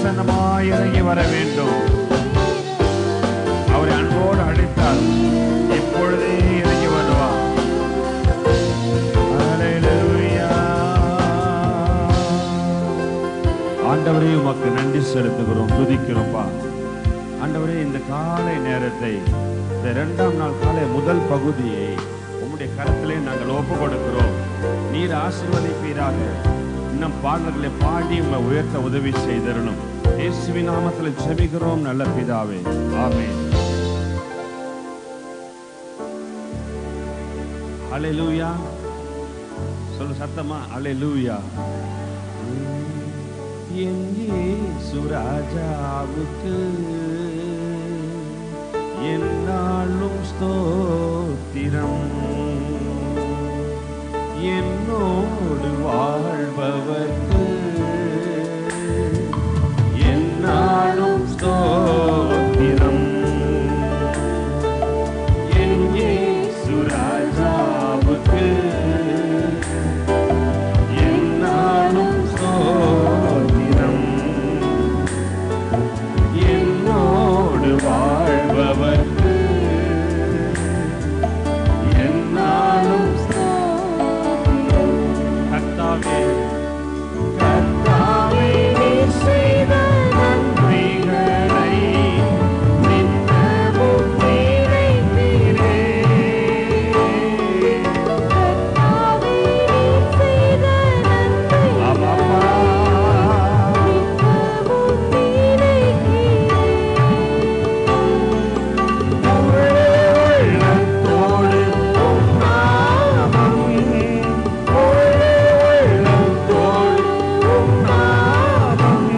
பிரசன்னமாய் இறங்கி வர வேண்டும். அவரை அன்போடு அழைத்தார், இப்பொழுதே இறங்கி வருவார். ஆண்டவரே, உமக்கு நன்றி செலுத்துகிறோம், துதிக்கிறோம்பா. ஆண்டவரே, இந்த காலை நேரத்தை, இந்த 2ஆம் நாள் காலை முதல் பகுதியை உம்முடைய கரத்திலே நாங்கள் ஒப்பு கொடுக்கிறோம். நீர் ஆசீர்வதிப்பீராக. இன்னும் பாடல்களை பாடி உங்களை உயர்த்த உதவி செய்தரணும். இயேசுவின் நாமத்தில் ஜெபிக்கிறோம் நல்ல பிதாவே, ஆமென். அல்லேலூயா. சொல்லு சத்தமா, அல்லேலூயா. என் இயேசு ராஜாவுக்கு என்னாலும் ஸ்தோத்திரம். என்னோடு வாழ்பவர்க்கு என்னாலும் ஸ்தோத்திரம். என் இயேசு ராஜாவுக்கு என்னாலும் ஸ்தோத்திரம். என்னோடு வாழ்பவர்க்கு என்னாலும் ஸ்தோத்திரம். கர்த்தாவே, கர்த்தாவே, நீர் செய்த நன்மைகளை நித்தமும் நினைக்கிறேன். கர்த்தாவே, நீர் செய்த நன்மைகளை நித்தமும் நினைக்கிறேன். உள்ளத்தோடு உம் நாமம், உள்ளத்தோடு உம் நாமம்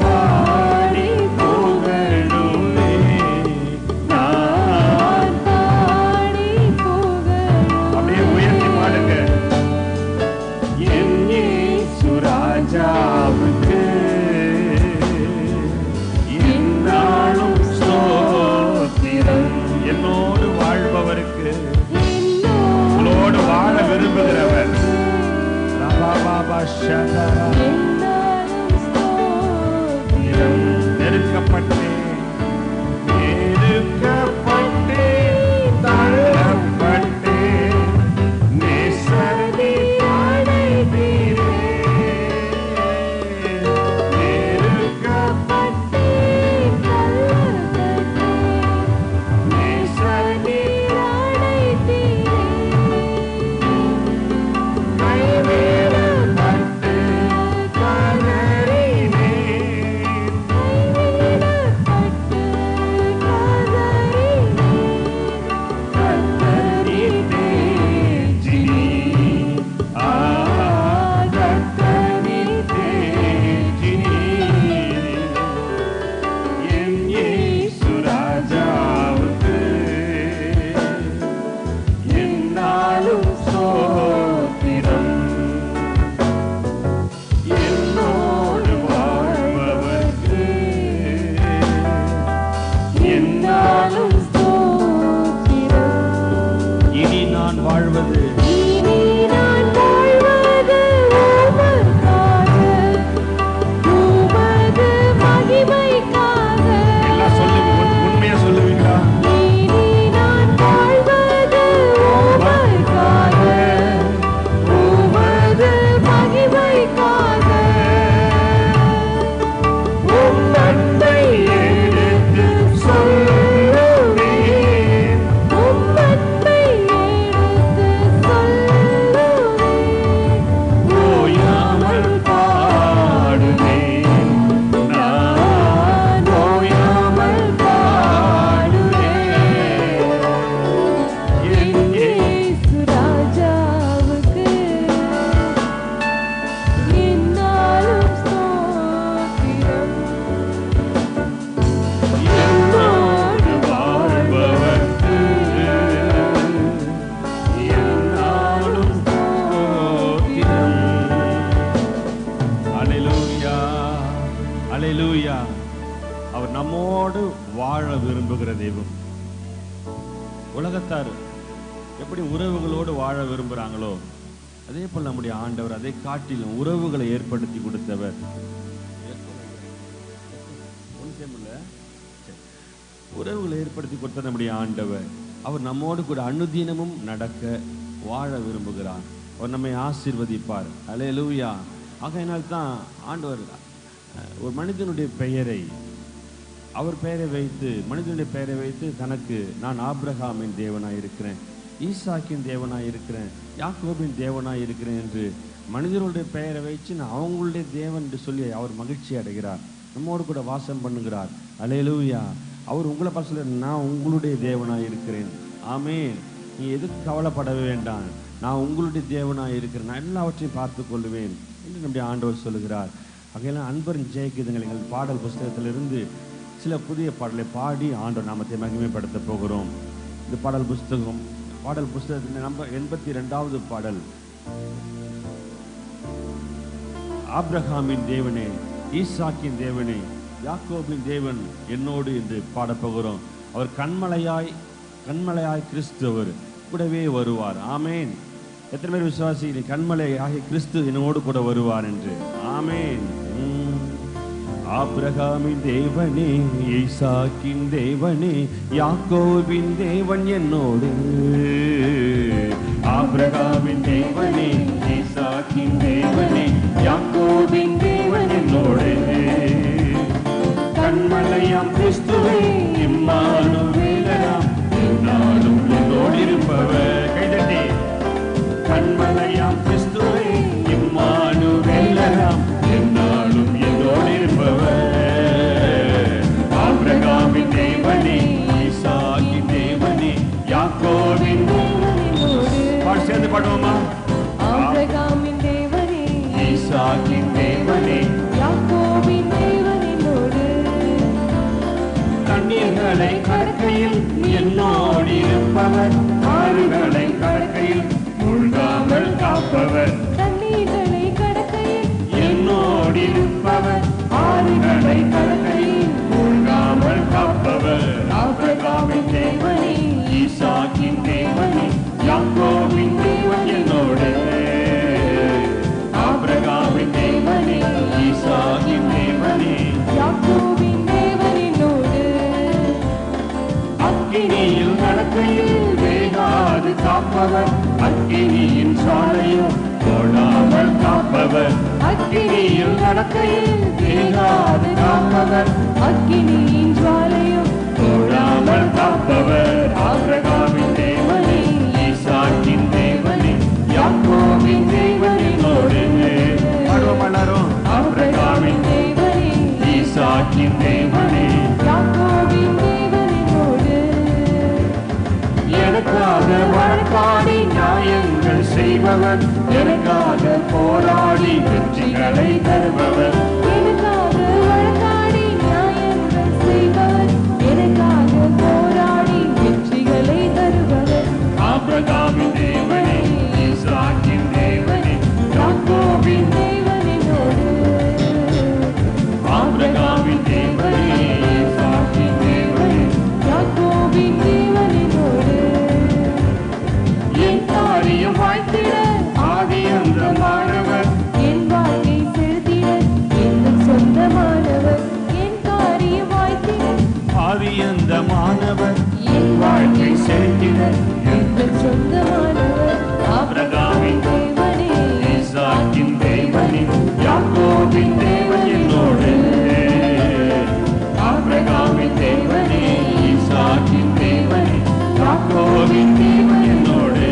பாடி புகழுமே நான். பாடி புகழும். அப்படியே உயர்த்தி பாடுங்க. என் இயேசு ராஜாவுக்கு என்னாலும் ஸ்தோத்திரம். என்னோடு வாழ்பவருக்கு, உங்களோடு வாழ விரும்புகிறவர். ரபாபாபா ஷதா. என்னாலும் ஸ்தோத்திரம். நெருக்கப்பட்டேன், நெருக்கப்பட்டேன், தள்ளப்பட்டேன், நேசரே அழைத்தீரே. நெருக்கப்பட்டேன், நேசரே கைவிடப்பட்டு கதறினேன். இனி நான் வாழ்வது எல்லாம் சொல்லுங்க, உண்மையா சொல்லுவீங்களா? உம் நன்மை எடுத்து சொல்லுவேன். ஓயாமல் பாடுவேன், நான் ஓயாமல் பாடுவேன். என் இயேசு ராஜாவுக்கு என்னாலும் ஸ்தோத்திரம். என்னோடு வாழ்பவர்க்கு என்னாலும் ஸ்தோத்திரம். அல்லேலூயா, அல்லேலூயா. அவர் நம்மோடு வாழ விரும்புகிற தெய்வம். உலகத்தார் எப்படி உறவுகளோடு வாழ விரும்புகிறாங்களோ, அதே போல் நம்முடைய ஆண்டவர் அதை காட்டிலும் உறவுகளை ஏற்படுத்தி கொடுத்தவர். டைம் இல்லை. உறவுகளை ஏற்படுத்தி கொடுத்த நம்முடைய ஆண்டவர் அவர் நம்மோடு கூட அனுதினமும் நடக்க வாழ விரும்புகிறார். அவர் நம்மை ஆசீர்வதிப்பார். அல்லேலூயா. ஆகையினால் தான் ஆண்டவர் ஒரு மனிதனுடைய பெயரை அவர் பெயரை வைத்து மனிதனுடைய பெயரை வைத்து தனக்கு நான் ஆபிரகாமின் தேவனாய் இருக்கிறேன், ஈசாக்கின் தேவனாய் இருக்கிறேன், யாக்கோபின் தேவனாய் இருக்கிறேன் என்று மனிதர்களுடைய பெயரை வைத்து நான் அவங்களுடைய தேவன் என்று சொல்லி அவர் மகிழ்ச்சி அடைகிறார். நம்மோடு கூட வாசம் பண்ணுகிறார். அல்லேலூயா. அவர் உங்களை பார்த்து சொல்ல, நான் உங்களுடைய தேவனாய் இருக்கிறேன். ஆமென். நீ எதுக்கு கவலைப்படவே வேண்டாம், நான் உங்களுடைய தேவனாய் இருக்கிறேன், நான் எல்லாவற்றையும் பார்த்து கொள்வேன் என்று நம்முடைய ஆண்டவர் சொல்லுகிறார். ஆகையெல்லாம் அன்பரின் ஜெயகீதங்கள் எங்கள் பாடல் புஸ்தகத்திலிருந்து சில புதிய பாடலை பாடி ஆண்டவர் நாமத்தை மகிமைப்படுத்த போகிறோம். இந்த பாடல் புஸ்தகத்தின் நம்பர் 82வது பாடல். ஆபிரகாமின் தேவனே, ஈசாக்கின் தேவனே, யாக்கோபின் தேவன் என்னோடு என்று பாடப்போகிறோம். அவர் கண்மலையாய் கிறிஸ்துவர் கூடவே வருவார். ஆமேன். எத்தனை பேர் விசுவாசி கண்மலையாகிய கிறிஸ்து என்னோடு கூட வருவார் என்று? ஆமேன். ஆபிரகாமின் தேவனே, ஈசாக்கின் தேவனே, யாக்கோபின் தேவன் என்னோடு. ஆபிரகாமின் தேவனே, ஈசாக்கின் தேவனே, யாக்கோபின் தேவன் என்னோடு. கண்மலையாம் கிறிஸ்துவே, இம்மானுவேலராம் என்னாலும் என்னோடு இருப்பவர். கைதட்டி. கண்மலையாம் கிறிஸ்துவே, இம்மானுவேலராம் என்னாலும் என்னோடு இருப்பவர். ஆபிரகாமின் தேவனே, ஈசாக்கின் தேவனே, யாக்கோபின் பாடு சேர்ந்து பாடுவோமா? ஆபிரகாமின் தேவனே, ஈசாக்கின் தேவனே, யாக்கோபின் தேவன் என்னோடு. தண்ணீர்களை கடக்கையில் என்னோடு இருப்பவர், ஆறுகளை கடக்கையில் மூழ்காமல் காப்பவர். தண்ணீர்களை கடக்கையில் என்னோடு இருப்பவர், ஆறுகளை கடக்கையில் மூழ்காமல் காப்பவர். ஆபிரகாமின் தேவனே, ஈசாக்கின் தேவனே, யாக்கோபின் தேவன் என்னோடு. ஆபிரகாமின் தேவனே, ஈசாக்கின் தேவனே, யாக்கோபின் தேவன் என்னோடு. அக்கினியில் நடக்கையில் வேகாது காப்பவர், அக்கினியின் சாலையும் போடாமல் காப்பவர். அக்கினியில் நடக்கையில் வேகாது காப்பவர், அக்கினியின் ஜுவாலையும் போடாமல் காப்பவர். ஆபிரகாமின் தேவனே, ஈசாக்கின் தேவனே, யாக்கோபின் தேவன் என்னோடு. பாடுவோம் எல்லாரும். ஆபிரகாமின் தேவனே, ஈசாக்கின் தேவனே, யாக்கோபின் தேவன் என்னோடு. எனக்காக வழக்காடி நியாயங்கள் செய்பவர், எனக்காக போராடி வெற்றிகளை தருபவர். எனக்காக வழக்காடி நியாயங்கள் செய்பவர், எனக்காக போராடி வெற்றிகளை தருபவர். ஆபிரகாமின் தேவனே, ஈசாக்கின் தேவனே, யாக்கோபின் தேவன் என்னோடு. ஆபிரகாமின் தேவனே, ஈசாக்கின் தேவனே, யாக்கோபின் தேவன் என்னோடு. என் காரியம் வாய்த்திட ஆதி அந்தமானவர், என் வாழ்க்கை செலுத்திட எங்கள் சொந்தமானவர். என் காரியம் வாய்த்திட ஆதி அந்தமானவர், என் வாழ்க்கை செலுத்திட எங்கள் சொந்தமானவர். ஆபிரகாமின் தேவனே, ஈசாக்கின் தேவனே, யாக்கோபின் தேவன் என்னோடு. ஆபிரகாமின் தேவனே, ஈசாக்கின் தேவனே, யாக்கோபின் தேவன் என்னோடு.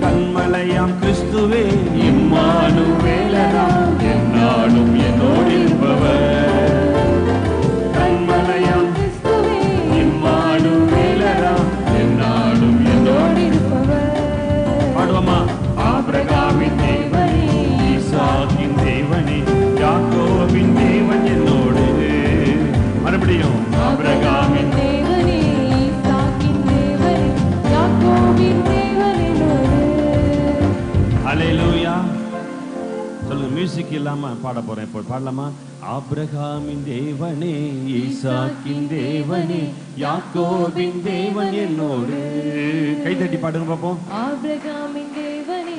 கண்மலையாம் கிறிஸ்துவே, இம்மானுவேலராம் என்னாலும் என்னோடு இருப்பவர். கண்மலையாம் கிறிஸ்துவே, இம்மானுவேலராம் என்னாலும் என்னோடு இருப்பவர். பாடுவோமா? ஆபிரகாமின் தேவனே, ஈசாக்கின் தேவனே, யாக்கோபின் தேவன் என்னோடு. மறுபடியும் ஆபிரகாமின் தேவனே, ஈசாக்கின் தேவனே, யாக்கோபின் தேவன் என்னோடு. அல்லேலூயா. சொல்லுங்க. மியூசிக் இல்லாம பாட போறேன். இப்போ பாடலாமா? ஆபிரகாமின் தேவனே, ஈசாக்கின் தேவனே, யாக்கோபின் தேவன் என்னோடு. கை தட்டி பாடுங்க பாப்போம். ஆபிரகாமின் தேவனே,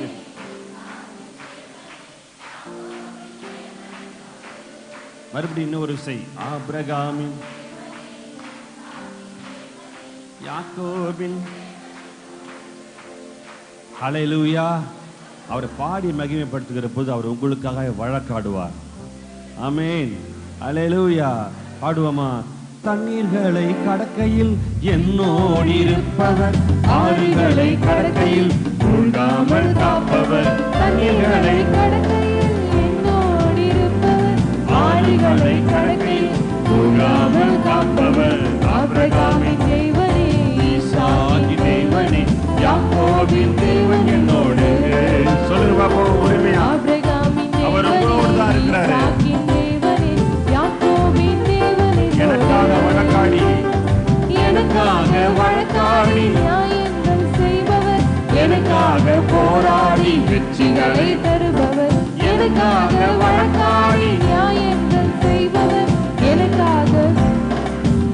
மறுபடியும் இன்னொரு விசை. ஆபிரகாமின் யாக்கோபின். ஹல்லேலூயா. அவரை பாடி மகிமைப்படுத்துகிற போது அவர் உங்களுக்காக வழக்காடுவார். ஆமென். ஹல்லேலூயா. பாடுவோமா? தண்ணீர்களை கடக்கையில் என்னோடு இருப்பவர், ஆறுகளை கடக்கையில் மூழ்காமல் காப்பவர். தண்ணீர்களை கடக்கையில் என்னோடு இருப்பவர், ஆறுகளை கடக்கையில் மூழ்காமல் காப்பவர். ஆபிரகாமின் தேவனே, ஈசாக்கின் தேவனே, யாக்கோபின் தேவன் என்னோடு. சொல்லுங்க பாப்போம் உரிமையா. ஆபிரகாமின் அவர் தேவனே, உங்களோடு தான் இருக்கிறாரு. ஈசாக்கின் தேவனே, யாக்கோபின் தேவனே, எனக்காக வழக்காடி, எனக்காக வழக்காடி நியாயங்கள் செய்பவர், எனக்காக போராடி வெற்றிகளை தருபவர், எனக்காக வழக்காடி நியாயங்கள் செய்பவர், எனக்காக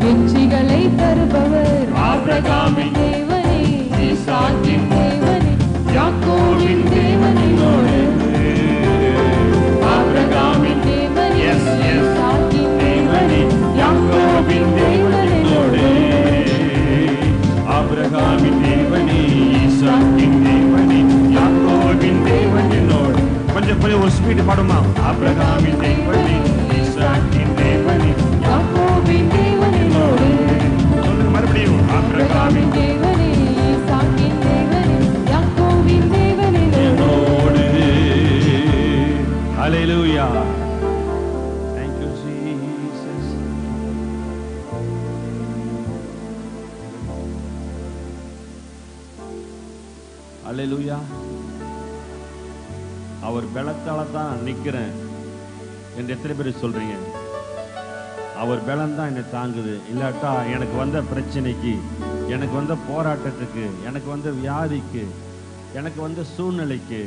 வெற்றிகளை தருபவர். ஆபிரகாமின் தேவனே, ஈசாக்கின் தேவனே, யாக்கோபின் தேவனோடு. ஆபிரகாமின் தேவனே, ஈசாக்கின் தேவனே, யாக்கோபின் தேவனோடு. ஆபிரகாமின் தேவனே, ஈசாக்கின் தேவனே, யாக்கோபின் தேவனோடு. கொஞ்சம் ஒரு ஸ்பீட் பாடுமா? ஆபிரகாமின் தேவனே, ஈசாக்கின் தேவனே, யாக்கோபின் தேவனோடு. சொல்லுங்க மறுபடியும். ஆபிரகாமின் தேவனே, ஈசாக்கின் தேவனே, யாக்கோபின் தேவனோடு. ஹல்லேலூயா. Thank you Jesus. ஹல்லேலூயா. அவர் பலத்தால தான் நிக்கிறேன் என்று எத்தனை பேர் சொல்றீங்க? அவர் பலம் தான் என்னை தாங்குது. இல்லாட்டா எனக்கு வந்த பிரச்சனைக்கு, எனக்கு வந்த போராட்டத்துக்கு, எனக்கு வந்த வியாதிக்கு, எனக்கு வந்த சூழ்நிலைக்கு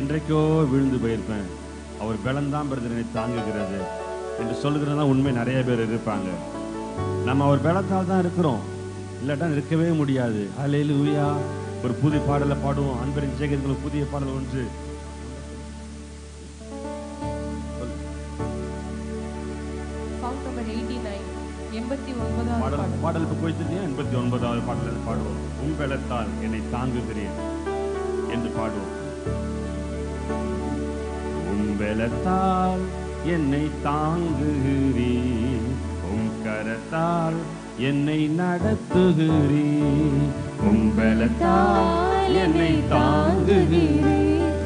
என்றைக்கோ விழுந்து போயிருப்பேன். அவர் பலம்தான் பிரதர் என்னை தாங்குகிறது என்று சொல்லுகிறதா உண்மை. நிறைய பேர் இருப்பாங்க. நம்ம அவர் பலத்தால் தான் இருக்கிறோம், இல்லாட்டா இருக்கவே முடியாது. ஹல்லேலூயா. ஒரு புதிய பாடலை பாடுவோம். அன்பரின் சேகரிக்கிற புதிய பாடல் ஒன்று. Song number 89, 89வது பாடலுக்கு போயிட்டு 89வது பாடலில் பாடுவோம். உம்பலத்தால் என்னை தாங்குகிறேன் என்று பாடுவோம். உம்பலத்தால் என்னை தாங்குகிறேன், உம் கரத்தால் என்னை நடத்துகிறேன். உம்பலத்தால் என்னை தாங்குகிறேன்,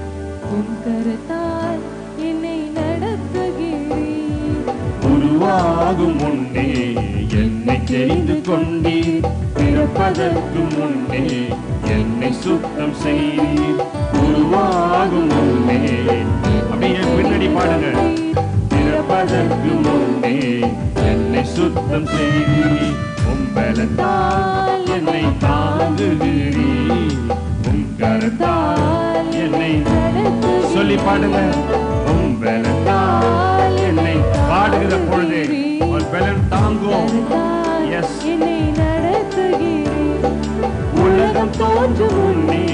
உம் கரத்தால் என்னை நடத்துகிறீர். உருவாகும் முன்னே என்னை தெரிந்து கொண்டீர், பிறப்பதற்கு முன்னே என்னை சுத்தம் செய்தீர். உருவாகும் முன்னே, அப்படியே பின்னாடி பாடுங்க. பிறப்பதற்கு முன்னே என்னை சுத்தம் செய்தீர். உம் பலத்தால் என்னை தாங்குகிறீர், உம் கரத்தால் என்னை சொல்லி பாடுங்க. உம் பலத்தால் என்னை பாடுகிற பொழுது ஒரு பலன் தாங்கும். எஸ். என்னை நடத்துகிறீர். உலகம் தோன்றும் முன்னே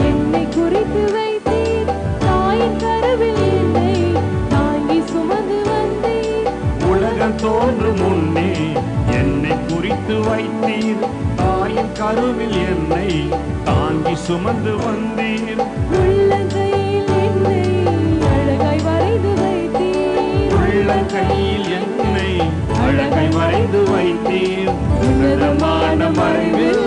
என்னை குறித்து வைத்தீர், தாயின் கருவில் என்னை தாங்கி சுமந்து வந்தீர். உலகம் தோன்றும் முன்னே என்னை குறித்து வைத்தீர், தாயின் கருவில் என்னை தாங்கி சுமந்து வந்தீர். உள்ளங்கையில் என்னை அழகாய் வரைந்து வைத்தீர். உள்ளங்கையில் என்னை அழகை மறைந்து வைத்தீர். உன்னதமான மறைவில்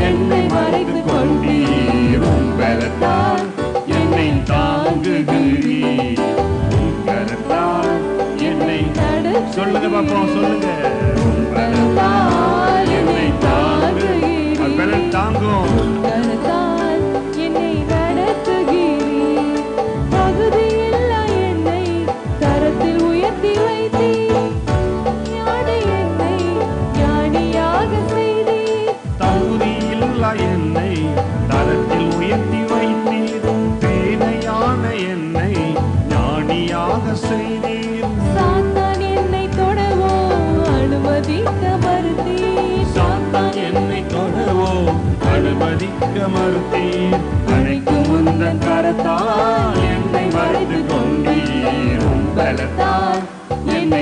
என்னை மறைத்து கொண்டீர். உம் பலத்தால் என்னை தாங்குகிறீர், உம் கரத்தால் என்னை சொல்லுங்க பாப்போம், சொல்லுங்க. உம் பலத்தால் என்னை தாங்குகிறீர், உம் பலன் தாங்கும். கரத்தால் என்னை நடத்துகிறீர். தகுதியில்லா என்னை தரத்தில் உயர்த்தி வைத்தீர். ஞானி என்னை ஞானியாக செய்தீர். தகுதியில்லா என்னை தரத்தில் உயர்த்தி வைத்தீர். பேதையான என்னை ஞானியாக செய்தீர். சாத்தான் என்னை தொடவோ அனுமதிக்க மறுத்தீர். சாத்தான் என்னை தொடவோ அனுமதிக்க மறுத்தீர். அனைக்கும் உந்தன் கரத்தால் என்னை மறைத்து கொண்டீர். உம் பலத்தால் என்னை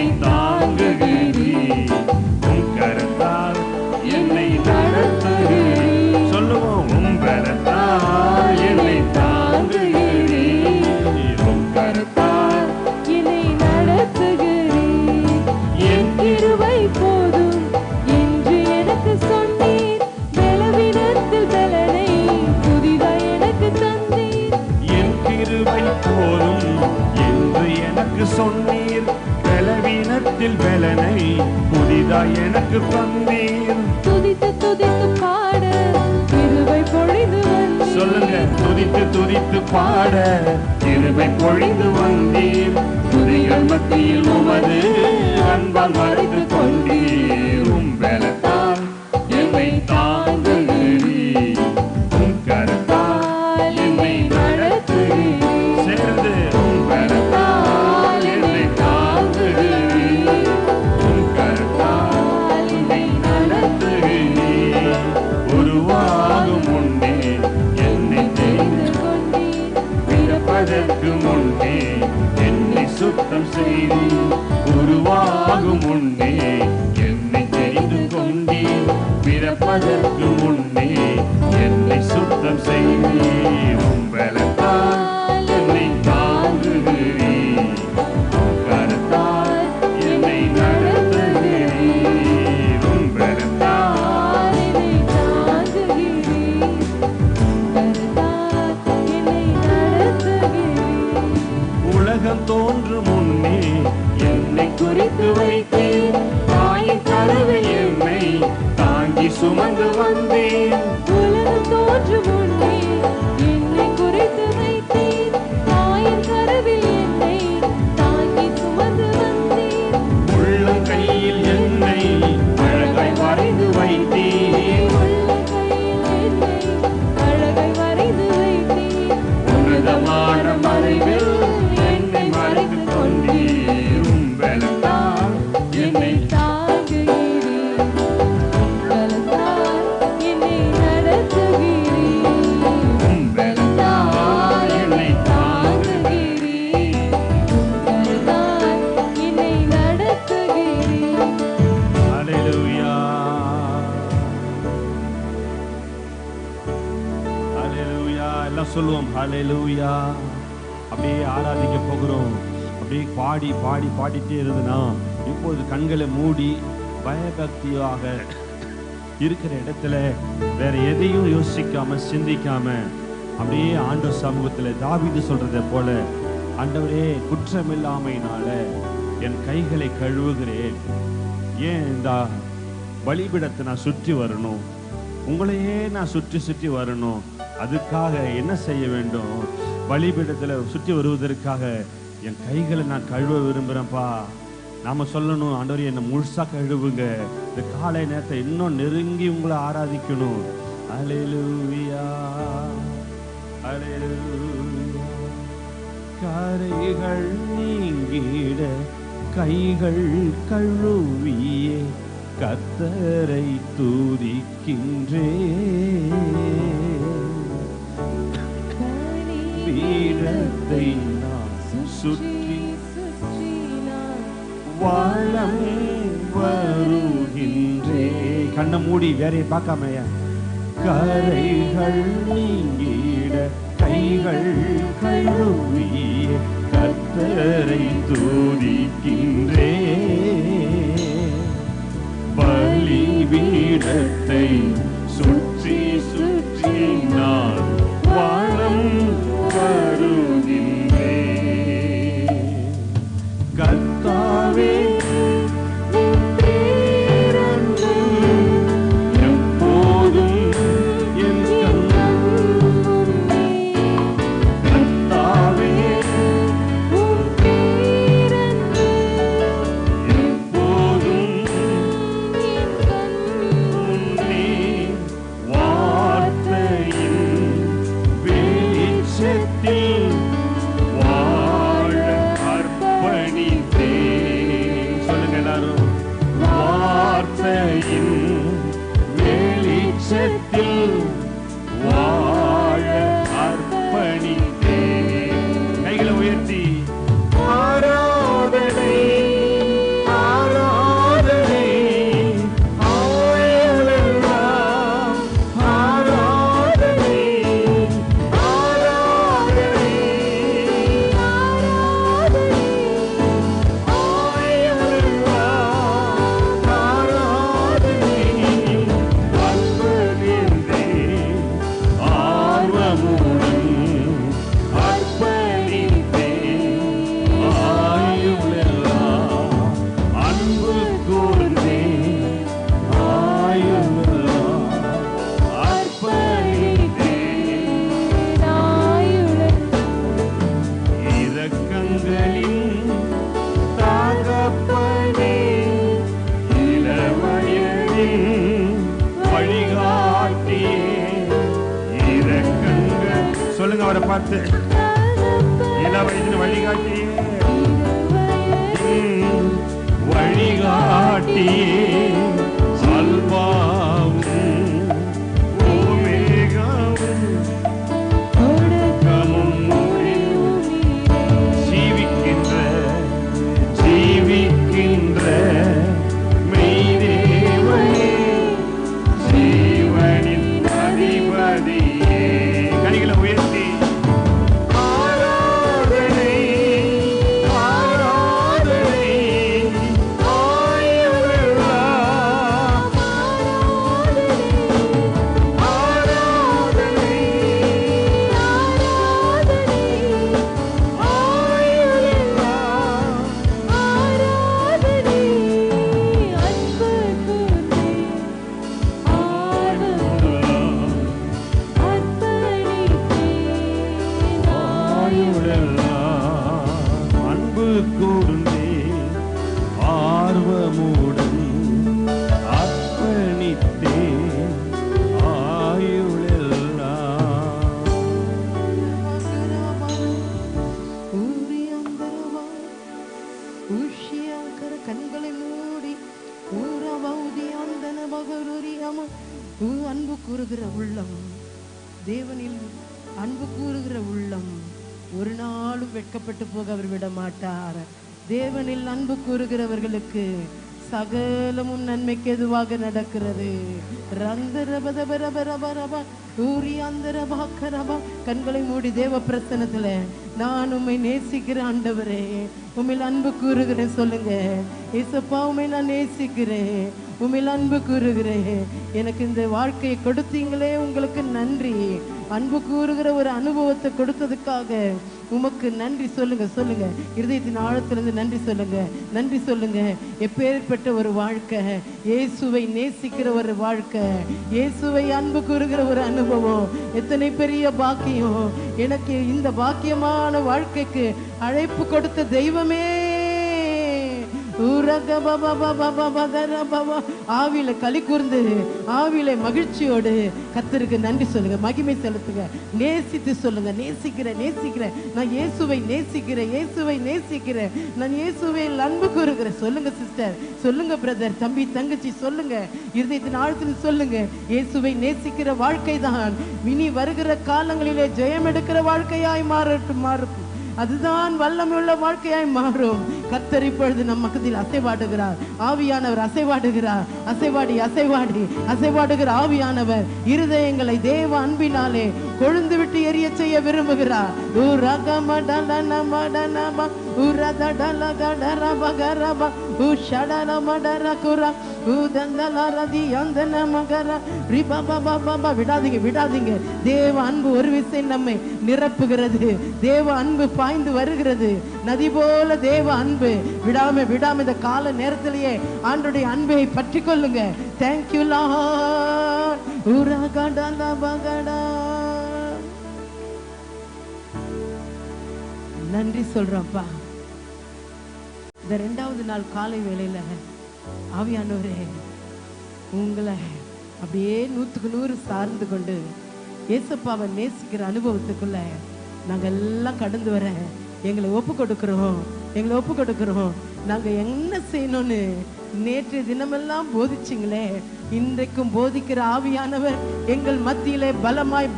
வந்தீர், பலவீனத்தில் பலனை புதிதாய் எனக்கு தந்தீர். துதித்து துதித்து பாட கிருபை பொழிந்து வந்தீர். சொல்லுங்க, துதித்து துதித்து பாட கிருபை பொழிந்து வந்தீர். துதிகள் மத்தியில் உமது அன்பால் மறைத்து கொண்டீர். உம் பலத்தால் என்னை தாங்குகிறீர், உம் கரத்தால் என்னை நடத்துகிறீர். சேர்ந்து உம் பலத்தால் என்னை தாங்குகிறீர், உம் கரத்தால் என்னை நடத்துகிறீர். உருவாகும் முன்னே என்னை தெரிந்து கொண்டீர். பிறப்பதற்கு முன்னே என்னை சுத்தம் செய்தீர். உருவாகும் முன்னே என்னை தெரிந்து கொண்டீர். பிறப்பதற்கு முன்னே என்னை சுத்தம் செய்தீர். உம் பலத்தால் என்னை தாங்குகிறீர், உம் கரத்தால் என்னை நடத்துகிறீர். உம் பலத்தால் என்னை தாங்குகிறீர். கரத்தால் என்னை நடத்துகிறீர். உலகம் தோன்றும் முன்னே என்னை குறித்து வைத்தீர். தாயின் கருவில் என்னை தாங்கி சுமந்து வந்தேன். உலகம் தோன்றும் முன்னே என்னை குறித்து வைத்தீர். தாயின் கருவில் என்னை தாங்கி சுமந்து வந்தீர். உள்ளங்கையில் என்னை அழகாய் வரைந்து வைத்தீர். உள்ளங்கையில் என்னை அழகாய் வரைந்து வைத்தீர். உன்னதமான மறைவில் என்னை மறைத்துக் கொண்டீர். உம் பலத்தால் என்னை தாங்குகிறீர். பலத்தால் என்னை நடத்துகிறீர். உம் பலத்தால் என்னை தாங்குகிறீர். பலத்தால் என்னை நடத்துகிறீர். ஹல்லேலூயா, ஹல்லேலூயா. எல்லாம் சொல்லுவோம் ஹல்லேலூயா. அப்படியே ஆராதிக்க போகிறோம். அப்படியே பாடி பாடி பாடிட்டே இருந்தனா இப்போது கண்களை மூடி பயபக்தியாக இருக்கிற இடத்துல வேற எதையும் யோசிக்காம சிந்திக்காம அப்படியே ஆண்டவர் சமூகத்துல தாவீது சொல்றதை போல, ஆண்டவரே குற்றமில்லாமையினால என் கைகளை கழுவுகிறேன். ஏன் இந்த பலிபீடத்தை நான் சுற்றி வரணும், உங்களையே நான் சுற்றி சுற்றி வரணும். அதுக்காக என்ன செய்ய வேண்டும்? பலிபீடத்துல சுற்றி வருவதற்காக என் கைகளை நான் கழுவ விரும்புறேன்ப்பா. நாம சொல்லணும், ஆண்டவரே என்னை முழுசா கழுவுங்க. இந்த காலை நேரத்தை இன்னும் நெருங்கி உங்களை ஆராதிக்கணும். அல்லேலூயா, அல்லேலூயா. கரைகள் நீங்கிட கைகள் கழுவியே கர்த்தரை துதிக்கின்றேன். பீடத்தை நான் சுற்றி வாழம் வருகின்றே. கண்ணை மூடி வேறையை பார்க்காம, கரைகள் நீங்கிட கைகள் கழுவி கர்த்தரை துதிக்கின்றே. பலிபீடத்தை சுற்றி சுற்றி நான் வாழம் வருகின்றே. கர்த்தாவே எப்போதும் என் கர்த்தாவே எப்போதும் உன்னே வார்த்தையின் வெளிச்சத்தில் வாழ அர்ப்பணித்தேன். சொல்லுங்க எல்லாரும், வார்த்தையின் வெளிச்சத்தில் வாழ அர்ப்பணித்தேன். கைகளை உயர்த்தி ஆராதனை ஆராதனை ஆயலெல்லாம் ஆராதனை ஆராதனை ஆயலெல்லாம் ஆராதனை அர்ப்பணித்தேன். பார்த்து இள வயதில் வழிகாட்டியே வழிகாட்டியே அல்பாவும் ஓமேகாவும் தொடக்கமும் முடிவும் ஜீவிக்கின்ற மெய்தேவனே ஜீவனின் அதிபதியே. கனிகளை உயர்த்தி அன்பு கூர்ந்தே ஆர்வமுடன் அர்ப்பணித்தே கண்களை மூடி அன்பு கூறுகிற உள்ளம், தேவனில் அன்பு கூறுகிற உள்ளம் ஒரு நாளும் வெட்கப்பட்டு போக அவர் விட மாட்டார். தேவனில் அன்பு கூறுகிறவர்களுக்கு சகலமும் நன்மைக்கு எதுவாக நடக்கிறது. கண்களை மூடி தேவ பிரசன்னத்துல நான் உம்மை நேசிக்கிற ஆண்டவரே, உம்மில் அன்பு கூறுகிறேன் சொல்லுங்க. ஏசப்பா உம்மை நான் நேசிக்கிறேன், உம்மில் அன்பு கூறுகிறேன். எனக்கு இந்த வாழ்க்கையை கொடுத்தீங்களே, உங்களுக்கு நன்றி. அன்பு கூறுகிற ஒரு அனுபவத்தை கொடுத்ததுக்காக உமக்கு நன்றி சொல்லுங்க. சொல்லுங்க, இருதயத்தின் ஆழத்திலிருந்து நன்றி சொல்லுங்க, நன்றி சொல்லுங்க. எப்பேற்பட்ட ஒரு வாழ்க்கை, இயேசுவை நேசிக்கிற ஒரு வாழ்க்கை, இயேசுவை அன்பு கூறுகிற ஒரு அனுபவம், எத்தனை பெரிய பாக்கியம். எனக்கு இந்த பாக்கியமான வாழ்க்கைக்கு அழைப்பு கொடுத்த தெய்வமே, ஆவில களி கூர்ந்து ஆவில மகிழ்ச்சியோடு கர்த்தருக்கு நன்றி சொல்லுங்க, மகிமை செலுத்துங்க, நேசித்து சொல்லுங்க. நேசிக்கிறேன், நேசிக்கிறேன், நான் இயேசுவை நேசிக்கிறேன், இயேசுவை நேசிக்கிறேன், நான் இயேசுவை அன்பு கூறுகிறேன். சொல்லுங்க சிஸ்டர், சொல்லுங்க பிரதர், தம்பி தங்கச்சி, சொல்லுங்க, இருதயத்தின் ஆழத்தில் சொல்லுங்க. இயேசுவை நேசிக்கிற வாழ்க்கை தான் இனி வருகிற காலங்களிலே ஜெயம் எடுக்கிற வாழ்க்கையாய் மாறட்டும். அதுதான் வல்லமையுள்ள வாழ்க்கையாய் மாறும். கர்த்தர் இப்பொழுது நம் மத்தியில் அசைவாடுகிறார், ஆவியானவர் அசைவாடுகிறார். அசைவாடுகிற ஆவியானவர் இருதயங்களை தேவ அன்பினாலே கொழுந்து விட்டு எரிய செய்ய விரும்புகிறார். விடாதீங்க. தேவ அன்பு ஒரு விஷயம் நம்மை நிரப்புகிறது. தேவ அன்பு பாய்ந்து வருகிறது நதி போல. தேவ அன்பு விடாம இந்த கால நேரத்திலேயே ஆண்டவருடைய அன்பை பற்றி கொள்ளுங்க. Thank you Lord. நன்றி சொல்றோம்ப்பா. இந்த 2வது நாள் காலை வேளையில ஆவியானவரே உங்களை அப்படியே 100க்கு 100 சார்ந்து கொண்டு ஏசப்பாவை நேசிக்கிற அனுபவத்துக்குள்ள நாங்க எல்லாம் கடந்து வர எங்களை ஒப்பு கொடுக்கிறோம். நாங்க என்ன செய்யணும்னு நேற்று தினமெல்லாம் போதிச்சிங்களே, இன்றைக்கும் போதிக்கிற ஆவியானவர் எங்கள் மத்தியிலே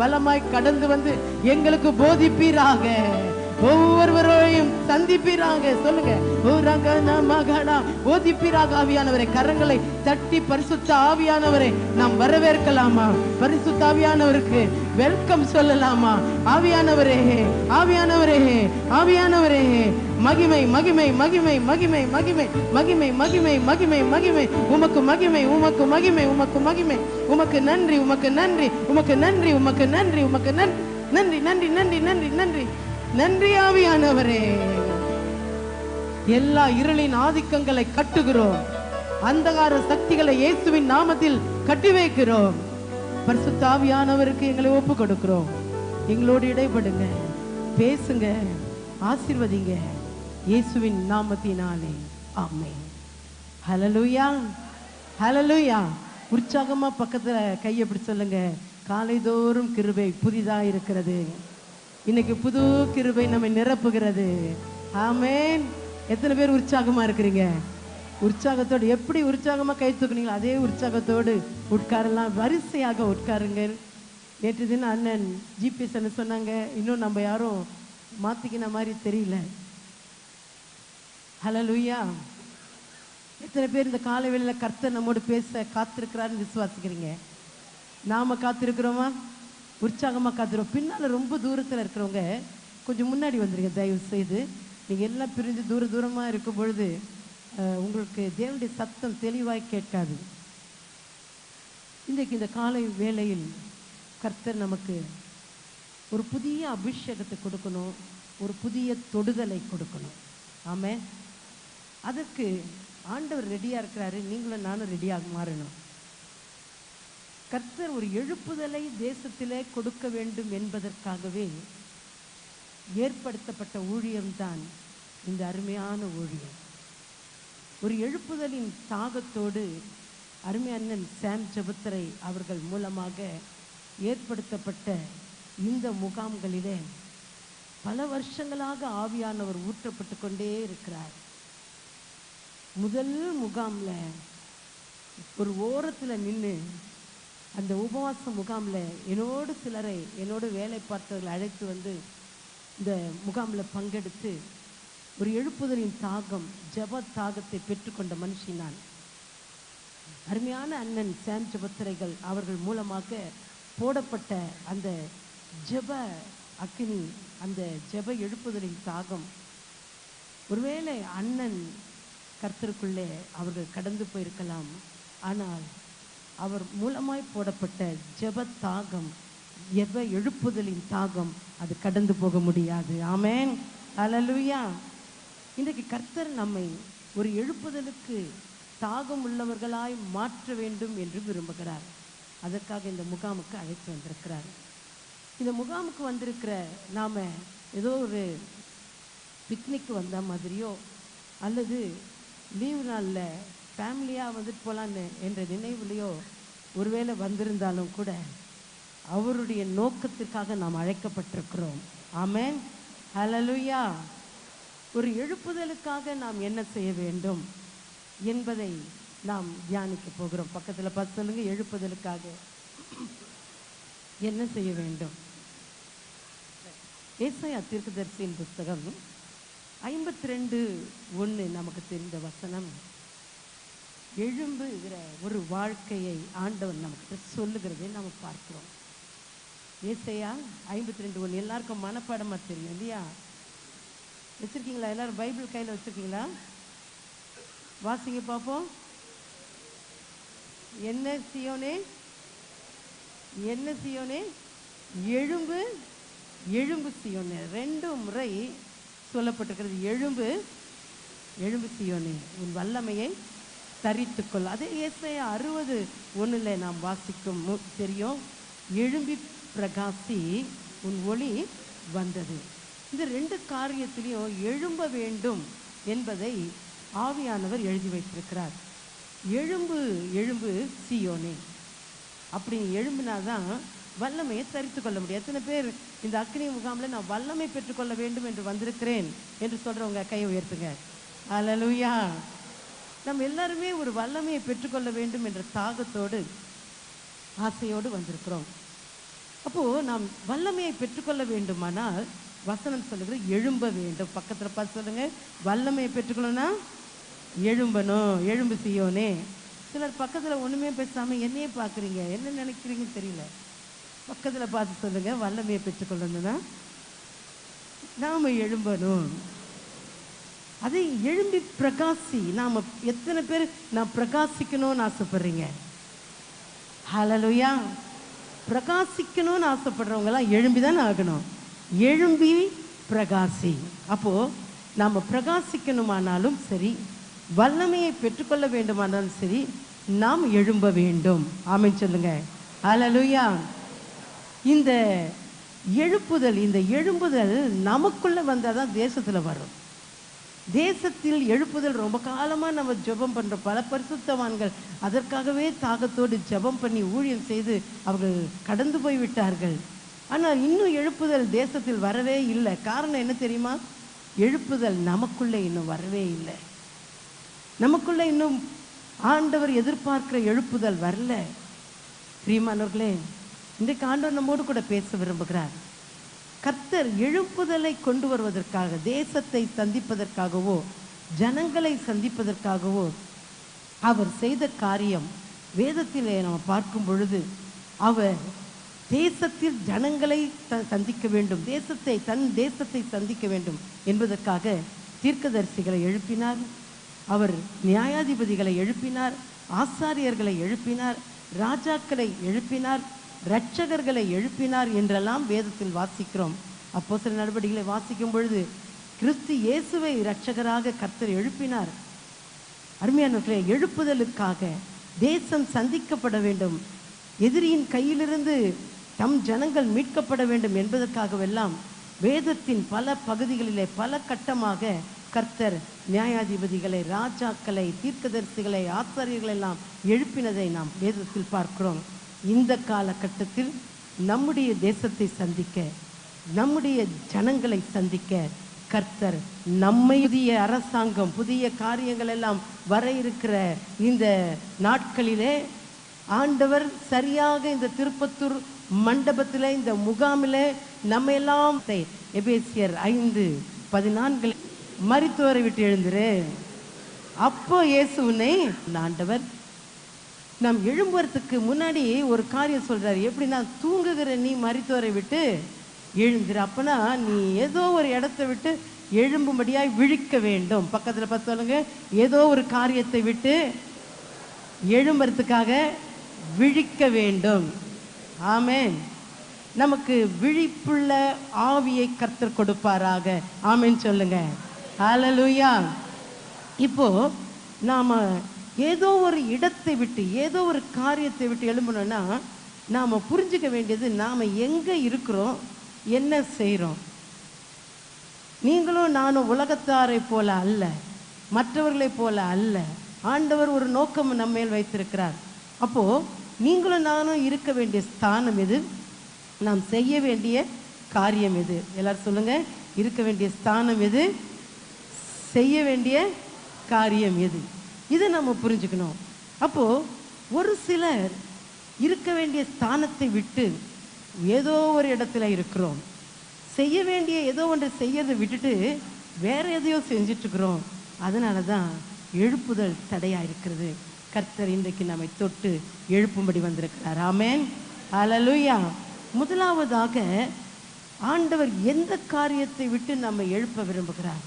பலமாய் கடந்து வந்து எங்களுக்கு போதிப்பீராக, ஒவ்வொருவரையும் சந்திப்பீராக. சொல்லுங்க, போதிப்பீராக. ஆவியானவரை கரங்களை தட்டி பரிசுத்த ஆவியானவரை நாம் வரவேற்கலாமா? பரிசுத்த ஆவியானவருக்கு வெல்கம் சொல்லலாமா? ஆவியானவரே, ஆவியானவரே, ஆவியானவரே, மகிமை மகிமை மகிமை மகிமை மகிமை மகிமை மகிமை மகிமை மகிமை உமக்கு மகிமை, உமக்கு மகிமை, உமக்கு மகிமை, உமக்கு நன்றி, உமக்கு நன்றி, உமக்கு நன்றி, உமக்கு நன்றி, உமக்கு நன்றி, நன்றி நன்றி நன்றி நன்றி நன்றி நன்றி ஆவியானவரே. எல்லா இருளின் ஆதிக்கங்களை கட்டுகிறோம், அந்தகார சக்திகளை இயேசுவின் நாமத்தில் கட்டி வைக்கிறோம். பரிசுத்த ஆவியானவருக்கு எங்களை ஒப்பு கொடுக்கிறோம். எங்களோடு இடைப்படுங்க, பேசுங்க, ஆசீர்வதிங்க இயேசுவின் நாமத்தினாலே. ஆமென். ஹல்லேலூயா, ஹல்லேலூயா. உற்சாகமா பக்கத்துல கையை பிடிச்சு சொல்லுங்க, காலைதோறும் கிருபை புதிதா இருக்கிறது. இன்னைக்கு புது கிருபை நம்மை நிரப்புகிறது. ஆமென். எத்தனை பேர் உற்சாகமா இருக்கிறீங்க? உற்சாகத்தோடு எப்படி உற்சாகமா கை தூக்குனீங்களோ அதே உற்சாகத்தோடு உட்காரலாம். வரிசையாக உட்காருங்கள். நேற்று தினம் அண்ணன் ஜிபிஎஸ் என்ன சொன்னாங்க, இன்னும் நம்ம யாரும் மாத்திக்கின மாதிரி தெரியல. ஹல்லேலூயா. எத்தனை பேர் இந்த காலை வேளையில கர்த்தர் நம்மோடு பேச காத்திருக்கிறாருன்னு விசுவாசிக்கிறீங்க? நாம காத்திருக்கிறோமா? உற்சாகமா காத்திருக்கோம். பின்னால ரொம்ப தூரத்துல இருக்கிறவங்க கொஞ்சம் முன்னாடி வந்துருங்க தயவு செய்து. நீங்க எல்லாம் பிரிஞ்சு தூரமா இருக்கும் பொழுது உங்களுக்கு தேவனுடைய சத்தம் தெளிவாய் கேட்காது. இன்றைக்கு இந்த காலை வேளையில் கர்த்தர் நமக்கு ஒரு புதிய அபிஷேகத்தை கொடுக்கணும், ஒரு புதிய தொடுதலை கொடுக்கணும். ஆமென். அதற்கு ஆண்டவர் ரெடியா இருக்கிறாரு. நீங்களும் நானும் ரெடியாக மாறணும். கர்த்தர் ஒரு எழுப்புதலை தேசத்திலே கொடுக்க வேண்டும் என்பதற்காகவே ஏற்படுத்தப்பட்ட ஊழியம்தான் இந்த அருமையான ஊழியம். ஒரு எழுப்புதலின் தாகத்தோடு அருமை அண்ணன் சாம் ஜெபத்தரை அவர்கள் மூலமாக ஏற்படுத்தப்பட்ட இந்த முகாம்களிலே பல வருஷங்களாக ஆவியானவர் ஊற்றப்பட்டு கொண்டே இருக்கிறார். முதல் முகாம்ல ஒரு ஓரத்தில் நின்று அந்த உபவாச முகாமில் என்னோடு சிலரை என்னோடு வேலை பார்த்தவர்களை அழைத்து வந்து இந்த முகாமில் பங்கெடுத்து ஒரு எழுப்புதலின் தாகம், ஜெப தாகத்தை பெற்றுக்கொண்ட மனுஷி நான். அருமையான அண்ணன் சாம் ஜெபத்திரைகள் அவர்கள் மூலமாக போடப்பட்ட அந்த ஜெப அக்கினி, அந்த ஜெப எழுப்புதலின் தாகம், ஒருவேளை அண்ணன் கர்த்தருக்குள்ளே அவர்கள் கடந்து போயிருக்கலாம். ஆனால் அவர் மூலமாய் போடப்பட்ட ஜெப தாகம், ஜெப எழுப்புதலின் தாகம் அது கடந்து போக முடியாது. ஆமென். ஹல்லேலூயா. இன்றைக்கு கர்த்தர் நம்மை ஒரு எழுப்புதலுக்கு தாகம் உள்ளவர்களாய் மாற்ற வேண்டும் என்று விரும்புகிறார். அதற்காக இந்த முகாமுக்கு அழைத்து வந்திருக்கிறார். இந்த முகாமுக்கு வந்திருக்கிற நாம ஏதோ ஒரு பிக்னிக் வந்த மாதிரியோ அல்லது லீவு நாளில் ஃபேமிலியாக வந்துட்டு போகலான்னு என்ற நினைவுலையோ ஒருவேளை வந்திருந்தாலும் கூட அவருடைய நோக்கத்திற்காக நாம் அழைக்கப்பட்டிருக்கிறோம். ஆமென். ஹல்லேலூயா. ஒரு எழுப்புதலுக்காக நாம் என்ன செய்ய வேண்டும் என்பதை நாம் தியானிக்க போகிறோம். பக்கத்தில் பார்த்து சொல்லுங்க, எழுப்புதலுக்காக என்ன செய்ய வேண்டும். ஏசாயா தீர்க்கதரிசியின் புஸ்தகம் 52:1 நமக்கு தெரிந்த வசனம். எழும்புகிற ஒரு வாழ்க்கையை ஆண்டவன் நமக்கு சொல்லுகிறதை நம்ம பார்க்கிறோம். ஏசாயா 52:1 எல்லாருக்கும் மனப்பாடமா தெரியும் இல்லையா? வச்சிருக்கீங்களா? எல்லாரும் பைபிள் கையில் வச்சிருக்கீங்களா? வாசிங்க பார்ப்போம். என்ன சீயோனே, என்ன சீயோனே, எழும்பு எழும்பு சீயோனே. 2 முறை சொல்லப்பட்டிருக்கிறது. எழும்பு எழும்பு சீயோனே, உன் வல்லமையை தரித்துக்கொள். அதே ஏசாயா 60:1 நாம் வாசிக்கும் தெரியும். எழும்பி பிரகாசி, உன் ஒளி வந்தது. இந்த 2 காரியத்திலையும் எழும்ப வேண்டும் என்பதை ஆவியானவர் எழுதி வைத்திருக்கிறார். எழும்பு எழும்பு சீயோனே, அப்படி எழும்பினாதான் வல்லமையை தரித்து கொள்ள முடியும். எத்தனை பேர் இந்த அக்னி முகாமில் நான் வல்லமை பெற்றுக்கொள்ள வேண்டும் என்று வந்திருக்கிறேன் என்று சொல்றவங்க கையை உயர்த்துங்க. ஹல்லேலூயா. நம்ம எல்லாருமே ஒரு வல்லமையை பெற்றுக்கொள்ள வேண்டும் என்ற தாகத்தோடு ஆசையோடு வந்திருக்கிறோம். அப்போ நாம் வல்லமையை பெற்றுக்கொள்ள வேண்டுமானால் வசனம் சொல்லுகிற எழும்ப வேண்டும். பக்கத்தில் பார்த்து சொல்லுங்க, வல்லமையை பெற்றுக்கொள்ளணும்னா எழும்பணும். எழும்பு சீயோனே. சிலர் பக்கத்தில் ஒன்றுமே பேசாமல் என்னையே பார்க்குறீங்க, என்ன நினைக்கிறீங்கன்னு தெரியல. பக்கத்தில் பார்த்து சொல்லுங்க, வல்லமையை பெற்றுக்கொள்ளணும்னா நாம் எழும்பணும். அதை எழும்பி பிரகாசி. நாம் எத்தனை பேர் நான் பிரகாசிக்கணும்னு ஆசைப்படுறீங்க? ஹல்லேலூயா. பிரகாசிக்கணும்னு ஆசைப்படுறவங்கலாம் எழும்பி தான் ஆகணும். எழும்பி பிரகாசி. அப்போது நாம் பிரகாசிக்கணுமானாலும் சரி, வல்லமையை பெற்றுக்கொள்ள வேண்டுமானாலும் சரி, நாம் எழும்ப வேண்டும். ஆமென் சொல்லுங்க. ஹல்லேலூயா. இந்த எழுப்புதல், இந்த எழும்புதல் நமக்குள்ளே வந்தால் தான் தேசத்தில் வரும். தேசத்தில் எழுப்புதல் ரொம்ப காலமாக நம்ம ஜெபம் பண்ணுறோம். பல பரிசுத்தவான்கள் அதற்காகவே தாகத்தோடு ஜெபம் பண்ணி ஊழியம் செய்து அவர்கள் கடந்து போய் விட்டார்கள். ஆனால் இன்னும் எழுப்புதல் தேசத்தில் வரவே இல்லை. காரணம் என்ன தெரியுமா? எழுப்புதல் நமக்குள்ளே இன்னும் வரவே இல்லை. நமக்குள்ளே இன்னும் ஆண்டவர் எதிர்பார்க்கிற எழுப்புதல் வரல. பிரியமானவர்களே, இன்றைக்கு ஆண்டவர் நம்மோடு கூட பேச விரும்புகிறார். கர்த்தர் எழுப்புதலை கொண்டு வருவதற்காக, தேசத்தை சந்திப்பதற்காகவோ ஜனங்களை சந்திப்பதற்காகவோ அவர் செய்த காரியம் வேதத்திலே நாம் பார்க்கும் பொழுது, அவர் தேசத்தில் ஜனங்களை சந்திக்க வேண்டும், தன் தேசத்தை சந்திக்க வேண்டும் என்பதற்காக தீர்க்கதரிசிகளை எழுப்பினார். அவர் நியாயாதிபதிகளை எழுப்பினார், ஆசாரியர்களை எழுப்பினார், ராஜாக்களை எழுப்பினார், இரட்சகர்களை எழுப்பினார் என்றெல்லாம் வேதத்தில் வாசிக்கிறோம். அப்போஸ்தலர் நடவடிக்கைகளை வாசிக்கும் பொழுது கிறிஸ்து இயேசுவை இரட்சகராக கர்த்தர் எழுப்பினார். அருமையானவர்களே, எழுப்புதலுக்காக தேசம் சந்திக்கப்பட வேண்டும், எதிரியின் கையிலிருந்து தம் ஜனங்கள் மீட்கப்பட வேண்டும் என்பதற்காகவெல்லாம் வேதத்தின் பல பகுதிகளிலே பல கட்டமாக கர்த்தர் நியாயாதிபதிகளை, ராஜாக்களை, தீர்க்கதரிசிகளை, ஆசாரியர்களை எல்லாம் எழுப்பினதை நாம் வேதத்தில் பார்க்கிறோம். இந்த காலகட்டத்தில் நம்முடைய தேசத்தை சந்திக்க, நம்முடைய ஜனங்களை சந்திக்க கர்த்தர் நம்மை, புதிய அரசாங்கம், புதிய காரியங்கள் எல்லாம் வர இருக்கிற இந்த நாட்களிலே ஆண்டவர் சரியாக இந்த திருப்பத்தூர் மண்டபத்தில், இந்த முகாமில் நம்ம எல்லாம் எபேசியர் 5:14 மரித்தோரை விட்டு எழுந்துரு, அப்போ இயேசு உன்னை ஆண்டவர். நாம் எழும்புறதுக்கு முன்னாடி ஒரு காரியம் சொல்றாரு. எப்படின்னா, தூங்குகிற நீ மரித்தோரை விட்டு எழுந்துரு. அப்பனா நீ ஏதோ ஒரு இடத்தை விட்டு எழும்பும்படியாய் விழிக்க வேண்டும். பக்கத்தில் பார்த்து சொல்லுங்க, ஏதோ ஒரு காரியத்தை விட்டு எழும்புறதுக்காக விழிக்க வேண்டும். ஆமென். நமக்கு விழிப்புள்ள ஆவியை கர்த்தர் கொடுப்பாராக. ஆமென் சொல்லுங்க. ஹல்லேலூயா. இப்போ நாம ஏதோ ஒரு இடத்தை விட்டு, ஏதோ ஒரு காரியத்தை விட்டு எழும்பணும்னா நாம் புரிஞ்சுக்க வேண்டியது, நாம் எங்கே இருக்கிறோம், என்ன செய்கிறோம். நீங்களும் நானும் உலகத்தாரை போல அல்ல, மற்றவர்களை போல அல்ல. ஆண்டவர் ஒரு நோக்கம் நம்மேல் வைத்திருக்கிறார். அப்போது நீங்களும் நானும் இருக்க வேண்டிய ஸ்தானம் எது, நாம் செய்ய வேண்டிய காரியம் எது? எல்லாரும் சொல்லுங்கள். இருக்க வேண்டிய ஸ்தானம் எது, செய்ய வேண்டிய காரியம் எது? இதை நம்ம புரிஞ்சுக்கணும். அப்போது ஒரு சிலர் இருக்க வேண்டிய ஸ்தானத்தை விட்டு ஏதோ ஒரு இடத்துல இருக்கிறோம், செய்ய வேண்டிய ஏதோ ஒன்று செய்யறதை விட்டுட்டு வேற எதையோ செஞ்சிட்ருக்கிறோம். அதனால தான் எழுப்புதல் தடையாக இருக்கிறது. கர்த்தர் இன்றைக்கு நம்மை தொட்டு எழுப்பும்படி வந்திருக்கிறார். ஆமென். ஹல்லேலூயா. முதலாவதாக ஆண்டவர் எந்த காரியத்தை விட்டு நம்ம எழுப்ப விரும்புகிறார்?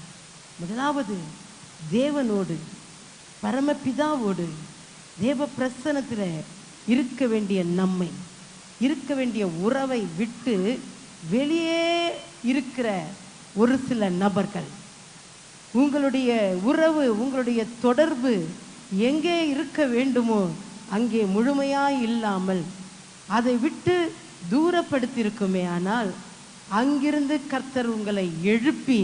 முதலாவது தேவனோடு, பரமபிதாவோடு, தேவ பிரசன்னத்தில் இருக்க வேண்டிய நம்மை, இருக்க வேண்டிய உறவை விட்டு வெளியே இருக்கிற ஒரு சில நபர்கள், உங்களுடைய உறவு, உங்களுடைய தொடர்பு எங்கே இருக்க வேண்டுமோ அங்கே முழுமையாய் இல்லாமல் அதை விட்டு தூரப்படுத்தியிருக்குமே, ஆனால் அங்கிருந்து கர்த்தர் உங்களை எழுப்பி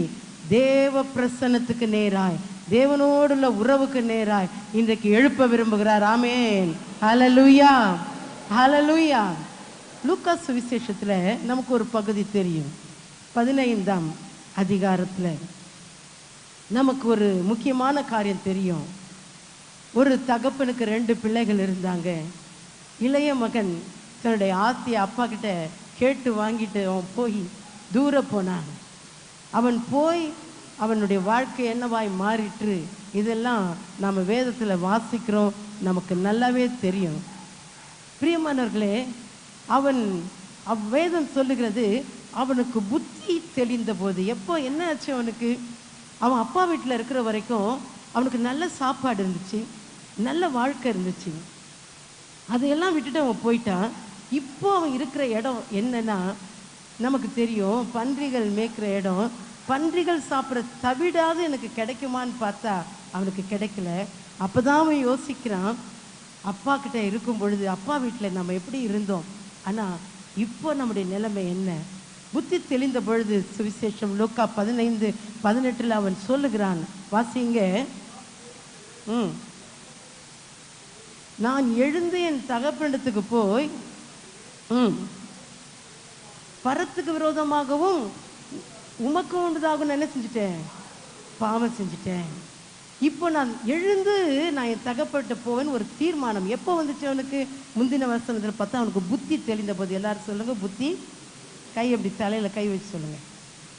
தேவ பிரசன்னத்துக்கு நேராய், தேவனோடுள்ள உறவுக்கு நேராய் இன்றைக்கு எழுப்ப விரும்புகிறார். ஆமென். ஹல்லேலூயா. ஹல்லேலூயா. லூக்கா சுவிசேஷத்தில் நமக்கு ஒரு பகுதி தெரியும். 15ஆம் அதிகாரத்தில் நமக்கு ஒரு முக்கியமான காரியம் தெரியும். ஒரு தகப்பனுக்கு 2 பிள்ளைகள் இருந்தாங்க. இளைய மகன் தன்னுடைய ஆஸ்தியை அப்பா கிட்ட கேட்டு வாங்கிட்டு அவன் போய் தூர போனான். அவன் போய் அவனுடைய வாழ்க்கை என்னவாய் மாறிற்று, இதெல்லாம் நம்ம வேதத்தில் வாசிக்கிறோம், நமக்கு நல்லாவே தெரியும். பிரியமானவர்களே, அவன் வேதம் சொல்லுகிறது, அவனுக்கு புத்தி தெளிந்த போது, எப்போ என்ன ஆச்சு அவனுக்கு, அவன் அப்பா வீட்டில் இருக்கிற வரைக்கும் அவனுக்கு நல்ல சாப்பாடு இருந்துச்சு, நல்ல வாழ்க்கை இருந்துச்சு. அதையெல்லாம் விட்டுட்டு அவன் போயிட்டான். இப்போ அவன் இருக்கிற இடம் என்னன்னா நமக்கு தெரியும், பன்றிகள் மேய்க்கிற இடம். பன்றிகள் சாப்பிட்ற தவிடாது எனக்கு கிடைக்குமான்னு பார்த்தா அவனுக்கு கிடைக்கல. அப்போ தான் அவன் யோசிக்கிறான், அப்பா கிட்ட இருக்கும் பொழுது அப்பா வீட்டில் நம்ம எப்படி இருந்தோம், ஆனால் இப்போ நம்முடைய நிலைமை என்ன. புத்தி தெளிந்த பொழுது சுவிசேஷம் லூக்கா 15:18 அவன் சொல்லுகிறான். வாசிங்க. நான் எழுந்து என் தகப்பனிடத்துக்கு போய் பரத்துக்கு விரோதமாகவும் உமக்கு உண்டதாகவும் என்ன செஞ்சுட்டேன்? பாவம் செஞ்சுட்டேன். இப்போ நான் எழுந்து நான் என் தகப்பட்ட போவேன்னு ஒரு தீர்மானம் எப்போ வந்துச்சு அவனுக்கு? முந்தின வசனத்தில் பார்த்தா அவனுக்கு புத்தி தெளிந்த போது. எல்லாரும் சொல்லுங்க, புத்தி. கை அப்படி தலையில் கை வச்சு சொல்லுங்க.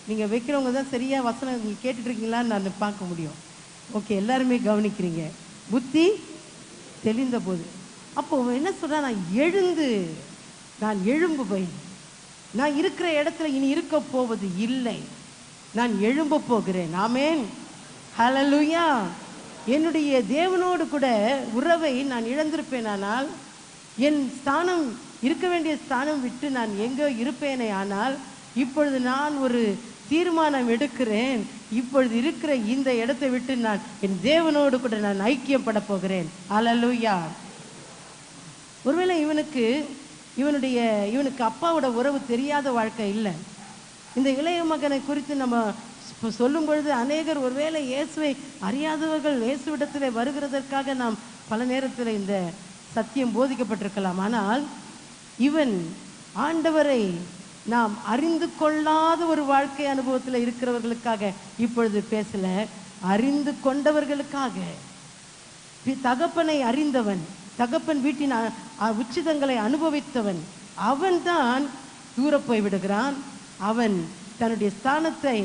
நீங்கள் வைக்கிறவங்க தான் சரியா வசனம் நீங்கள் கேட்டுட்டு இருக்கீங்களான்னு நான் பார்க்க முடியும். ஓகே, எல்லாருமே கவனிக்கிறீங்க. புத்தி தெளிந்த போது அப்போ என்ன சொல்றா? நான் எழுந்து நான் எழும்பு போய் நான் இருக்கிற இடத்துல இனி இருக்க போவது இல்லை, நான் எழும்ப போகிறேன். ஆமென், ஹல்லேலூயா. என்னுடைய தேவனோடு கூட உறவை நான் இழந்திருப்பேன். ஆனால் என் ஸ்தானம் இருக்க வேண்டிய ஸ்தானம் விட்டு நான் எங்கே இருப்பேனே. ஆனால் இப்பொழுது நான் ஒரு தீர்மானம் எடுக்கிறேன். இப்பொழுது இருக்கிற இந்த இடத்தை விட்டு நான் என் தேவனோடு கூட நான் ஐக்கியப்பட போகிறேன். ஹல்லேலூயா. ஒருவேளை இவனுக்கு அப்பாவோட உறவு தெரியாத வாழ்க்கை இல்லை. இந்த இளைய மகனை குறித்து நம்ம சொல்லும் பொழுது அநேகர் ஒருவேளை இயேசுவை அறியாதவர்கள் இயேசுவிடத்தில் வருகிறதற்காக நாம் பல நேரத்தில் இந்த சத்தியம் போதிக்கப்பட்டிருக்கலாம். ஆனால் இவன் ஆண்டவரை நாம் அறிந்து கொள்ளாத ஒரு வாழ்க்கை அனுபவத்தில் இருக்கிறவர்களுக்காக இப்பொழுது பேசல, அறிந்து கொண்டவர்களுக்காக. தகப்பனை அறிந்தவன், தகப்பன் வீட்டின் உச்சிதங்களை அனுபவித்தவன், அவன் தான் தூர போய் விடுகிறான். அவன் தன்னுடைய ஸ்தானத்தை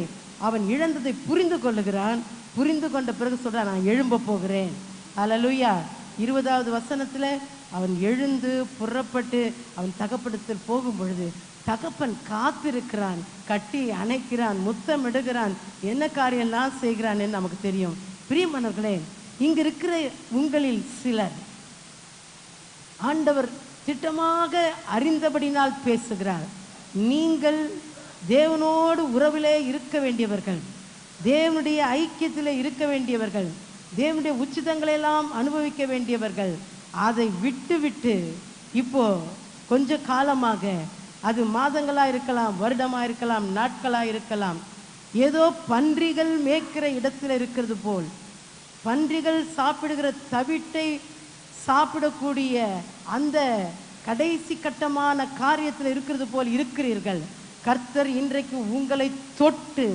அவன் இழந்ததை புரிந்து கொள்ளுகிறான். புரிந்து கொண்ட பிறகு சொல்றான், நான் எழும்ப போகிறேன். ஹல்லேலூயா. 20வது வசனத்துல அவன் எழுந்து புறப்பட்டு அவன் தகப்படத்தில் போகும் பொழுது தகப்பன் காத்திருக்கிறான், கட்டி அணைக்கிறான், முத்தமிடுகிறான், என்ன காரியம்லாம் செய்கிறான்னு நமக்கு தெரியும். பிரியமானவர்களே, இங்க இருக்கிற உங்களில் சிலர் ஆண்டவர் திட்டமாக அறிந்தபடினால் பேசுகிறார். நீங்கள் தேவனோடு உறவிலே இருக்க வேண்டியவர்கள், தேவனுடைய ஐக்கியத்தில் இருக்க வேண்டியவர்கள், தேவனுடைய உச்சிதங்களெல்லாம் அனுபவிக்க வேண்டியவர்கள். அதை விட்டு இப்போ கொஞ்ச காலமாக, அது மாதங்களா இருக்கலாம், வருடமா இருக்கலாம், நாட்களா இருக்கலாம், ஏதோ பன்றிகள் மேய்க்கிற இடத்துல இருக்கிறது போல், பன்றிகள் சாப்பிடுகிற தவிட்டை சாப்பிடக்கூடிய அந்த கடைசி கட்டமான காரியத்தில் இருக்கிறது போல் இருக்கிறீர்கள். கர்த்தர் இன்றைக்கு உங்களை தொட்டு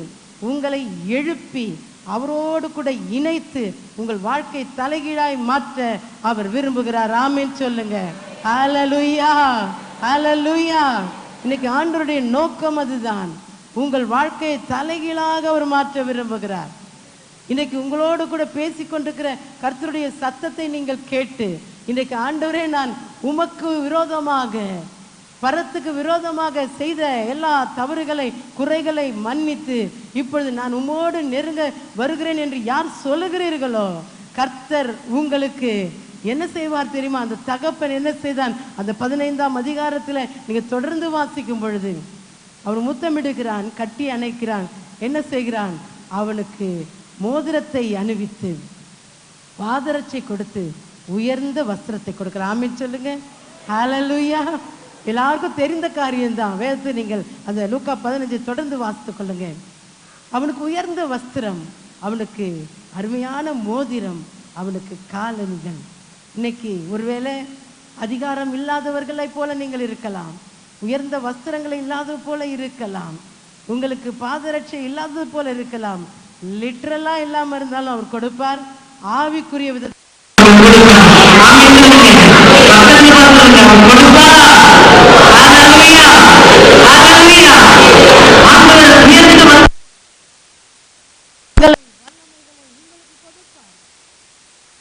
உங்களை எழுப்பி அவரோடு கூட இணைத்து உங்கள் வாழ்க்கை தலைகீழாய் மாற்ற அவர் விரும்புகிறார். ஆமென் சொல்லுங்க. ஹல்லேலூயா, ஹல்லேலூயா. இன்னைக்கு ஆண்டவருடைய நோக்கம் அதுதான். உங்கள் வாழ்க்கையை தலைகீழாக அவர் மாற்ற விரும்புகிறார். இன்னைக்கு உங்களோடு கூட பேசிக்கொண்டிருக்கிற கர்த்தருடைய சத்தத்தை நீங்கள் கேட்டு, இன்னைக்கு ஆண்டவரே, நான் உமக்கு விரோதமாக, பரத்துக்கு விரோதமாக செய்த எல்லா தவறுகளை குறைகளை மன்னித்து இப்பொழுது நான் உம்மோடு நெருங்க வருகிறேன் என்று யார் சொல்லுகிறீர்களோ, கர்த்தர் உங்களுக்கு என்ன செய்வார் தெரியுமா? அந்த தகப்பன் என்ன செய்தான்? அந்த 15ஆம் அதிகாரத்தில் நீங்க தொடர்ந்து வாசிக்கும் பொழுது அவர் முத்தமிடுகிறான், கட்டி அணைக்கிறான். என்ன செய்கிறான்? அவனுக்கு மோதிரத்தை அணிவித்து பாதரட்சை கொடுத்து உயர்ந்த வஸ்திரத்தை கொடுக்கிறான். ஆமென் சொல்லுங்க. ஹல்லேலூயா. எல்லாருக்கும் தெரிந்த காரியம்தான். வேதத்தை நீங்கள் அந்த லூக்கா 15 தொடர்ந்து வாசித்துக் கொள்ளுங்க. அவனுக்கு உயர்ந்த வஸ்திரம், அவனுக்கு அருமையான மோதிரம், அவனுக்கு காலணிகள். இன்னைக்கு ஒருவேளை அதிகாரம் இல்லாதவர்களை போல நீங்கள் இருக்கலாம், உயர்ந்த வஸ்திரங்களை இல்லாதது போல இருக்கலாம், உங்களுக்கு பாதரட்சை இல்லாதது போல இருக்கலாம். லிட்டரலா இல்லாம இருந்தாலும் அவர் கொடுப்பார். ஆவிக்குரிய விதத்தில்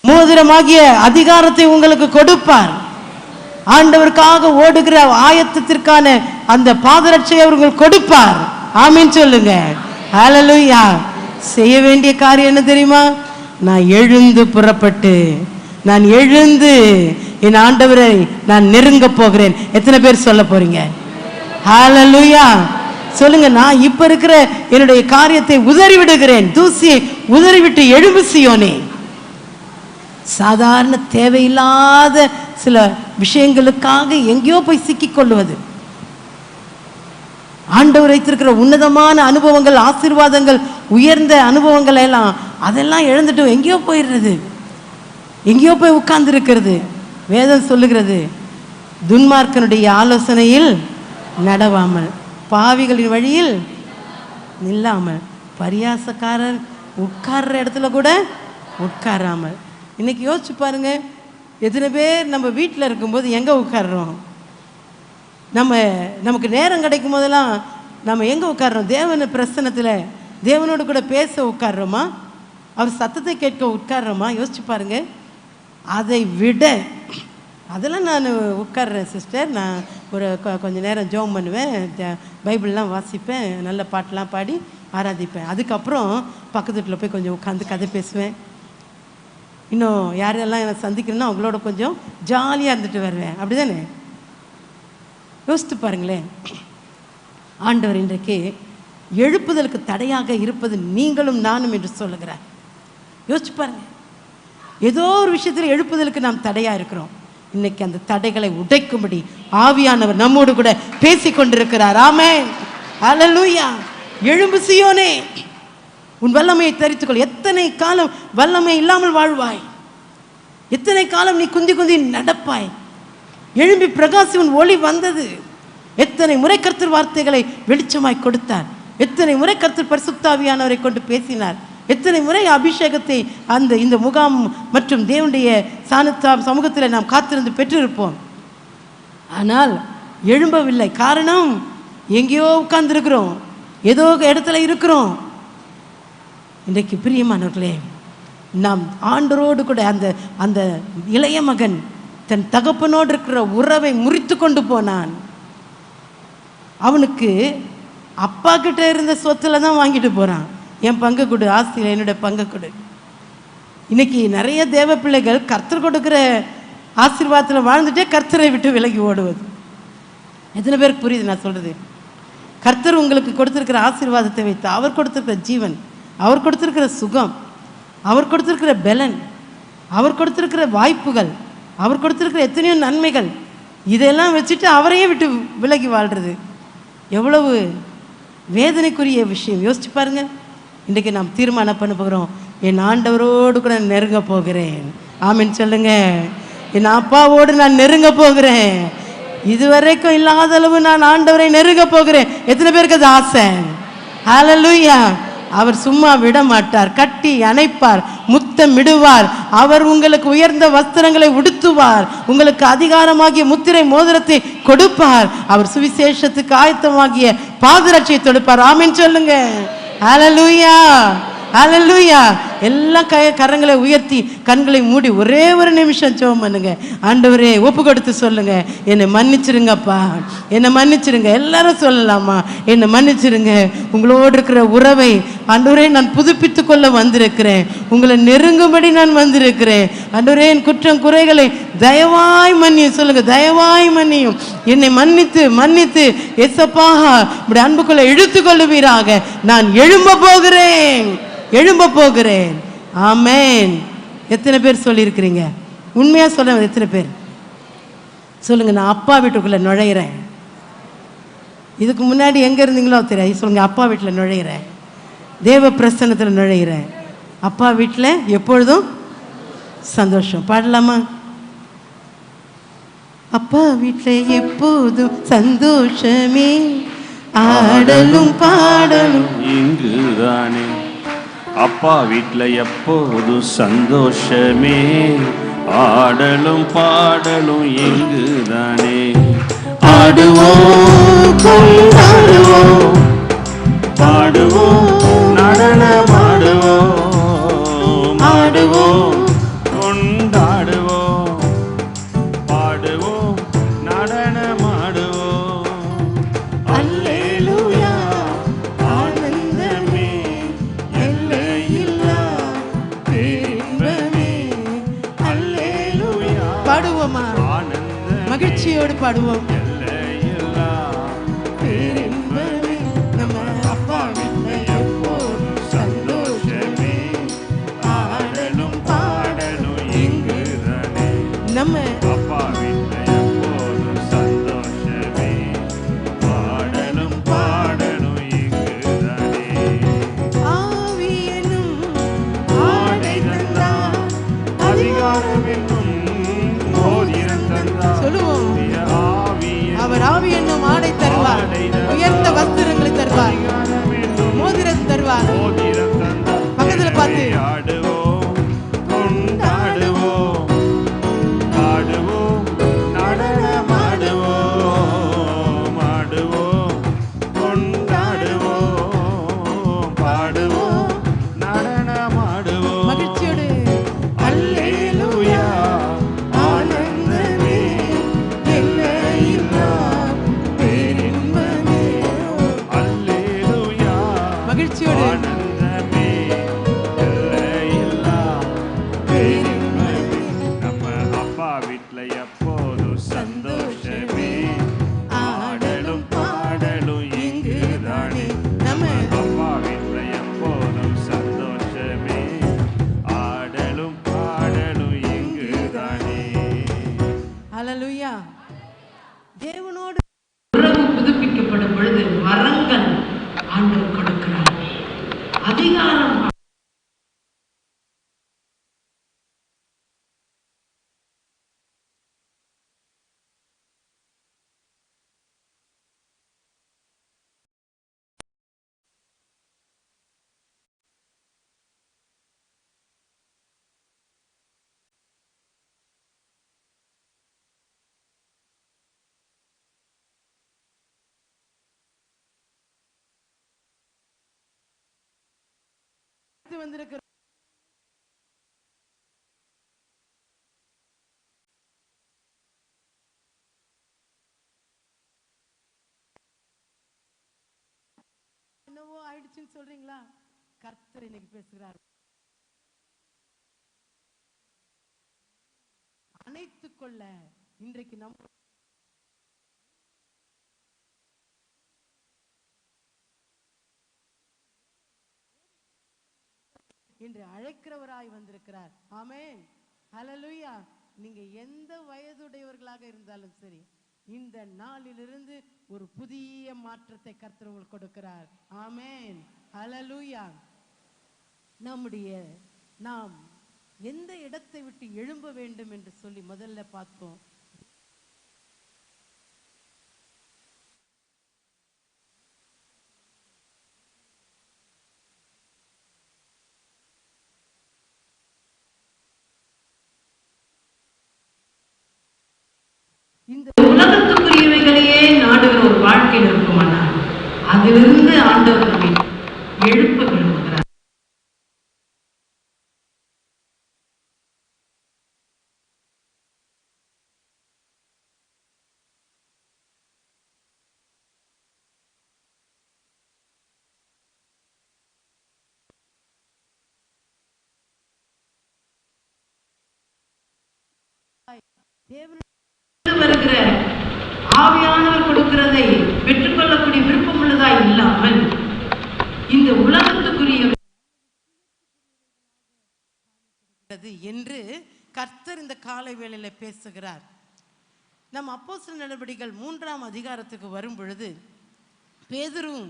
மோதிரமாகிய அதிகாரத்தை உங்களுக்கு கொடுப்பார். ஆண்டவருக்காக ஓடுகிற ஆயத்தத்திற்கான அந்த பாதரட்சை அவர்கள் கொடுப்பார். ஆமென் சொல்லுங்க. ஹல்லேலூயா. செய்ய வேண்டிய காரியம் என்ன தெரியுமா? நான் எழுந்து புறப்பட்டு, நான் எழுந்து என் ஆண்டவரை நான் நெருங்க போகிறேன். எத்தனை பேர் சொல்ல போறீங்க? ஹல்லேலூயா. சொல்லுங்க. நான் இப்ப இருக்கிற என்னுடைய காரியத்தை உதறி விடுகிறேன், தூசியை உதறிவிட்டு எழும்பு சீயோனே. சாதாரண தேவையில்லாத சில விஷயங்களுக்காக எங்கேயோ போய் சிக்கிக் கொள்ளுவது, ஆண்டவர் வைத்திருக்கிற உன்னதமான அனுபவங்கள், ஆசீர்வாதங்கள், உயர்ந்த அனுபவங்கள் எல்லாம் அதெல்லாம் இழந்துட்டு எங்கேயோ போயிடுறது, எங்கேயோ போய் உட்கார்ந்து இருக்கிறது. வேதம் சொல்லுகிறது, துன்மார்க்கனுடைய ஆலோசனையில் நடவாமல். பாவிகளின் வழியில் நில்லாமல், பரியாசக்காரர் உட்கார்ற இடத்துல கூட உட்காராமல். இன்னைக்கு யோசிச்சு பாருங்க, எத்தனை பேர் நம்ம வீட்டில் இருக்கும்போது எங்கே உட்கார்றோம்? நமக்கு நேரம் கிடைக்கும் போதெல்லாம் நம்ம எங்கே உட்கார்றோம்? தேவன பிரசன்னத்தில் தேவனோடு கூட பேச உட்கார்றோமா? அவர் சத்தத்தை கேட்க உட்கார்றோமா? யோசிச்சு பாருங்க. அதை விட அதெல்லாம் நான் உட்கார்றேன் சிஸ்டர். நான் ஒரு கொஞ்சம் நேரம் ஜெபம் பண்ணுவேன், பைபிள்லாம் வாசிப்பேன், நல்ல பாட்டெலாம் பாடி ஆராதிப்பேன். அதுக்கப்புறம் பக்கத்து வீட்டில் போய் கொஞ்சம் உட்காந்து கதை பேசுவேன். இன்னும் யாரெல்லாம் என்னை சந்திக்கணும்னா அவங்களோட கொஞ்சம் ஜாலியாக இருந்துட்டு வருவேன். அப்படி தானே? யோசித்து பாருங்களேன். ஆண்டவர் இன்றைக்கு எழுப்புதலுக்கு தடையாக இருப்பது நீங்களும் நானும் என்று சொல்லுகிறார். யோசிச்சு பாருங்க. ஏதோ ஒரு விஷயத்தில் எழுப்புதலுக்கு நாம் தடையாக இருக்கிறோம். இன்னைக்கு அந்த தடைகளை உடைக்கும்படி ஆவியானவர் நம்மோடு கூட பேசி கொண்டிருக்கிறார். ஆமென், அல்லேலூயா. எழும்பு சீயோனே, உன் வல்லமையை தரித்துக்கொள். எத்தனை காலம் வல்லமை இல்லாமல் வாழ்வாய்? எத்தனை காலம் நீ குந்தி குந்தி நடப்பாய்? எழும்பி பிரகாசி, உன் ஒளி வந்தது. எத்தனை முறை கர்த்தர் வார்த்தைகளை வெளிச்சமாய் கொடுத்தார். எத்தனை முறை கர்த்தர் பரிசுத்த ஆவியானவரை கொண்டு பேசினார். எத்தனை முறை அபிஷேகத்தை இந்த முகாம் மற்றும் தேவனுடைய சமூகத்தில் நாம் காத்திருந்து பெற்றிருப்போம். ஆனால் எழும்பவில்லை. காரணம், எங்கேயோ உட்கார்ந்துருக்கிறோம், ஏதோ இடத்துல இருக்கிறோம். இன்றைக்கு பிரியமானவர்களே, நாம் ஆண்டவரோடு கூட அந்த இளைய மகன் தன் தகப்பனோடு இருக்கிற உறவை முறித்து கொண்டு போனான். அவனுக்கு அப்பா கிட்ட இருந்த சொத்துல தான் வாங்கிட்டு போறான். என் பங்கு கொடு, ஆஸ்தியில் என்னோட பங்கு கொடு. இன்னைக்கு நிறைய தேவ பிள்ளைகள் கர்த்தர் கொடுக்குற ஆசீர்வாதத்தில் வாழ்ந்துட்டே கர்த்தரை விட்டு விலகி ஓடுவது. எத்தனை பேருக்கு புரியுது நான் சொல்றது? கர்த்தர் உங்களுக்கு கொடுத்துருக்கிற ஆசீர்வாதத்தை வைத்து, அவர் கொடுத்துருக்கிற ஜீவன், அவர் கொடுத்துருக்கிற சுகம், அவர் கொடுத்துருக்கிற பலன், அவர் கொடுத்துருக்கிற வாய்ப்புகள், அவர் கொடுத்துருக்கிற எத்தனையோ நன்மைகள், இதெல்லாம் வச்சுட்டு அவரையே விட்டு விலகி வாழ்கிறது எவ்வளவு வேதனைக்குரிய விஷயம். யோசிச்சு பாருங்க. இன்றைக்கு நாம் தீர்மானம் பண்ண போகிறோம், என் ஆண்டவரோடு கூட நெருங்க போகிறேன். ஆமென் சொல்லுங்க. என் அப்பாவோடு நான் நெருங்க போகிறேன். இதுவரைக்கும் இல்லாத அளவு நான் ஆண்டவரை நெருங்க போகிறேன். எத்தனை பேருக்கு அது ஆசை? ஹல்லேலூயா. அவர் சும்மா விட மாட்டார், கட்டி அணைப்பார், முத்தமிடுவார். அவர் உங்களுக்கு உயர்ந்த வஸ்திரங்களை உடுத்துவார், உங்களுக்கு அதிகாரமாகிய முத்திரை மோதிரத்தை கொடுப்பார். அவர் சுவிசேஷத்துக்கு ஆயத்தமாகிய பாதரட்சியை தொடுப்பார். ஆமென் சொல்லுங்க. ஹல்லேலூயா, ஹல்லேலூயா. எல்லாம் கரங்களை உயர்த்தி கண்களை மூடி ஒரே ஒரு நிமிஷம் ஜெபம் பண்ணுங்க. ஆண்டவரே, ஒப்பு கொடுத்து சொல்லுங்க, என்னை மன்னிச்சிருங்கப்பா, என்னை மன்னிச்சிருங்க. எல்லாரும் சொல்லலாமா? என்னை மன்னிச்சிருங்க. உங்களோடு இருக்கிற உறவை ஆண்டவரே நான் புதுப்பித்து கொள்ள வந்திருக்கிறேன். உங்களை நெருங்கும்படி நான் வந்திருக்கிறேன். ஆண்டவரே, என் குற்றம் குறைகளை தயவாய் மன்னியும். சொல்லுங்க, தயவாய் மன்னியும். என்னை மன்னித்து மன்னித்து ஏசப்பா இப்படி அன்புக்குள்ள இழுத்து கொள்ளுவீராக. நான் எழும்ப போகிறேன், எழும்ப போகிறேன். ஆமென். எத்தனை பேர் சொல்லியிருக்கிறீங்க? உண்மையா சொல்ல எத்தனை பேர் சொல்லுங்க, நான் அப்பா வீட்டுக்குள்ள நுழையிறேன். இதுக்கு முன்னாடி எங்க இருந்தீங்களோ தெரியாது. சொல்லுங்க, அப்பா வீட்டில் நுழையிறேன், தேவ பிரசன்னத்தில் நுழையிறேன். அப்பா வீட்டில் எப்பொழுதும் சந்தோஷம். பாடலாமா? அப்பா வீட்டில் எப்போதும் சந்தோஷமே, ஆடலும் பாடலும் இங்குதானே. அப்பா வீட்டில் எப்போதும் சந்தோஷமே, ஆடலும் பாடலும் இங்குதானே. ஆடுவோம், கொண்டாடுவோம், பாடுவோம், நடனமாடுவோம், ஆடுவோம், கொண்டாடுவோம், பாடுவோம், நடனமாடுவோம். அல்லேலூயா, ஆனந்தமே, எல்லையில்லா பேரின்பமே. அல்லேலூயா, பாடுவோமா? மகிழ்ச்சியோடு பாடுவோம். எல்லையில்லா பேரின்பமே. நம்ம அப்பா வீட்டில் எப்போதும் சந்தோஷமே, ஆடலும் பாடலும் இங்குதானே. நம்ம அப்பா வீட்டில் எப்போதும் சந்தோஷமே, பாடலும் பாடலும் இங்குதானே. ஆவி என்னும் ஆடை தந்தார், அதிகாரம் என்னும் மோதிரம் தந்தார். சொல்லுவோம். ஆவி அவர் ஆவி என்னும் ஆடை தருவார், உயர்ந்த வஸ்திரங்களை தருவார், மோதிரம் தருவார். பக்கத்துல பார்த்து ஆடுவோம், கொண்டாடுவோம், ஆடுவோம், நடனமாடுவோம், ஆடுவோம், கொண்டாடுவோம், பாடுவோம், நடனமாடுவோம். மகிழ்ச்சியோடு அல்லேலூயா, ஆனந்தமே, எல்லையில்லா பேரின்பமே. அல்லேலூயா, மகிழ்ச்சியோடு ஆனந்தமே, எல்லையில்லா பேரின்பமே. நம்ம அப்பா வீட்ல எப்போதும் சந்தோஷமே, ஆடலும் பாடலும் இங்குதானே. நம்ம அப்பா வீட்ல எப்போதும் சந்தோஷமே, ஆடலும் பாடலும் இங்குதானே. ஹல்லேலூயா. தேவனோடு உறவு புதுப்பிக்கப்படும் பொழுது வரங்கள் ஆண்டவர் கொடுக்கிறார். அதிகாரம் வந்திருக்கிற என்னவோ ஆயிடுச்சுன்னு சொல்றீங்களா? கர்த்தர் இன்னைக்கு பேசுகிறார். அணைத்துக் கொள்ள இன்றைக்கு நம்ம என்று அழைக்கிறவராய் வந்திருக்கிறார். ஆமென். ஹல்லேலூயா. நீங்க எந்த வயதுடையவர்களாக இருந்தாலும் சரி, இந்த நாளிலிருந்து ஒரு புதிய மாற்றத்தை கர்த்தர் உங்களுக்கு கொடுக்கிறார். ஆமென். ஹல்லேலூயா. நாம் எந்த இடத்தை விட்டு எழும்ப வேண்டும் என்று சொல்லி முதல்ல பார்த்தோம். இந்த உலகத்துக்குரியவைகளையே நாடுகிற ஒரு வாழ்க்கையில் இருக்குமானால் அதிலிருந்து ஆண்டவர் நம்மை எழுப்ப விரும்புகிறார். தேவன் வருகிற ஆவியானவர் கொடுக்கிறதை பெற்றுக்கொள்ளக்கூடிய விருப்பம் உள்ளதா இல்லாமல் இந்த உலகத்துக்குரிய என்று கர்த்தர் இந்த காலை வேளையில பேசுகிறார். நம் அப்போஸ்தலர் நடவடிக்கைகள் 3ஆம் அதிகாரத்துக்கு வரும் பொழுது பேதுருவும்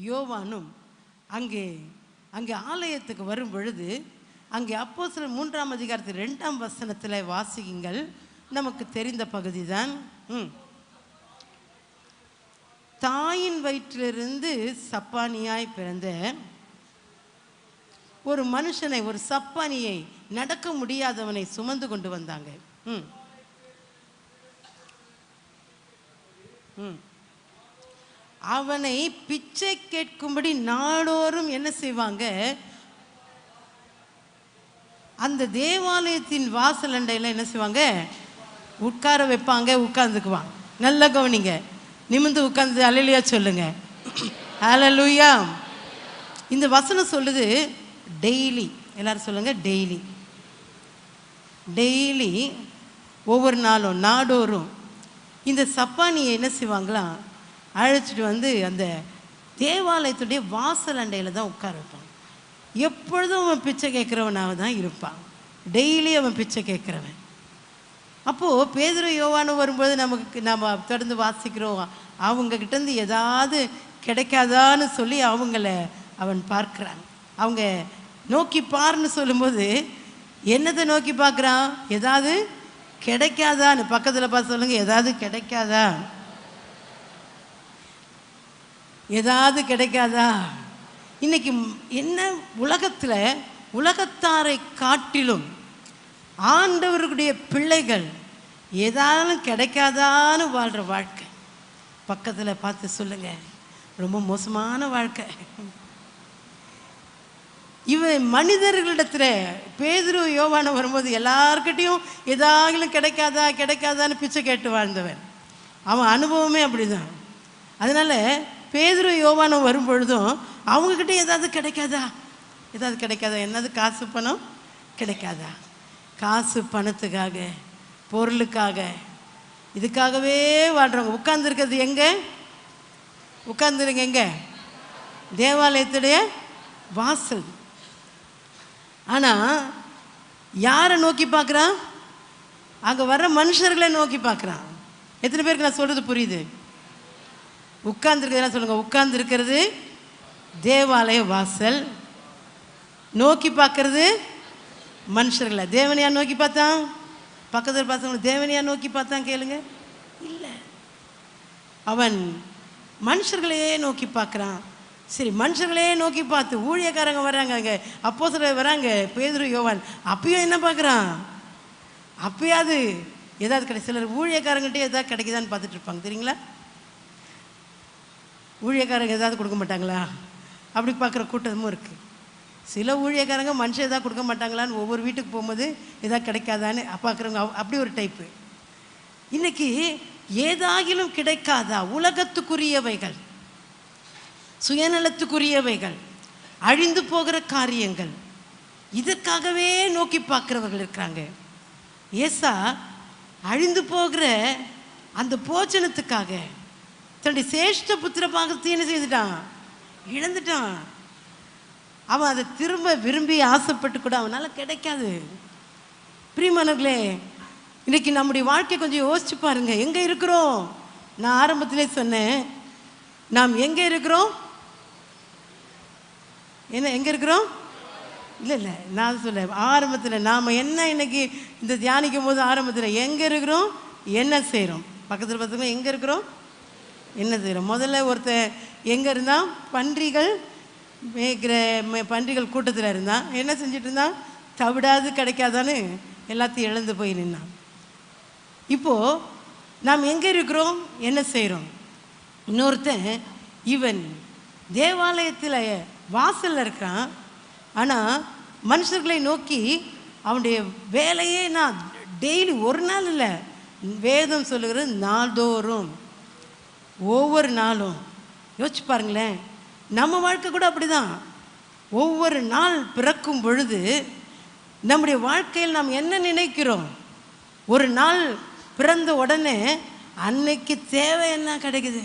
யோவானும் அங்கே ஆலயத்துக்கு வரும் பொழுது அங்கே அப்போஸ்தலர் 3ஆம் அதிகாரத்தில் 2ஆம் வசனத்தில் வாசியுங்கள். நமக்கு தெரிந்த பகுதி தான். தாயின் வயிற்றிலிருந்து சப்பானியாய் பிறந்த ஒரு மனுஷனை, ஒரு சப்பானியை, நடக்க முடியாதவனை சுமந்து கொண்டு வந்தாங்க. அவனை பிச்சை கேட்கும்படி நாடோறும் என்ன செய்வாங்க? அந்த தேவாலயத்தின் வாசல் அண்டையில் என்ன செய்வாங்க? உட்கார வைப்பாங்க. உட்கார்ந்துக்குவான். நல்ல கவனிங்க. நிமிந்து உட்கார்ந்து அல்லேலூயா சொல்லுங்க. ஹல்லேலூயா. இந்த வசனம் சொல்லுது டெய்லி. எல்லாரும் சொல்லுங்க டெய்லி. டெய்லி ஒவ்வொரு நாளும் நாடோறும் இந்த சப்பானியை என்ன செய்வாங்களாம்? அழைச்சிட்டு வந்து அந்த தேவாலயத்துடைய வாசல் அண்டையில் தான் உட்கார வைப்பாங்க. எப்பொழுதும் அவன் பிச்சை கேட்குறவனாக தான் இருப்பான். டெய்லி அவன் பிச்சை கேட்குறவன். அப்போது பேதுரு யோவானும் வரும்போது நம்ம தொடர்ந்து வாசிக்கிறோம். அவங்கக்கிட்டேருந்து ஏதாவது கிடைக்காதான்னு சொல்லி அவன் பார்க்குறாங்க. அவங்க நோக்கி பாருன்னு சொல்லும்போது என்னத்தை நோக்கி பார்க்குறான்? ஏதாவது கிடைக்காதான்னு. பக்கத்தில் பார்த்து சொல்லுங்கள், ஏதாவது கிடைக்காதா? ஏதாவது கிடைக்காதா? இன்னைக்கு என்ன உலகத்தில் உலகத்தாரை காட்டிலும் ஆண்டவருடைய பிள்ளைகள் ஏதாவது கிடைக்காதான்னு வாழ்கிற வாழ்க்கை. பக்கத்தில் பார்த்து சொல்லுங்க, ரொம்ப மோசமான வாழ்க்கை. இவன் மனிதர்களிடத்துல பேதுரு யோவான வரும்போது எல்லார்கிட்டையும் ஏதாவது கிடைக்காதா கிடைக்காதான்னு பிச்சை கேட்டு வாழ்ந்தவன். அவன் அனுபவமே அப்படிதான். அதனால பேதுரு யோவானம் வரும்பொழுதும் அவங்கக்கிட்ட ஏதாவது கிடைக்காதா, ஏதாவது கிடைக்காதா, என்னது காசு பணம் கிடைக்காதா? காசு பணத்துக்காக, பொருளுக்காக, இதுக்காகவே வாழ்கிறவங்க. உட்கார்ந்துருக்கிறது எங்கே? உட்கார்ந்துருங்க எங்கே? தேவாலயத்துடைய வாசல். ஆனால் யாரை நோக்கி பார்க்குறான்? அங்கே வர்ற மனுஷர்களை நோக்கி பார்க்குறான். எத்தனை பேருக்கு நான் சொல்கிறது புரியுது? உட்கார்ந்துருக்கிறதுலாம் சொல்லுங்கள். உட்கார்ந்துருக்கிறது தேவாலய வாசல், நோக்கி பார்க்கறது மனுஷர்களை. தேவனையா நோக்கி பார்த்தான்? பக்கத்தில் பார்த்தவங்க தேவனையா நோக்கி பார்த்தான்? கேளுங்க, இல்லை. அவன் மனுஷர்களையே நோக்கி பார்க்குறான். சரி, மனுஷர்களே நோக்கி பார்த்து ஊழியக்காரங்க வராங்க, அங்கே அப்போஸ்தலர் வராங்க, பேதுரு யோவான், அப்பயும் என்ன பார்க்குறான்? அப்பயாவது ஏதாவது கிடையாது. சிலர் ஊழியக்காரங்கிட்டே ஏதாவது கிடைக்குதான்னு பார்த்துட்டு இருப்பாங்க, தெரியுங்களா? ஊழியக்காரங்க ஏதாவது கொடுக்க மாட்டாங்களா அப்படி பார்க்குற கூட்டமும் இருக்குது. சில ஊழியக்காரங்க மனுஷன் ஏதாவது கொடுக்க மாட்டாங்களான்னு ஒவ்வொரு வீட்டுக்கு போகும்போது ஏதாவது கிடைக்காதான்னு பார்க்குறவங்க, அப்படி ஒரு டைப்பு. இன்னைக்கு ஏதாகிலும் கிடைக்காதா? உலகத்துக்குரியவைகள், சுயநலத்துக்குரியவைகள், அழிந்து போகிற காரியங்கள், இதற்காகவே நோக்கி பார்க்குறவர்கள் இருக்கிறாங்க. ஏசா அழிந்து போகிற அந்த போஜனத்துக்காக தன்னுடைய சேஷ்ட புத்திர பாகத்தை என்ன செய்துட்டான்? இழந்துட்டான். அவன் அதை திரும்ப விரும்பி ஆசைப்பட்டு கூட அவனால் கிடைக்காது. பிரியமானவர்களே, இன்னைக்கு நம்முடைய வாழ்க்கை கொஞ்சம் யோசிச்சு பாருங்க. எங்கே இருக்கிறோம்? நான் ஆரம்பத்திலே சொன்னேன், நாம் எங்கே இருக்கிறோம்? என்ன எங்கே இருக்கிறோம்? இல்லை, நான் சொல்ல ஆரம்பத்தில் நாம் என்ன இன்னைக்கு இந்த தியானிக்கும் போது ஆரம்பத்தில் எங்கே இருக்கிறோம், என்ன செய்கிறோம்? பக்கத்தில் பார்த்துக்கோங்க, எங்கே இருக்கிறோம், என்ன செய்கிறோம்? முதல்ல ஒருத்தர் எங்கே இருந்தான்? பன்றிகள் மேய்க்கிற பன்றிகள் கூட்டத்தில் இருந்தான். என்ன செஞ்சுட்டு இருந்தான்? தவிடாது கிடைக்காதான்னு எல்லாத்தையும் இழந்து போய் நின்னான். இப்போது நாம் எங்கே இருக்கிறோம், என்ன செய்கிறோம்? இன்னொருத்தன் இவன் தேவாலயத்தில் வாசலில் இருக்கான். ஆனால் மனுஷர்களை நோக்கி அவனுடைய வேலையே நான் டெய்லி, ஒரு நாள் இல்லை, வேதம் சொல்லுகிறது நாள்தோறும், ஒவ்வொரு நாளும். யோசிச்சு பாருங்களேன், நம்ம வாழ்க்கை கூட அப்படிதான். ஒவ்வொரு நாள் பிறக்கும் பொழுது நம்முடைய வாழ்க்கையில் நாம் என்ன நினைக்கிறோம்? ஒரு நாள் பிறந்த உடனே அன்னைக்கு தேவை என்ன கிடைக்குது,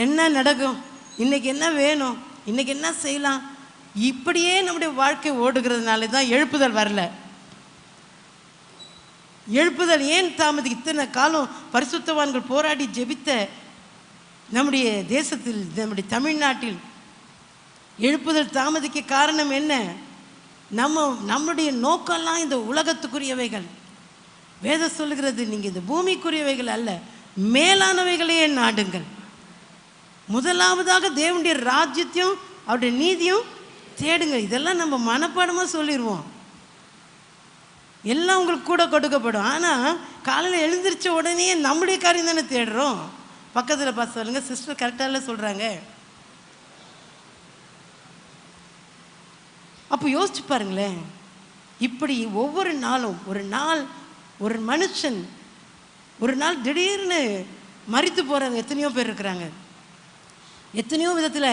என்ன நடக்கும், இன்னைக்கு என்ன வேணும், இன்னைக்கு என்ன செய்யலாம், இப்படியே நம்முடைய வாழ்க்கை ஓடுகிறதுனால தான் எழுப்புதல் வரல. எழுப்புதல் ஏன் தாமதி? இத்தனை காலம் பரிசுத்தவான்கள் போராடி ஜெபித்த நம்முடைய தேசத்தில், நம்முடைய தமிழ்நாட்டில் எழுப்புதல் தாமதிக்க காரணம் என்ன? நம்முடைய நோக்கம்லாம் இந்த உலகத்துக்குரியவைகள். வேதம் சொல்லுகிறது, நீங்கள் இந்த பூமிக்குரியவைகள் அல்ல, மேலானவைகளையே நாடுங்கள். முதலாவதாக தேவனுடைய ராஜ்யத்தையும் அவருடைய நீதியும் தேடுங்க. இதெல்லாம் நம்ம மனப்பாடமாக சொல்லிடுவோம், எல்லாம் உங்களுக்கு கூட கொடுக்கப்படும். ஆனால் காலையில் எழுந்திரிச்ச உடனே நம்முடைய காரியம் தானே தேடுறோம். பக்கத்தில் பார்த்து சொல்லுங்கள், சிஸ்டர் கரெக்டாக சொல்கிறாங்க. அப்போ யோசிச்சு பாருங்களேன், இப்படி ஒவ்வொரு நாளும் ஒரு மனுஷன் ஒரு நாள் திடீர்னு மரித்து போகிறவங்க எத்தனையோ பேர் இருக்கிறாங்க. எத்தனையோ விதத்தில்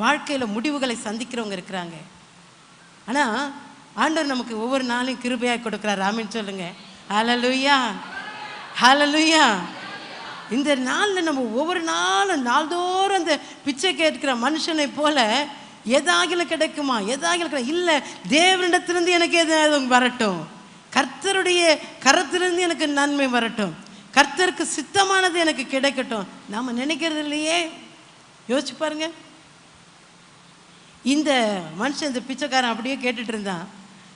வாழ்க்கையில் முடிவுகளை சந்திக்கிறவங்க இருக்கிறாங்க. ஆனால் ஆண்டவர் நமக்கு ஒவ்வொரு நாளையும் கிருபையாக கொடுக்குறாரு. ஆமீன் சொல்லுங்க. ஹல்லேலூயா, ஹல்லேலூயா. இந்த நாளில் நம்ம ஒவ்வொரு நாளும் நாள்தோறும் அந்த பிச்சை கேட்கிற மனுஷனை போல எதாகிலும் கிடைக்குமா, எதாகிலும் இல்லை, தேவனிடத்திலிருந்து எனக்கு எதாவது வரட்டும், கர்த்தருடைய கரத்திலிருந்து எனக்கு நன்மை வரட்டும், கர்த்தருக்கு சித்தமானது எனக்கு கிடைக்கட்டும், நாம் நினைக்கிறது இல்லையே. யோசிச்சு பாருங்க. இந்த மனுஷன், இந்த பிச்சைக்காரன் அப்படியே கேட்டுட்டு இருந்தான்.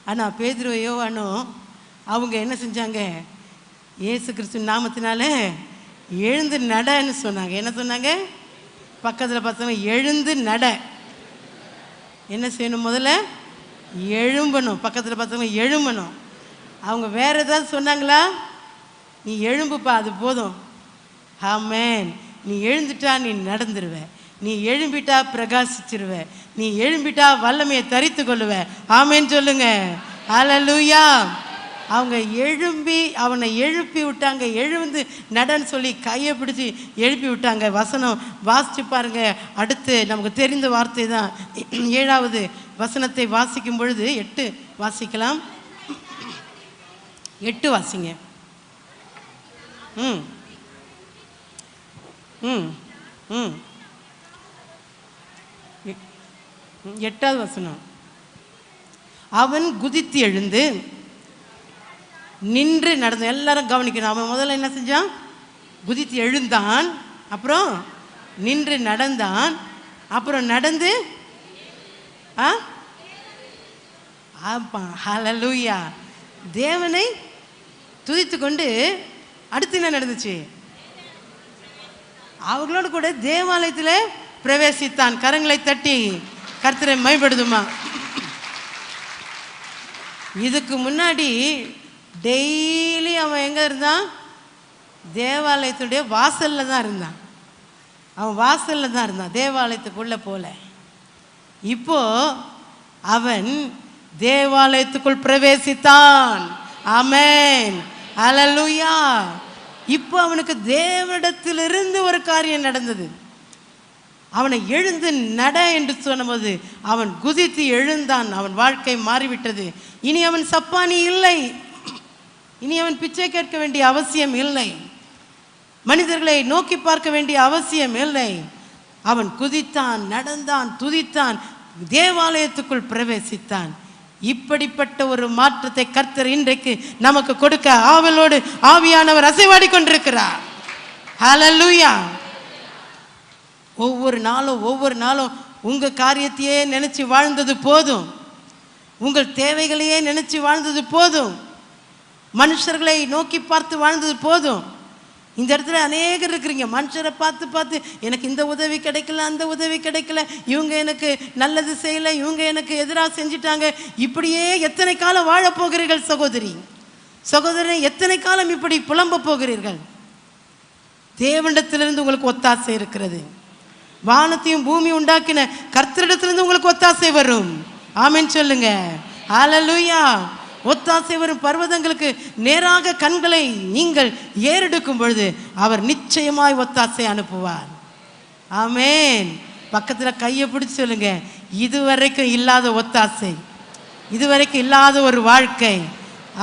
ஆனால் பேதுரு யோவானும் அவங்க என்ன செஞ்சாங்க? இயேசு கிறிஸ்து நாமத்தினால எழுந்து நடன்னு சொன்னாங்க. என்ன சொன்னாங்க? பக்கத்தில் பார்த்தவங்க எழுந்து நட. என்ன செய்யணும்? முதல்ல எழும்பணும். பக்கத்தில் பார்த்தவங்க எழும்பணும். அவங்க வேற ஏதாவது சொன்னாங்களா? நீ எழும்புப்பா, அது போதும். ஆமென். நீ எழுந்துட்டா நீ நடந்துருவ. நீ எழும்பிட்டா பிரகாசிச்சிருவ. நீ எழும்பிட்டா வல்லமையை தரித்து கொள்ளுவ. ஆமென் சொல்லுங்க. ஹல்லேலூயா. அவங்க அவனை எழுப்பி விட்டாங்க. எழுந்து நடன்னு சொல்லி கையை பிடிச்சி எழுப்பி விட்டாங்க. வசனம் வாசிச்சு பாருங்க. அடுத்து நமக்கு தெரிந்த வார்த்தை தான். 7வது வசனத்தை வாசிக்கும் பொழுது 8 வாசிக்கலாம். 8 வாசிங்க. ம் ம் ம் 8வது வசனம். அவன் குதித்து எழுந்து நின்று நடந்த. எல்லாரும் கவனிக்கணும். அவன் முதல்ல என்ன செஞ்சான்? குதித்து எழுந்தான், அப்புறம் நின்று நடந்தான், அப்புறம் நடந்து ஹல்லேலூயா தேவனை துதித்து கொண்டு அடுத்து என்ன நடந்துச்சு? அவர்களோடு கூட தேவாலயத்தில் பிரவேசித்தான். கரங்களை தட்டி கர்த்தரை மகிமைப்படுத்துமா. இதுக்கு முன்னாடி டெய்லி அவன் எங்கே இருந்தான்? தேவாலயத்துடைய வாசலில் தான் இருந்தான். அவன் வாசலில் தான் இருந்தான், தேவாலயத்துக்குள்ளே போல. இப்போ அவன் தேவாலயத்துக்குள் பிரவேசித்தான். ஆமென். ஹல்லேலூயா. இப்போ அவனுக்கு தேவனிடத்திலிருந்து ஒரு காரியம் நடந்தது. அவனை எழுந்து நட என்று சொன்னபோது அவன் குதித்து எழுந்தான். அவன் வாழ்க்கை மாறிவிட்டது. இனி அவன் சப்பானி இல்லை. இனி அவன் பிச்சை கேட்க வேண்டிய அவசியம் இல்லை. மனிதர்களை நோக்கி பார்க்க வேண்டிய அவசியம் இல்லை. அவன் குதித்தான், நடந்தான், துதித்தான், தேவாலயத்துக்குள் பிரவேசித்தான். இப்படிப்பட்ட ஒரு மாற்றத்தை கர்த்தர் இன்றைக்கு நமக்கு கொடுக்க ஆவலோடு ஆவியானவர் அசைவாடி கொண்டிருக்கிறார். ஹல்லேலூயா. ஒவ்வொரு நாளும் உங்கள் காரியத்தையே நினச்சி வாழ்ந்தது போதும். உங்கள் தேவைகளையே நினச்சி வாழ்ந்தது போதும். மனுஷர்களை நோக்கி பார்த்து வாழ்ந்தது போதும். இந்த இடத்துல அநேகர் இருக்கிறீங்க. மனுஷரை பார்த்து பார்த்து எனக்கு இந்த உதவி கிடைக்கல, அந்த உதவி கிடைக்கல, இவங்க எனக்கு நல்லது செய்யலை, இவங்க எனக்கு எதிராக செஞ்சிட்டாங்க. இப்படியே எத்தனை காலம் வாழப் போகிறீர்கள் சகோதரி சகோதரனை? எத்தனை காலம் இப்படி புலம்ப போகிறீர்கள்? தேவனிடத்திலிருந்து உங்களுக்கு ஒத்தாசை இருக்கிறது. வானத்தையும் பூமி உண்டாக்கின கர்த்தரிடத்திலிருந்து உங்களுக்கு ஒத்தாசை வரும். ஆமென் சொல்லுங்க. ஹல்லேலூயா. ஒத்தாசை வரும். பர்வதங்களுக்கு நேராக கண்களை நீங்கள் ஏறெடுக்கும் பொழுது அவர் நிச்சயமாய் ஒத்தாசை அனுப்புவார். ஆமென். பக்கத்தில் கையை பிடிச்சி சொல்லுங்க, இதுவரைக்கும் இல்லாத ஒத்தாசை, இதுவரைக்கும் இல்லாத ஒரு வாழ்க்கை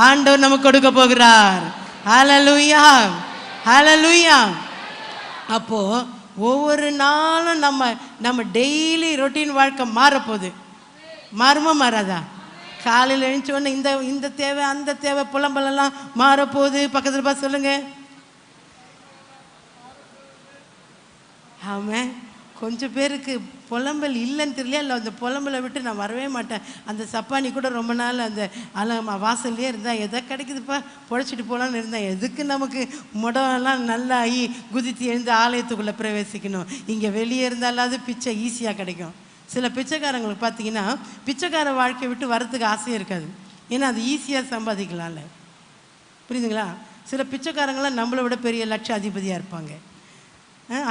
ஆண்டவர் நமக்கு கொடுக்க போகிறார். ஹல்லேலூயா. ஹல்லேலூயா. அப்போ ஒவ்வொரு நாளும் நம்ம டெய்லி ரொட்டீன் வாழ்க்கை மாறப்போகுது. மாறுமா மாறாதா? காலையில் எழுந்தோடனே இந்த தேவை அந்த தேவை புலம்பலெல்லாம் மாறப்போகுது. பக்கத்தில் பார்த்து சொல்லுங்க. ஆமாம். கொஞ்சம் பேருக்கு புலம்பல் இல்லைன்னு தெரியல. இல்லை, அந்த புலம்பலை விட்டு நான் வரவே மாட்டேன். அந்த சப்பானி கூட ரொம்ப நாள் அந்த வாசல்லையே இருந்தால் எதை கிடைக்குதுப்பா பொழைச்சிட்டு போகலான்னு இருந்தேன். எதுக்கு நமக்கு முடம்லாம் நல்லா குதித்து எழுந்து ஆலயத்துக்குள்ளே பிரவேசிக்கணும்? இங்கே வெளியே இருந்தாலாவது பிச்சை ஈஸியாக கிடைக்கும். சில பிச்சைக்காரங்களுக்கு பார்த்தீங்கன்னா பிச்சைக்கார வாழ்க்கையை விட்டு வரத்துக்கு ஆசையே இருக்காது. ஏன்னா அது ஈஸியாக சம்பாதிக்கலாம்ல. புரியுதுங்களா? சில பிச்சைக்காரங்களாம் நம்மளை விட பெரிய லட்சாதிபதியாக இருப்பாங்க.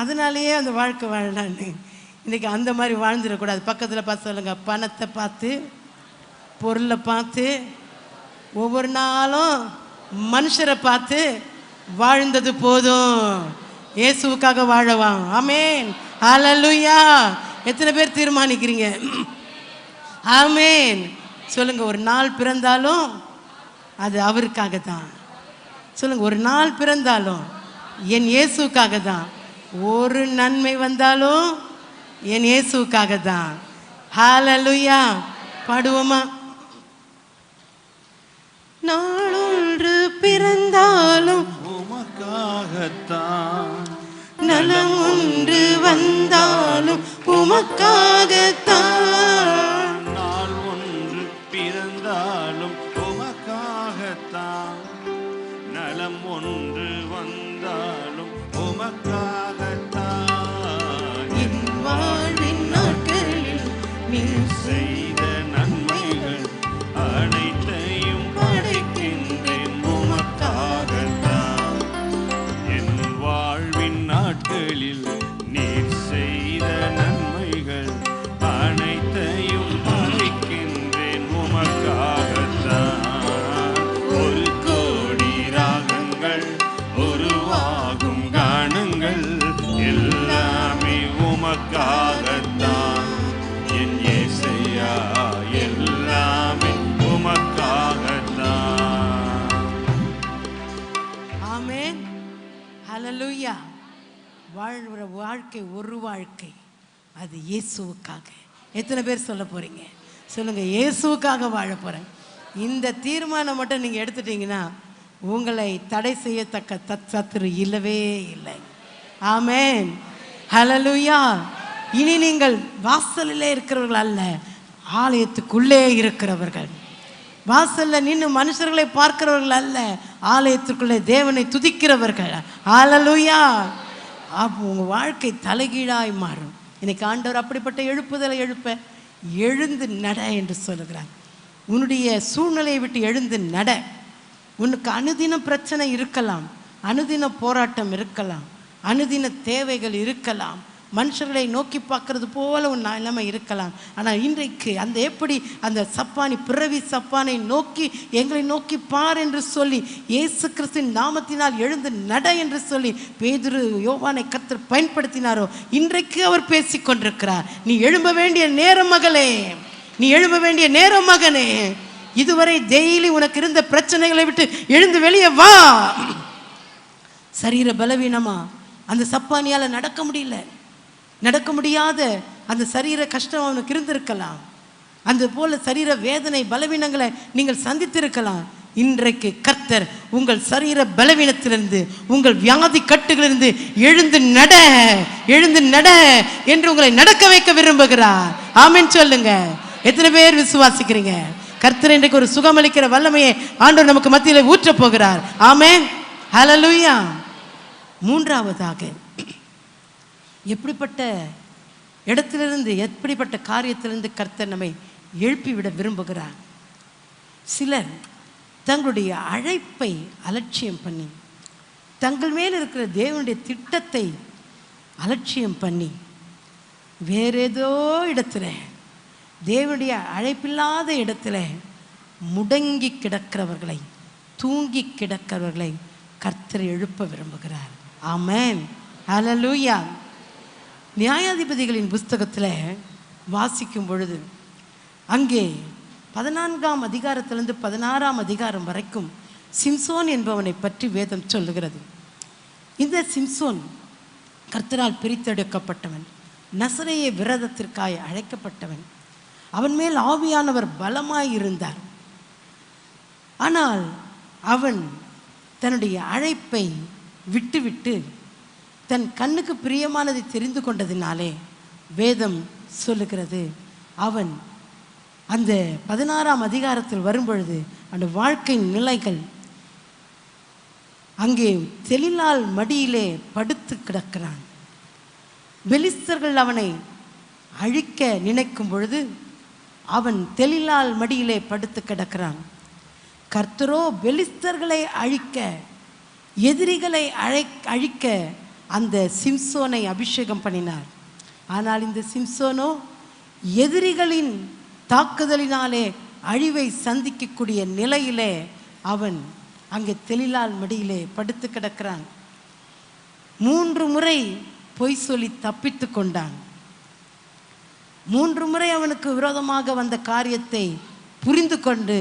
அதனாலேயே அந்த வாழ்க்கை வாழலான்னு. இன்றைக்கி அந்த மாதிரி வாழ்ந்துடக்கூடாது. பக்கத்தில் பார்த்து சொல்லுங்க, பணத்தை பார்த்து பொருளை பார்த்து ஒவ்வொரு நாளும் மனுஷரை பார்த்து வாழ்ந்தது போதும். இயேசுவுக்காக வாழவாம். ஆமென். ஹல்லேலூயா. எத்தனை பேர் தீர்மானிக்கிறீங்க? ஆமென் சொல்லுங்க. ஒரு நாள் பிறந்தாலும் அது அவருக்காக தான். சொல்லுங்க, ஒரு நாள் பிறந்தாலும் என் இயேசுக்காக தான். ஒரு நன்மை வந்தாலும் என் இயேசுக்காக தான். ஹல்லேலூயா. பாடுவோமா? நாளொன்று பிறந்தாலும் உமக்காகத்தான், நலம் ஒன்று வந்தாலும் உமக்காகத்தான். நாள் ஒன்று பிறந்தாலும் உமக்காகத்தான், நலம் ஒன்று வந்தாலும் உமக்காகத்தான். ஒரு கோடி ராகங்கள் உருவாகும் கானங்கள் எல்லாமே உமக்காகத்தான் என் இயேசையா, எல்லாமே உமக்காகத்தான். ஆமென். ஹல்லேலூயா. வாழ்கிற வாழ்க்கை ஒரு வாழ்க்கை, அது இயேசுவுக்காக. எத்தனை பேர் சொல்ல போறீங்க? சொல்லுங்க, இயேசுவுக்காக வாழ போறேன். இந்த தீர்மானம் மட்டும் நீங்க எடுத்துட்டீங்கன்னா உங்களை தடை செய்யத்தக்க சத்துரு இல்லவே இல்லை. ஆமென். ஹல்லேலூயா. இனி நீங்கள் வாசலிலே இருக்கிறவர்கள் அல்ல, ஆலயத்துக்குள்ளே இருக்கிறவர்கள். வாசல்ல நின்று மனுஷர்களை பார்க்கிறவர்கள் அல்ல, ஆலயத்துக்குள்ளே தேவனை துதிக்கிறவர்கள். ஹல்லேலூயா. அப்போ உங்கள் வாழ்க்கை தலைகீழாய் மாறும். இன்னைக்கு ஆண்டவர் அப்படிப்பட்ட எழுப்புதலை எழுந்து நட என்று சொல்லுகிறார். உன்னுடைய சூழ்நிலையை விட்டு எழுந்து நட. உனக்கு அனுதின பிரச்சனை இருக்கலாம், அனுதின போராட்டம் இருக்கலாம், அனுதின தேவைகள் இருக்கலாம், மனுஷர்களை நோக்கி பார்க்கறது போல ஒரு நிலைமை இருக்கலாம். ஆனால் இன்றைக்கு அந்த எப்படி அந்த சப்பானி, பிறவி சப்பானை நோக்கி எங்களை நோக்கி பார் என்று சொல்லி இயேசு கிறிஸ்துவின் நாமத்தினால் எழுந்து நட என்று சொல்லி பேதுரு யோவானை கர்த்தர் பயன்படுத்தினாரோ, இன்றைக்கு அவர் பேசிக்கொண்டிருக்கிறார். நீ எழும்ப வேண்டிய நேரம் மகளே, நீ எழும்ப வேண்டிய நேரம் மகனே. இதுவரை டெய்லி உனக்கு இருந்த பிரச்சனைகளை விட்டு எழுந்து வெளியே வா. சரீர பலவீனமா அந்த சப்பானியால நடக்க முடியாத அந்த சரீர கஷ்டம் அவனுக்கு இருந்திருக்கலாம். அந்த போல சரீர வேதனை பலவீனங்களை நீங்கள் சந்தித்திருக்கலாம். இன்றைக்கு கர்த்தர் உங்கள் சரீர பலவீனத்திலிருந்து, உங்கள் வியாதி கட்டுகளிலிருந்து எழுந்து நட என்று உங்களை நடக்க வைக்க விரும்புகிறார். ஆமென் சொல்லுங்க. எத்தனை பேர் விசுவாசிக்கிறீங்க? கர்த்தர் இன்றைக்கு ஒரு சுகமளிக்கிற வல்லமையை ஆண்டவர் நமக்கு மத்தியில் ஊற்ற போகிறார். ஆமென். ஹல்லேலூயா. மூன்றாவதாக, எப்படிப்பட்ட இடத்திலிருந்து, எப்படிப்பட்ட காரியத்திலிருந்து கர்த்தர் நம்மை எழுப்பிவிட விரும்புகிறார்? சிலர் தங்களுடைய அழைப்பை அலட்சியம் பண்ணி, தங்கள் மேல் இருக்கிற தேவனுடைய திட்டத்தை அலட்சியம் பண்ணி, வேறேதோ இடத்துல, தேவனுடைய அழைப்பில்லாத இடத்துல முடங்கி கிடக்கிறவர்களை, தூங்கி கிடக்கிறவர்களை கர்த்தர் எழுப்ப விரும்புகிறார். ஆமென். ஹல்லேலூயா. நியாயாதிபதிகளின் புஸ்தகத்தில் வாசிக்கும் பொழுது அங்கே 14ஆம் அதிகாரத்திலிருந்து 16ஆம் அதிகாரம் வரைக்கும் சிம்சோன் என்பவனை பற்றி வேதம் சொல்லுகிறது. இந்த சிம்சோன் கர்த்தரால் பிரித்தெடுக்கப்பட்டவன், நசரேய விரதத்திற்காய் அழைக்கப்பட்டவன். அவன் மேல் ஆவியானவர் பலமாய் இருந்தார். ஆனால் அவன் தன்னுடைய அழைப்பை விட்டுவிட்டு தன் கண்ணுக்கு பிரியமானதை தெரிந்து கொண்டதினாலே வேதம் சொல்லுகிறது, அவன் அந்த 16ஆம் அதிகாரத்தில் வரும்பொழுது அந்த வாழ்க்கை நிலைகள், அங்கே தெலிலால் மடியிலே படுத்து கிடக்கிறான். பெலிஸ்தர்கள் அவனை அழிக்க நினைக்கும் பொழுது அவன் தெலிலால் மடியிலே படுத்து கிடக்கிறான். கர்த்தரோ பெலிஸ்தர்களை அழிக்க, எதிரிகளை அழிக்க அந்த சிம்சோனை அபிஷேகம் பண்ணினார். ஆனால் இந்த சிம்சோனோ எதிரிகளின் தாக்குதலினாலே அழிவை சந்திக்கக்கூடிய நிலையிலே அவன் அங்கே தெலிலால் மடியிலே படுத்து கிடக்கிறான். 3 முறை பொய் சொல்லி தப்பித்து கொண்டான். 3 முறை அவனுக்கு விரோதமாக வந்த காரியத்தை புரிந்து கொண்டு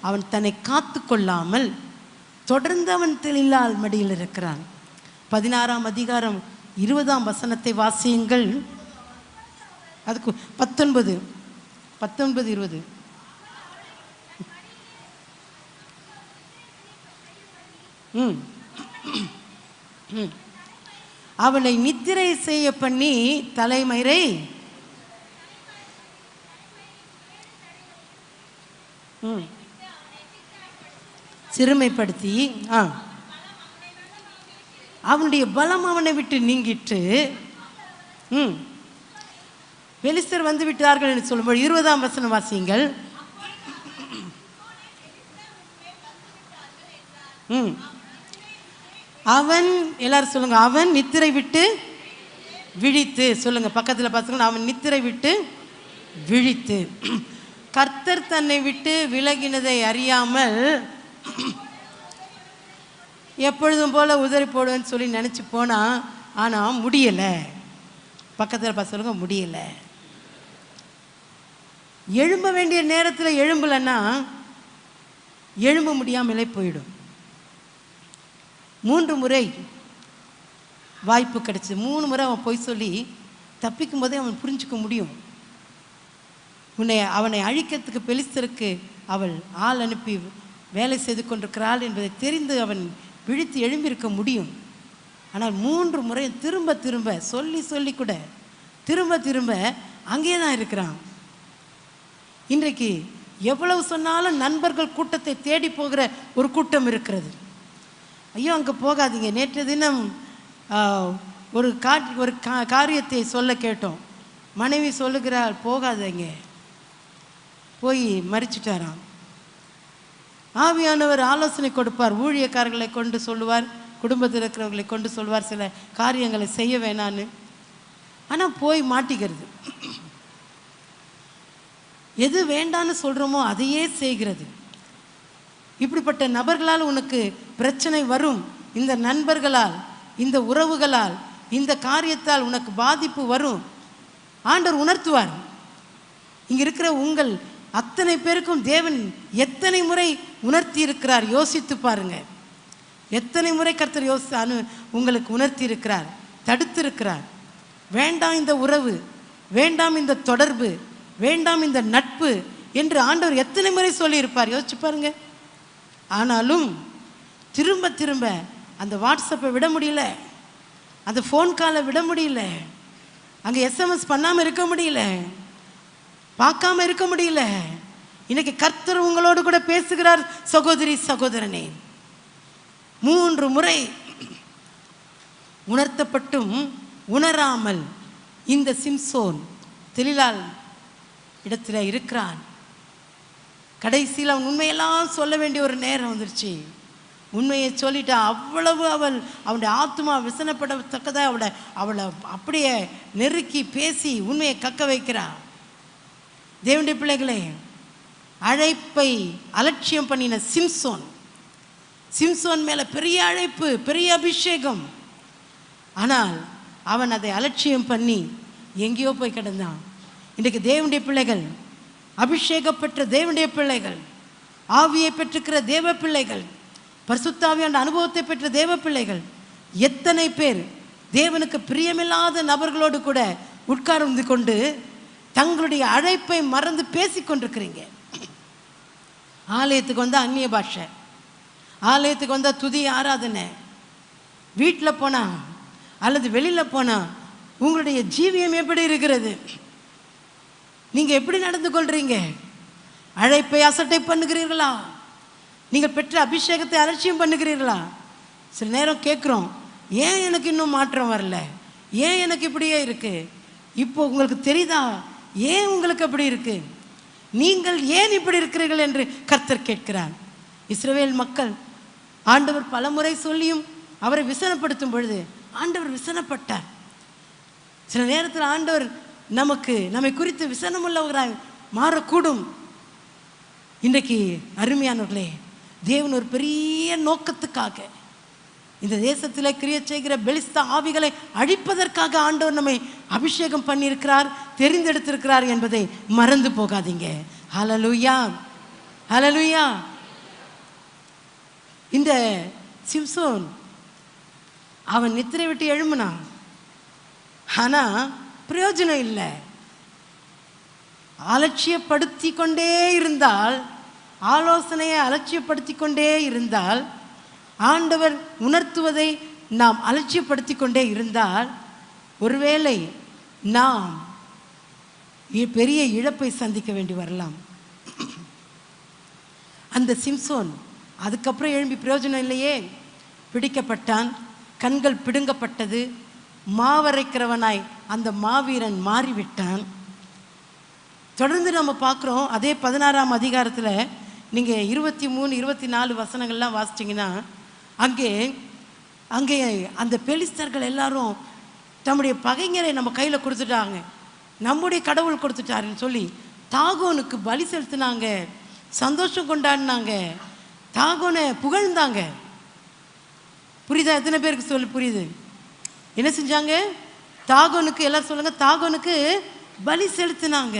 அவன் தன்னை காத்து கொள்ளாமல் தொடர்ந்து அவன் தெலிலால் மடியில் இருக்கிறான். 16ஆம் அதிகாரம் 20ஆம் வசனத்தை வாசியுங்கள். அதுக்கு 19, 20. அவனை நித்திரை செய்ய பண்ணி தலைமயிரை சிறுமைப்படுத்தி அவனுடைய பலம் அவனை விட்டு நீங்கிட்டு பெலிஸ்தர் வந்து விட்டார்கள் என்று சொல்லும்போது 20ஆம் வசனம் வாசியுங்கள். அவன், எல்லாரும் சொல்லுங்க, அவன் நித்திரை விட்டு விழித்து. சொல்லுங்க பக்கத்தில் பசங்க, அவன் நித்திரை விட்டு விழித்து. கர்த்தர் தன்னை விட்டு விலகினதை அறியாமல் எப்பொழுதும் போல் உதறி போடுவேன்னு சொல்லி நினச்சி போனான். ஆனால் முடியலை. பக்கத்தில் பசங்க முடியலை. எழும்ப வேண்டிய நேரத்தில் எழும்பலைன்னா எழும்ப முடியாமலே போயிடும். 3 முறை வாய்ப்பு கிடைச்சி 3 முறை அவன் போய் சொல்லி தப்பிக்கும் போதே அவன் புரிஞ்சுக்க முடியும். அவனை அழிக்கிறதுக்கு பெலிஸ்தருக்கு அவள் ஆள் அனுப்பி வேலை செய்து கொண்டிருக்கிறாள் என்பதை தெரிந்து அவன் விழித்து எழும்பியிருக்க முடியும். ஆனால் 3 முறை திரும்ப திரும்ப சொல்லி சொல்லி கூட திரும்ப திரும்ப அங்கே தான் இருக்கிறான். இன்றைக்கு எவ்வளவு சொன்னாலும் நண்பர்கள் கூட்டத்தை தேடி போகிற ஒரு கூட்டம் இருக்கிறது. ஐயோ அங்கே போகாதீங்க. நேற்று தினம் ஒரு காரியத்தை சொல்ல கேட்டோம். மனைவி சொல்லுகிறாள், போகாதீங்க, போய் மறிச்சிட்டாராம். ஆவியானவர் ஆலோசனை கொடுப்பார். ஊழியக்காரர்களை கொண்டு சொல்லுவார், குடும்பத்தில் இருக்கிறவர்களை கொண்டு சொல்வார் சில காரியங்களை செய்ய வேணான்னு. ஆனால் போய் மாட்டிக்கிறது. எது வேண்டான்னு சொல்கிறோமோ அதையே செய்கிறது. இப்படிப்பட்ட நபர்களால் உனக்கு பிரச்சனை வரும். இந்த நண்பர்களால், இந்த உறவுகளால், இந்த காரியத்தால் உனக்கு பாதிப்பு வரும். ஆண்டவர் உணர்த்துவார். இங்கே இருக்கிற உங்கள் அத்தனை பேருக்கும் தேவன் எத்தனை முறை உணர்த்தி இருக்கிறார் யோசித்து பாருங்க. எத்தனை முறை கர்த்தர் உங்களுக்கு உணர்த்தி இருக்கிறார், தடுத்து இருக்கிறார். வேண்டாம் இந்த உறவு, வேண்டாம் இந்த தொடர்பு, வேண்டாம் இந்த நட்பு என்று ஆண்டவர் எத்தனை முறை சொல்லியிருப்பார், யோசிச்சு பாருங்க. ஆனாலும் திரும்ப திரும்ப அந்த வாட்ஸ்அப்பை விட முடியல, அந்த ஃபோன் காலை விட முடியல, அங்கே எஸ்எம்எஸ் பண்ணாமல் இருக்க முடியல, பார்க்காம இருக்க முடியல. இன்னைக்கு கர்த்தர் உங்களோடு கூட பேசுகிறார் சகோதரி சகோதரனே. 3 முறை உணர்த்தப்பட்டும் உணராமல் இந்த சிம்சோன் தெலிலாள் இடத்துல இருக்கிறான். கடைசியில் அவன் உண்மையெல்லாம் சொல்ல வேண்டிய ஒரு நேரம் வந்துருச்சு. உண்மையை சொல்லிட்டா அவ்வளவு அவனுடைய ஆத்மா விசனப்படத்தக்கதாக அவளை அப்படியே நெருக்கி பேசி உண்மையை கக்க வைக்கிறான். தேவனுடைய பிள்ளைகளே, அழைப்பை அலட்சியம் பண்ணின சிம்சோன் மேலே பெரிய அழைப்பு, பெரிய அபிஷேகம். ஆனால் அவன் அதை அலட்சியம் பண்ணி எங்கேயோ போய் கிடந்தான். இன்றைக்கு தேவனுடைய பிள்ளைகள், அபிஷேகம் பெற்ற தேவனுடைய பிள்ளைகள், ஆவியை பெற்றிருக்கிற தேவ பிள்ளைகள், பரிசுத்தாவியான அனுபவத்தை பெற்ற தேவ பிள்ளைகள் எத்தனை பேர் தேவனுக்கு பிரியமில்லாத நபர்களோடு கூட உட்கார்ந்து கொண்டு தங்களுடைய அழைப்பை மறந்து பேசிக்கொண்டிருக்கிறீங்க. ஆலயத்துக்கு வந்தால் அந்நிய பாஷை, ஆலயத்துக்கு வந்தால் துதி ஆராதனை, வீட்டில் போனால் அல்லது வெளியில் போனால் உங்களுடைய ஜீவியம் எப்படி இருக்கிறது? நீங்கள் எப்படி நடந்து கொள்கிறீங்க? அழைப்பை அசட்டை பண்ணுகிறீர்களா? நீங்கள் பெற்ற அபிஷேகத்தை அலட்சியம் பண்ணுகிறீர்களா? சில நேரம் கேட்குறோம், ஏன் எனக்கு இன்னும் மாற்றம் வரல, ஏன் எனக்கு இப்படியே இருக்குது? இப்போ உங்களுக்கு தெரியுதா ஏன் உங்களுக்கு அப்படி இருக்கு? நீங்கள் ஏன் இப்படி இருக்கிறீர்கள் என்று கர்த்தர் கேட்கிறார். இஸ்ரவேல் மக்கள் ஆண்டவர் பலமுறை சொல்லியும் அவரை விசனப்படுத்தும் பொழுது ஆண்டவர் விசனப்பட்டார். சில நேரத்தில் ஆண்டவர் நம்மை குறித்து விசனமுள்ளவராய் மாறக்கூடும். இன்றைக்கு அருமையானவர்களே, தேவன் ஒரு பெரிய நோக்கத்துக்காக இந்த தேசத்தில் கிரியை செய்கிற பெலிஸ்த ஆவிகளை அழிப்பதற்காக ஆண்டவர் நம்மை அபிஷேகம் பண்ணியிருக்கிறார், தெரிந்தெடுத்திருக்கிறார் என்பதை மறந்து போகாதீங்க. ஹல்லேலூயா, ஹல்லேலூயா. இந்த சிம்சோன் அவன் நித்திரை விட்டு எழும்பினான். ஆனால் பிரயோஜனம் இல்லை. அலட்சியப்படுத்தி கொண்டே இருந்தால், ஆலோசனையை அலட்சியப்படுத்தி கொண்டே இருந்தால், ஆண்டவர் உணர்த்துவதை நாம் அலட்சியப்படுத்தி கொண்டே இருந்தால், ஒருவேளை நாம் பெரிய இழப்பை சந்திக்க வேண்டி வரலாம். அந்த சிம்சோன் அதுக்கப்புறம் எழும்பி பிரயோஜனம் இல்லையே. பிடிக்கப்பட்டான், கண்கள் பிடுங்கப்பட்டது, மாவரைக்கிறவனாய் அந்த மாவீரன் மாறிவிட்டான். தொடர்ந்து நம்ம பார்க்குறோம். அதே 16ஆம் அதிகாரத்தில் நீங்கள் 23, 24 வசனங்கள்லாம் வாசிச்சிங்கன்னா அங்கே அந்த பெலிஸ்தர்கள் எல்லாரும் தம்முடைய பகைஞரை நம்ம கையில் கொடுத்துட்டாங்க, நம்முடைய கடவுள் கொடுத்துட்டாருன்னு சொல்லி தாகோனுக்கு பலி செலுத்தினாங்க, சந்தோஷம் கொண்டாடினாங்க, தாகோனை புகழ்ந்தாங்க. புரியுதா? எத்தனை பேருக்கு சொல்லி புரியுது? என்ன செஞ்சாங்க? தாகோனுக்கு, எல்லாரும் சொல்லுங்க, தாகோனுக்கு பலி செலுத்தினாங்க,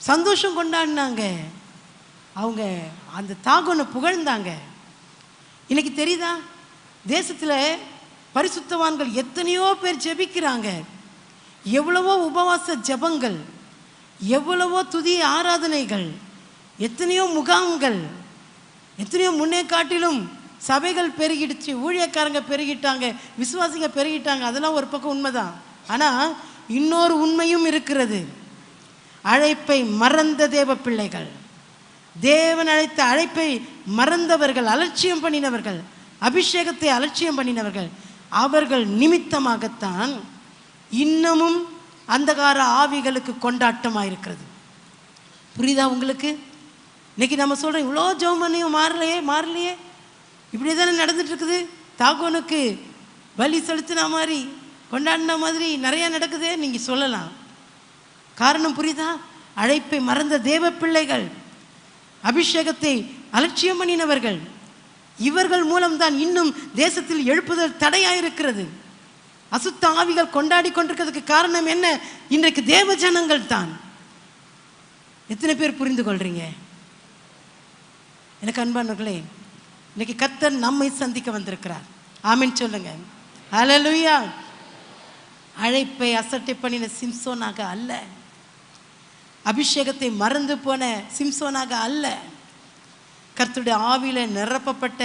சந்தோஷம் கொண்டாடினாங்க, அவங்க அந்த தாகோனை புகழ்ந்தாங்க. இன்னைக்கு தெரியுதா, தேசத்தில் பரிசுத்தவான்கள் எத்தனையோ பேர் ஜெபிக்கிறாங்க, எவ்வளவோ உபவாச ஜெபங்கள், எவ்வளவோ துதி ஆராதனைகள், எத்தனையோ முகாம்கள், எத்தனையோ முன்னே காட்டிலும் சபைகள் பெருகிடுச்சு, ஊழியக்காரங்க பெருகிட்டாங்க, விசுவாசிங்க பெருகிட்டாங்க. அதெல்லாம் ஒரு பக்கம் உண்மைதான். ஆனால் இன்னொரு உண்மையும் இருக்கிறது. அழைப்பை மறந்த தேவ பிள்ளைகள், தேவன் அழைத்த அழைப்பை மறந்தவர்கள், அலட்சியம் பண்ணினவர்கள், அபிஷேகத்தை அலட்சியம் பண்ணினவர்கள், அவர்கள் நிமித்தமாகத்தான் இன்னமும் அந்தகார ஆவிகளுக்கு கொண்டாட்டமாக இருக்கிறது. புரியுதா உங்களுக்கு? இன்னைக்கு நம்ம சொல்கிறோம், இவ்வளோ ஜெபம் பண்ணியும் மாறலையே, இப்படியே தானே நடந்துட்டு இருக்குது. தாகோனுக்கு பலி செலுத்தின மாதிரி, கொண்டாடின மாதிரி நிறையா நடக்குது நீங்கள் சொல்லலாம். காரணம் புரியுதா? அழைப்பை மறந்த தேவ பிள்ளைகள், அபிஷேகத்தை அலட்சியம் பண்ணினவர்கள், இவர்கள் மூலம்தான் இன்னும் தேசத்தில் எழுப்புதல் தடையாயிருக்கிறது. அசுத்த ஆவிகள் கொண்டாடி கொண்டிருக்கிறதுக்கு காரணம் என்ன? இன்றைக்கு தேவ ஜனங்கள் தான். எத்தனை பேர் புரிந்து கொள்றீங்க? எனக்கு அன்பானவர்களே, இன்னைக்கு கர்த்தர் நம்மை சந்திக்க வந்திருக்கிறார். ஆமென் சொல்லுங்க. ஹல்லேலூயா. அழைப்பை அசட்டை பண்ணின சிம்சோனாக அல்ல, அபிஷேகத்தை மறந்து போன சிம்சோனாக அல்ல, கர்த்தருடைய ஆவியில நிரப்பப்பட்ட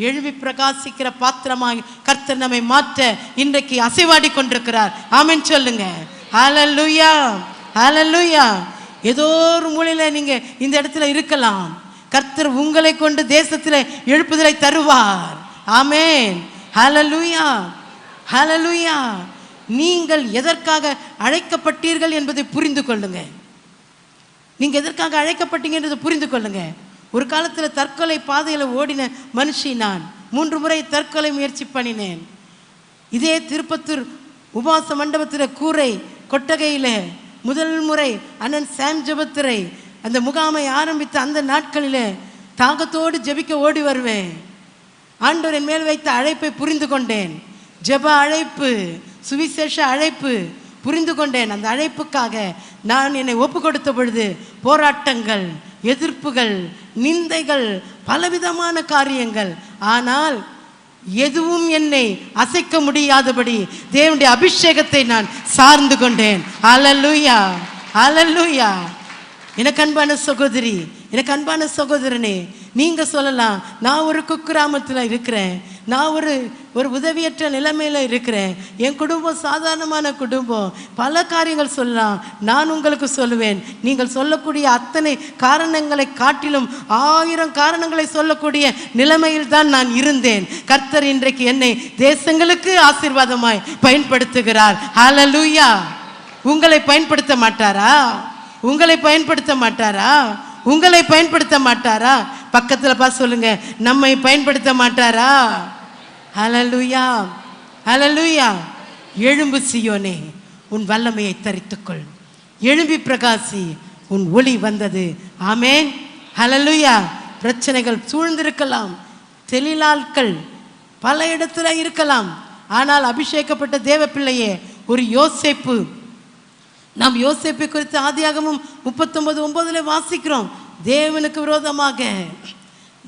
எழுவி பிரகாசிக்கிற பாத்திரமாய் கர்த்தர் நம்மை மாற்ற இன்றைக்கு அசைவாடி கொண்டிருக்கிறார். ஆமென் சொல்லுங்க. ஹல்லேலூயா, ஹல்லேலூயா. ஏதோ ஒரு மூலையில நீங்க இந்த இடத்துல இருக்கலாம், கர்த்தர் உங்களை கொண்டு தேசத்தில் எழுப்புதலை தருவார். ஆமென். ஹல்லேலூயா, ஹல்லேலூயா. நீங்கள் எதற்காக அழைக்கப்பட்டீர்கள் என்பதை புரிந்து கொள்ளுங்க. நீங்க எதற்காக அழைக்கப்பட்டீங்க என்பதை புரிந்து கொள்ளுங்க. ஒரு காலத்தில் தற்கொலை பாதையில் ஓடின மனுஷி நான். 3 முறை தற்கொலை முயற்சி பண்ணினேன். இதே திருப்பத்தூர் உபவாச மண்டபத்தில் கூரை கொட்டகையில் முதல் முறை அண்ணன் சாம் ஜெபத்துரை அந்த முகாமை ஆரம்பித்த அந்த நாட்களில் தாகத்தோடு ஜெபிக்க ஓடி வருவேன். ஆண்டவரின் மேல் வைத்த அழைப்பை புரிந்து கொண்டேன். ஜெப அழைப்பு, சுவிசேஷ அழைப்பு புரிந்து கொண்டேன். அந்த அழைப்புக்காக நான் என்னை ஒப்பு கொடுத்த பொழுது போராட்டங்கள், எதிர்ப்புகள், நிந்தைகள், பலவிதமான காரியங்கள். ஆனால் எதுவும் என்னை அசைக்க முடியாதபடி தேவனுடைய அபிஷேகத்தை நான் சார்ந்து கொண்டேன். ஹல்லேலூயா, ஹல்லேலூயா. எனக்கு அன்பான சகோதரி, எனக்கு அன்பான சகோதரனே, நீங்க சொல்லலாம், நான் ஒரு குக்கிராமத்தில் இருக்கிறேன், நான் ஒரு உதவியற்ற நிலைமையில இருக்கிறேன், என் குடும்பம் சாதாரணமான குடும்பம், பல காரியங்கள் சொல்லலாம். நான் உங்களுக்கு சொல்லுவேன், நீங்கள் சொல்லக்கூடிய அத்தனை காரணங்களை காட்டிலும் 1000 காரணங்களை சொல்லக்கூடிய நிலைமையில் தான் நான் இருந்தேன். கர்த்தர் இன்றைக்கு என்னை தேசங்களுக்கு ஆசீர்வாதமாய் பயன்படுத்துகிறார். ஹல்லேலூயா. உங்களை பயன்படுத்த மாட்டாரா? உங்களை பயன்படுத்த மாட்டாரா? உங்களை பயன்படுத்த மாட்டாரா? பக்கத்தில் பார்த்து சொல்லுங்க, நம்மை பயன்படுத்த மாட்டாரா? ஹல்லேலூயா, ஹல்லேலூயா. எழும்பு சீயோனே, உன் வல்லமையை தரித்துக்கொள், எழும்பி பிரகாசி, உன் ஒளி வந்தது. ஆமென், ஹல்லேலூயா. பிரச்சனைகள் சூழ்ந்திருக்கலாம், தெளிலாட்கள் பல இடத்துல இருக்கலாம், ஆனால் அபிஷேகப்பட்ட தேவ பிள்ளையே, ஒரு யோசேப்பு, நாம் யோசேப்பை குறித்து ஆதியாகமம் 39:9 வாசிக்கிறோம். தேவனுக்கு விரோதமாக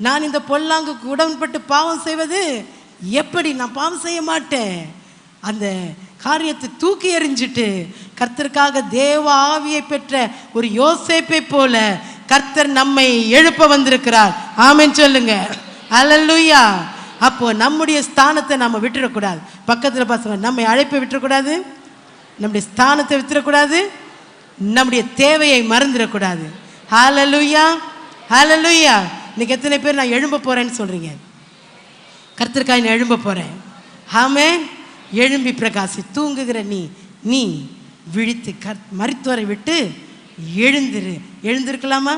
நான் இந்த பொல்லாங்குக்கு உடன்பட்டு பாவம் செய்வது எப்படி? நான் பாவம் செய்ய மாட்டேன். அந்த காரியத்தை தூக்கி எறிஞ்சிட்டு கர்த்தருக்காக தேவ ஆவியை பெற்ற ஒரு யோசேப்பை போல கர்த்தர் நம்மை எழுப்ப வந்திருக்கிறார். ஆமென் சொல்லுங்க. ஹல்லேலூயா. அப்போ நம்முடைய ஸ்தானத்தை நம்ம விட்டுறக்கூடாது. பக்கத்தில் பசங்க, நம்மை அழைப்பை விட்டுறக்கூடாது, நம்முடைய ஸ்தானத்தை விட்டுறக்கூடாது, நம்முடைய தேவையை மறந்துடக்கூடாது. ஹல்லேலூயா, ஹல்லேலூயா. இன்னைக்கு எத்தனை பேர் நான் எழும்ப போறேன்னு சொல்றீங்க? கர்த்தருக்காக நான் எழும்ப போறேன். ஆமென். எழும்பி பிரகாசி. தூங்குகிற நீ விழித்து மரித்தோரை விட்டு எழுந்திரு. எழுந்திருக்கலாமா?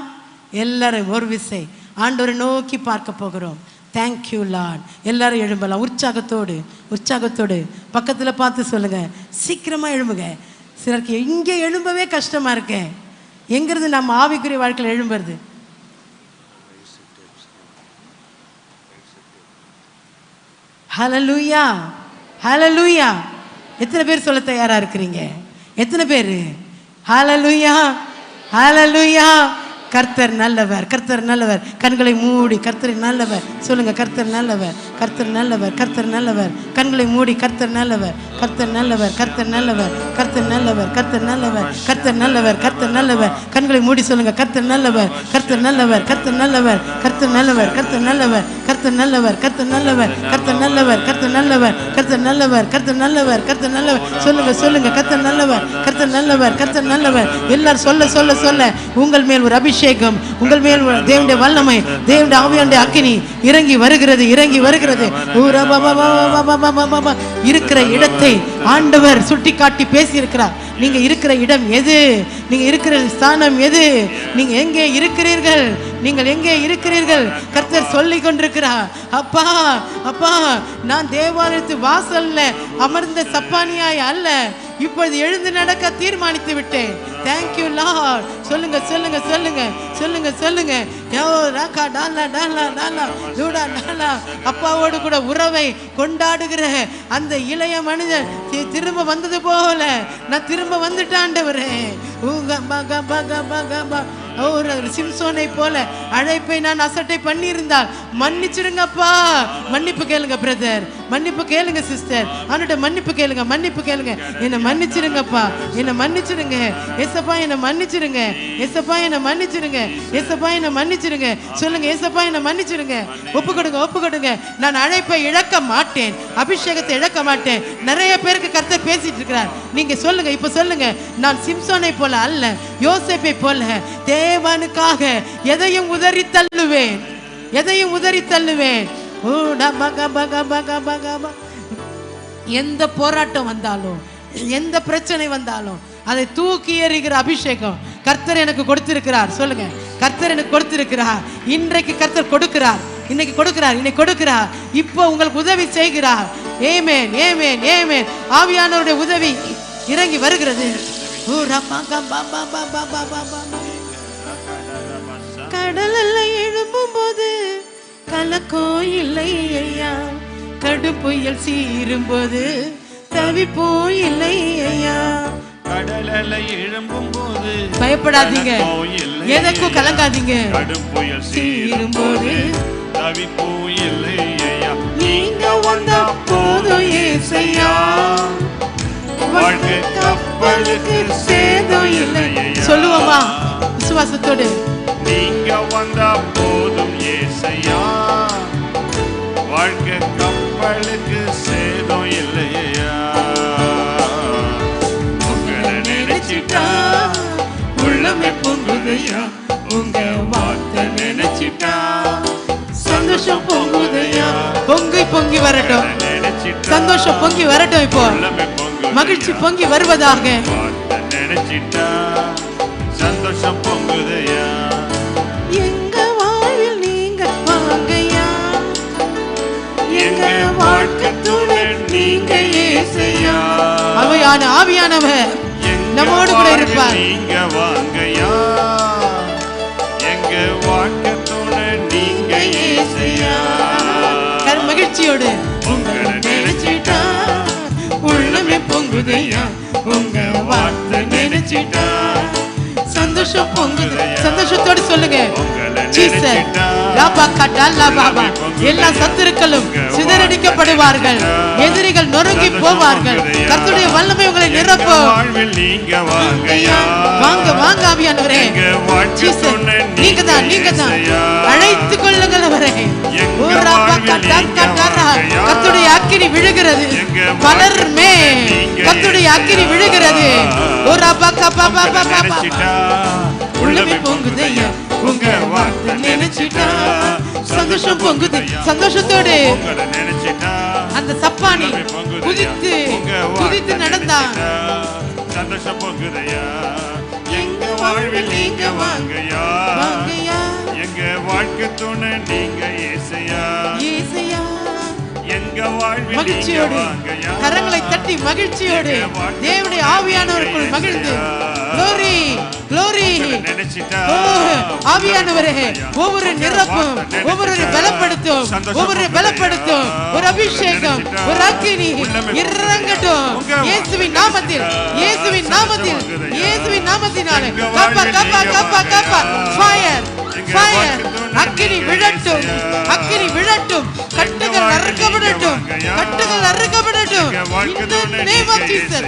எல்லாரும் ஒரு விசை ஆண்டவரை நோக்கி பார்க்க போகிறோம். Thank you Lord. எல்லாரும் எழும்பலாம் உற்சாகத்தோடு, உற்சாகத்தோடு. பக்கத்தில் பார்த்து சொல்லுங்க, சீக்கிரமா எழும்புங்க. சிலருக்கு இங்கே எழும்பவே கஷ்டமா இருக்கு. எங்கிறது நம்ம ஆவிக்குரிய வாழ்க்கையில் எழும்புறது? ஹalleluya ஹalleluya. எத்தனை பேர் சொல்ல தயாரா இருக்கிறீங்க? எத்தனை பேர்? ஹalleluya ஹalleluya. கர்த்தர் நல்லவர், கர்த்தர் நல்லவர். கண்களை மூடி கர்த்தர் நல்லவர் சொல்லுங்க. கர்த்தர் நல்லவர், கர்த்தர் நல்லவர், கர்த்தர் நல்லவர். கண்களை மூடி கர்த்தர் நல்லவர், கர்த்தர் நல்லவர், கர்த்தர் நல்லவர், கர்த்தர் நல்லவர், கர்த்தர் நல்லவர், கர்த்தர் நல்லவர், கர்த்தர் நல்லவர். கண்களை மூடி சொல்லுங்க. கர்த்தர் நல்லவர், கர்த்தர் நல்லவர், கர்த்தர் நல்லவர், கர்த்தர் நல்லவர், கர்த்தர் நல்லவர், கர்த்தர் நல்லவர், கர்த்தர் நல்லவர், கர்த்தர் நல்லவர், கர்த்தர் நல்லவர், கர்த்தர் நல்லவர், கர்த்தர் நல்லவர், கர்த்தர் நல்லவர். சொல்லுங்க சொல்லுங்க. கர்த்தர் நல்லவர், கர்த்தர் நல்லவர், கர்த்தர் நல்லவர். எல்லாரும் சொல்ல சொல்ல சொல்ல உங்கள் மேல் ஒரு அபிஷேகம், உங்கள் மேல் தேவனுடைய வல்லமை, தேவனுடைய ஆவியானுடைய அக்கினி இறங்கி வருகிறது, இறங்கி வருகிறது. இருக்கிற இடத்தை ஆண்டவர் சுட்டி காட்டி பேசி இருக்கிறார். நீங்க இருக்கிற இடம் எது? நீங்க இருக்கிற ஸ்தானம் எது? நீங்க எங்கே இருக்கிறீர்கள்? நீங்கள் எங்கே இருக்கிறீர்கள்? கர்த்தர் சொல்லிக் கொண்டிருக்கிறார். அப்பா அப்பா, நான் தேவாலயத்து வாசல்ல அமர்ந்த சப்பானியாய் அல்ல, இப்பொழுது எழுந்து நடக்க தீர்மானித்து விட்டேன். Thank you Lord. சொல்லுங்க சொல்லுங்க சொல்லுங்க சொல்லுங்க சொல்லுங்க. அப்பாவோடு கூட உறவை கொண்டாடுகிற அந்த இளைய மனிதன் திரும்ப வந்தது போல நான் திரும்ப வந்துட்டேன் ஆண்டவரே. சிம்சோனை போல அழைப்பை நான் அசட்டை பண்ணியிருந்தால் மன்னிச்சிடுங்கப்பா. மன்னிப்பு கேளுங்க பிரதர், மன்னிப்பு கேளுங்க சிஸ்டர், அவனுடைய மன்னிப்பு கேளுங்க, மன்னிப்பு கேளுங்க. என்னை மன்னிச்சிடுங்கப்பா, என்னை மன்னிச்சிடுங்க ஏசப்பா, என்னை மன்னிச்சிடுங்க ஏசப்பா, என்னை மன்னிச்சிடுங்க ஏசப்பா, என்னை மன்னிச்சிடுங்க. சொல்லுங்க ஏசப்பா, என்னை மன்னிச்சிடுங்க. ஒப்பு கொடுங்க, ஒப்பு கொடுங்க. நான் அழைப்பை இழக்க மாட்டேன், அபிஷேகத்தை இழக்க மாட்டேன். நிறைய பேருக்கு கர்த்தர் பேசிட்டு இருக்கிறார். நீங்க சொல்லுங்க, இப்ப சொல்லுங்க. நான் சிம்சோனை போல அல்ல, யோசேப்பை போல தேவனுக்காக எதையும் உதறி தள்ளுவேன், எதையும் உதறி தள்ளுவேன். எந்த போராட்டம் வந்தாலும், எந்த பிரச்சனை வந்தாலும் அதை தூக்கி எறிகிற அபிஷேகம் கர்த்தர் எனக்கு கொடுத்திருக்கிறார். சொல்லுங்க, கர்த்தர் எனக்கு கொடுத்திருக்கிறார். இன்றைக்கு கர்த்தர் கொடுக்கிறார், இன்னைக்கு கொடுக்கிறார், இன்னைக்கு கொடுக்கிறார். இப்போ உங்களுக்கு உதவி செய்கிறார். ஆமென் ஆமென் ஆமென். ஆவியானவருடைய உதவி இறங்கி வருகிறது. கடல்ல எழும்பும் போது கலக்கோ இல்லை ஐயா, கடுப்புயல் சீரும் போது தவிப்போ இல்லை ஐயா. கடல்ல எழும்பும் போது பயப்படாதீங்க, எதற்கும் கலங்காதீங்க. கடுப்புயல் சீரும் போது தவிப்போ இல்லை ஐயா. நீங்க வந்த போதும் ஏசையா, வாழ்க்கை கப்பலுக்கு சேதம் இல்லை ஐயா. சொல்லுவோமா விசுவாசத்தோடு? நீங்க வந்த போதும் ஏசையா, வாழ்க்கை கப்பலுக்கு சேதம் இல்லை ஐயா. உங்களை நினைச்சிட்டா உள்ளமே பொங்குதையா, உங்க வார்த்தை நினைச்சிட்டா சந்தோஷம் பொங்குதையா. பொங்கி பொங்கி வரட்டும், சந்தோஷம் பொங்கி வரட்டும். இப்போ மகிழ்ச்சி பொங்கி வருவதாக. நினைச்சிட்டா சந்தோஷம் பொங்குதையா. எங்க வாழ்வில் நீங்க வாங்கயா, எங்க வாழ்க்கை துணை நீங்க ஏசையா. அவையான ஆவியானவர் நம்மோடு கூட இருப்பார். நீங்க வாங்கயா, எங்க வாழ்க்கை துணை நீங்க ஏசையா. மகிழ்ச்சியோடு உங்களை நினைச்சிட்டா உள்ளமே பொங்குதையா, உங்க வார்த்தை நினைச்சிட்டா சந்தோஷம் பொங்குது. சந்தோஷத்தோடு சொல்லுங்க. எல்லா சத்துருக்களும் சிதறடிக்கப்படுவார்கள், எதிரிகள் நொறுங்கி போவார்கள். கர்த்தருடைய வல்லமை உங்களை நிரப்பும். வாங்க வாங்க ஆவியானவரே, நீங்க தான், நீங்க தான். அழைத்துக் கொள்ளுங்கள் அவரே. கர்த்தருடைய அக்கினி விழுகிறது பலர் மேல், கர்த்தருடைய அக்கினி விழுகிறது. உள்ளமே பொங்குதையா, உங்க வார்த்தை நினைச்சிட்டா சந்தோஷம் பொங்குது. சந்தோஷத்தோடு அந்த சப்பானி குதித்து குதித்து நடந்தான். சந்தோஷம் பொங்குதையா, எங்க வாழ்வில் நீங்க வாங்கயா, எங்க வாழ்க்கை துணை நீங்க ஏசையா, ஏசையா. எங்க மகிழ்ச்சியோடு கரங்களை தட்டி மகிழ்ச்சியோடு தேவனுடைய ஆவியானவருக்குள் மகிழ்ந்து glory glory ஆவியானவரே ஒவ்வொரு நிரப்பும் ஒவ்வொரு பலப்படுத்தும் ஒவ்வொரு பலப்படுத்தும் ஒரு அபிஷேகம் ஒரு அக்கினி இறங்கட்டும் இயேசுவின் நாமத்தில் இயேசுவின் நாமத்தில் இயேசுவின் நாமத்தினாலே கப்பா கப்பா கப்பா கப்பா ஃபயர் ஃபயர் அக்கினி விழட்டும் அக்கினி விழட்டும் கட்டுகள் அறுக்கப்படட்டும் கட்டுகள் அறுக்கப்படட்டும் in the name of Jesus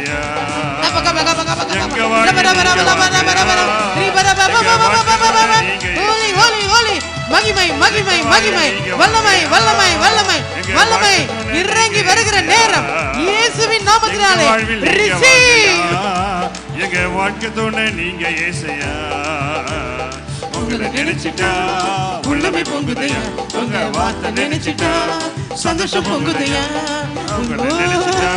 holy holy holy மகிமை மகிமை மகிமை வல்லமை வல்லமை வல்லமை வல்லமை இறங்கி வருகிற நேரம் இயேசுவின் நாமத்தினாலே receive எங்க வாழ்க்கை துணை நீங்க இயேசுயா உங்களை நினைச்சிட்டா உள்ளமே பொங்குதையா உங்க வார்த்தை நினைச்சிட்டா சந்தோஷம் பொங்குதையா உங்களை நினைச்சிட்டா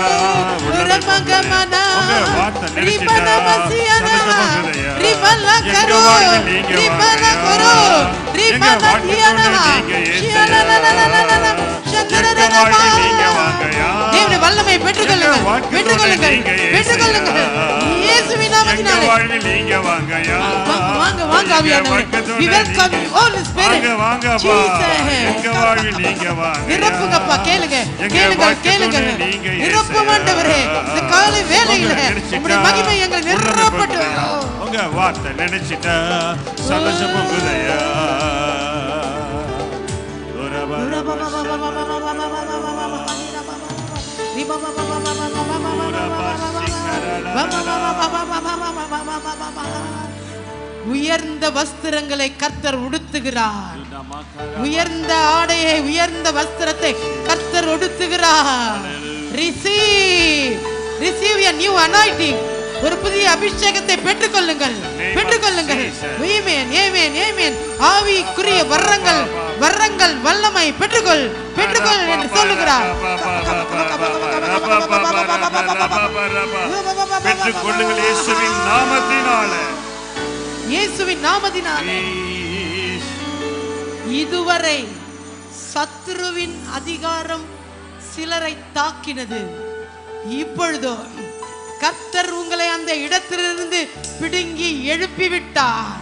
உள்ளமே பொங்குதையா உங்க வார்த்தை நினைச்சிட்டா சந்தோஷம் பொங்குதையா ரிபலா கரோ ரிபலா கரோ ரிபலா தியானா தேவனுடைய வல்லமை பெற்றுக்கொள்ளுங்கள் பெற்றுக்கொள்ளுங்கள் பெற்றுக்கொள்ளுங்கள் இயேசுவின் நாமத்தினாலே நீங்க வாங்கயா வாங்க வாங்க ஆவியானவரே we welcome you holy spirit வாங்க எங்க வாழ்வி நீங்க வாங்க நிரப்புங்கப்பா கேளுங்க கேளுங்க கேளுங்க நிரப்பும் ஆண்டவரே இந்த காலை வேளையில உம்முடைய மகிமை எங்களை நிரப்பட்டும் உங்க வார்த்தை நினைச்சிட்டா சந்தோஷம் பொங்குதையா உயர்ந்த வஸ்திரங்களை கர்த்தர் உடுத்துகிறார் உயர்ந்த ஆடையை உயர்ந்த வஸ்திரத்தை கர்த்தர் உடுத்துகிறார் receive a new anointing ஒரு புதிய அபிஷேகத்தை பெற்றுக்கொள்ளுங்கள் பெற்றுக்கொள்ளுங்கள் ஆமென் ஆமென் ஆமென் ஆவிக்குரிய வரங்கள் வரங்கள் வல்லமை பெற்றுக்கொள் பெற்றுக்கொள் என்று சொல்லுகிறார் பெற்றுக்கொள்ளுங்கள் இயேசுவின் நாமத்தினாலே இயேசுவின் நாமத்தினாலே இதுவரை சத்துருவின் அதிகாரம் சிலரை தாக்கினது இப்பொழுதோ கர்த்தர் உங்களை அந்த இடத்திலிருந்து பிடுங்கி எழுப்பி விட்டார்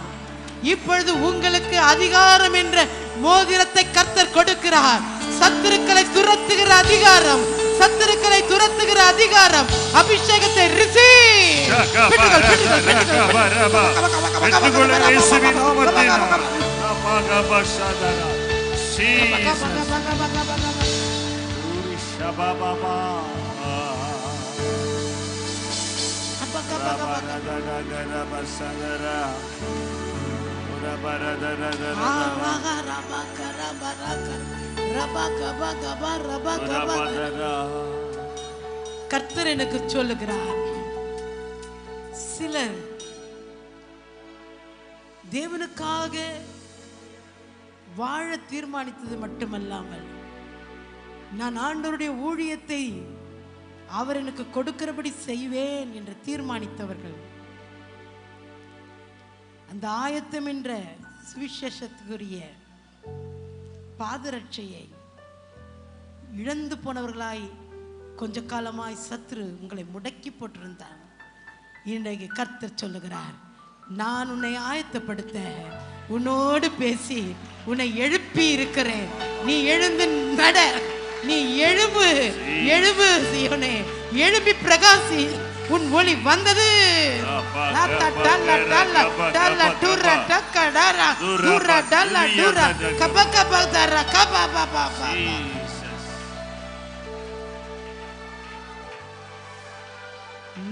இப்பொழுது உங்களுக்கு அதிகாரம் என்ற மோதிரத்தை கர்த்தர் கொடுக்கிறார் சத்துருக்களை துரத்துகிற அதிகாரம் சத்துருக்களை துரத்துகிற அதிகாரம் அபிஷேகத்தை ரிசீவ் பெற்றுக்கொள்ளுங்கள் இயேசுவின் நாமத்தினாலே கர்த்தர் எனக்கு சொல்லுகிறார் சிலர் தேவனுக்காக வாழ தீர்மானித்தது மட்டுமல்லாமல் நான் ஆண்டவருடைய ஊழியத்தை அவர் எனக்கு கொடுக்கிறபடி செய்வேன் என்று தீர்மானித்தவர்கள் அந்த ஆயத்தம் என்ற சுவிசேஷத்துக்குரிய பாதரட்சையை இழந்து போனவர்களாய் கொஞ்ச காலமாய் சத்துரு உங்களை முடக்கி போட்டிருந்தார் இன்றைக்கு கர்த்தர் சொல்லுகிறார் நான் உன்னை ஆயத்தப்படுத்த உன்னோடு பேசி உன்னை எழுப்பி இருக்கிறேன் நீ எழுந்து நட நீ எழும்பு எழும்பு சீயோனே எழும்பி பிரகாசி உன் ஒளி வந்தது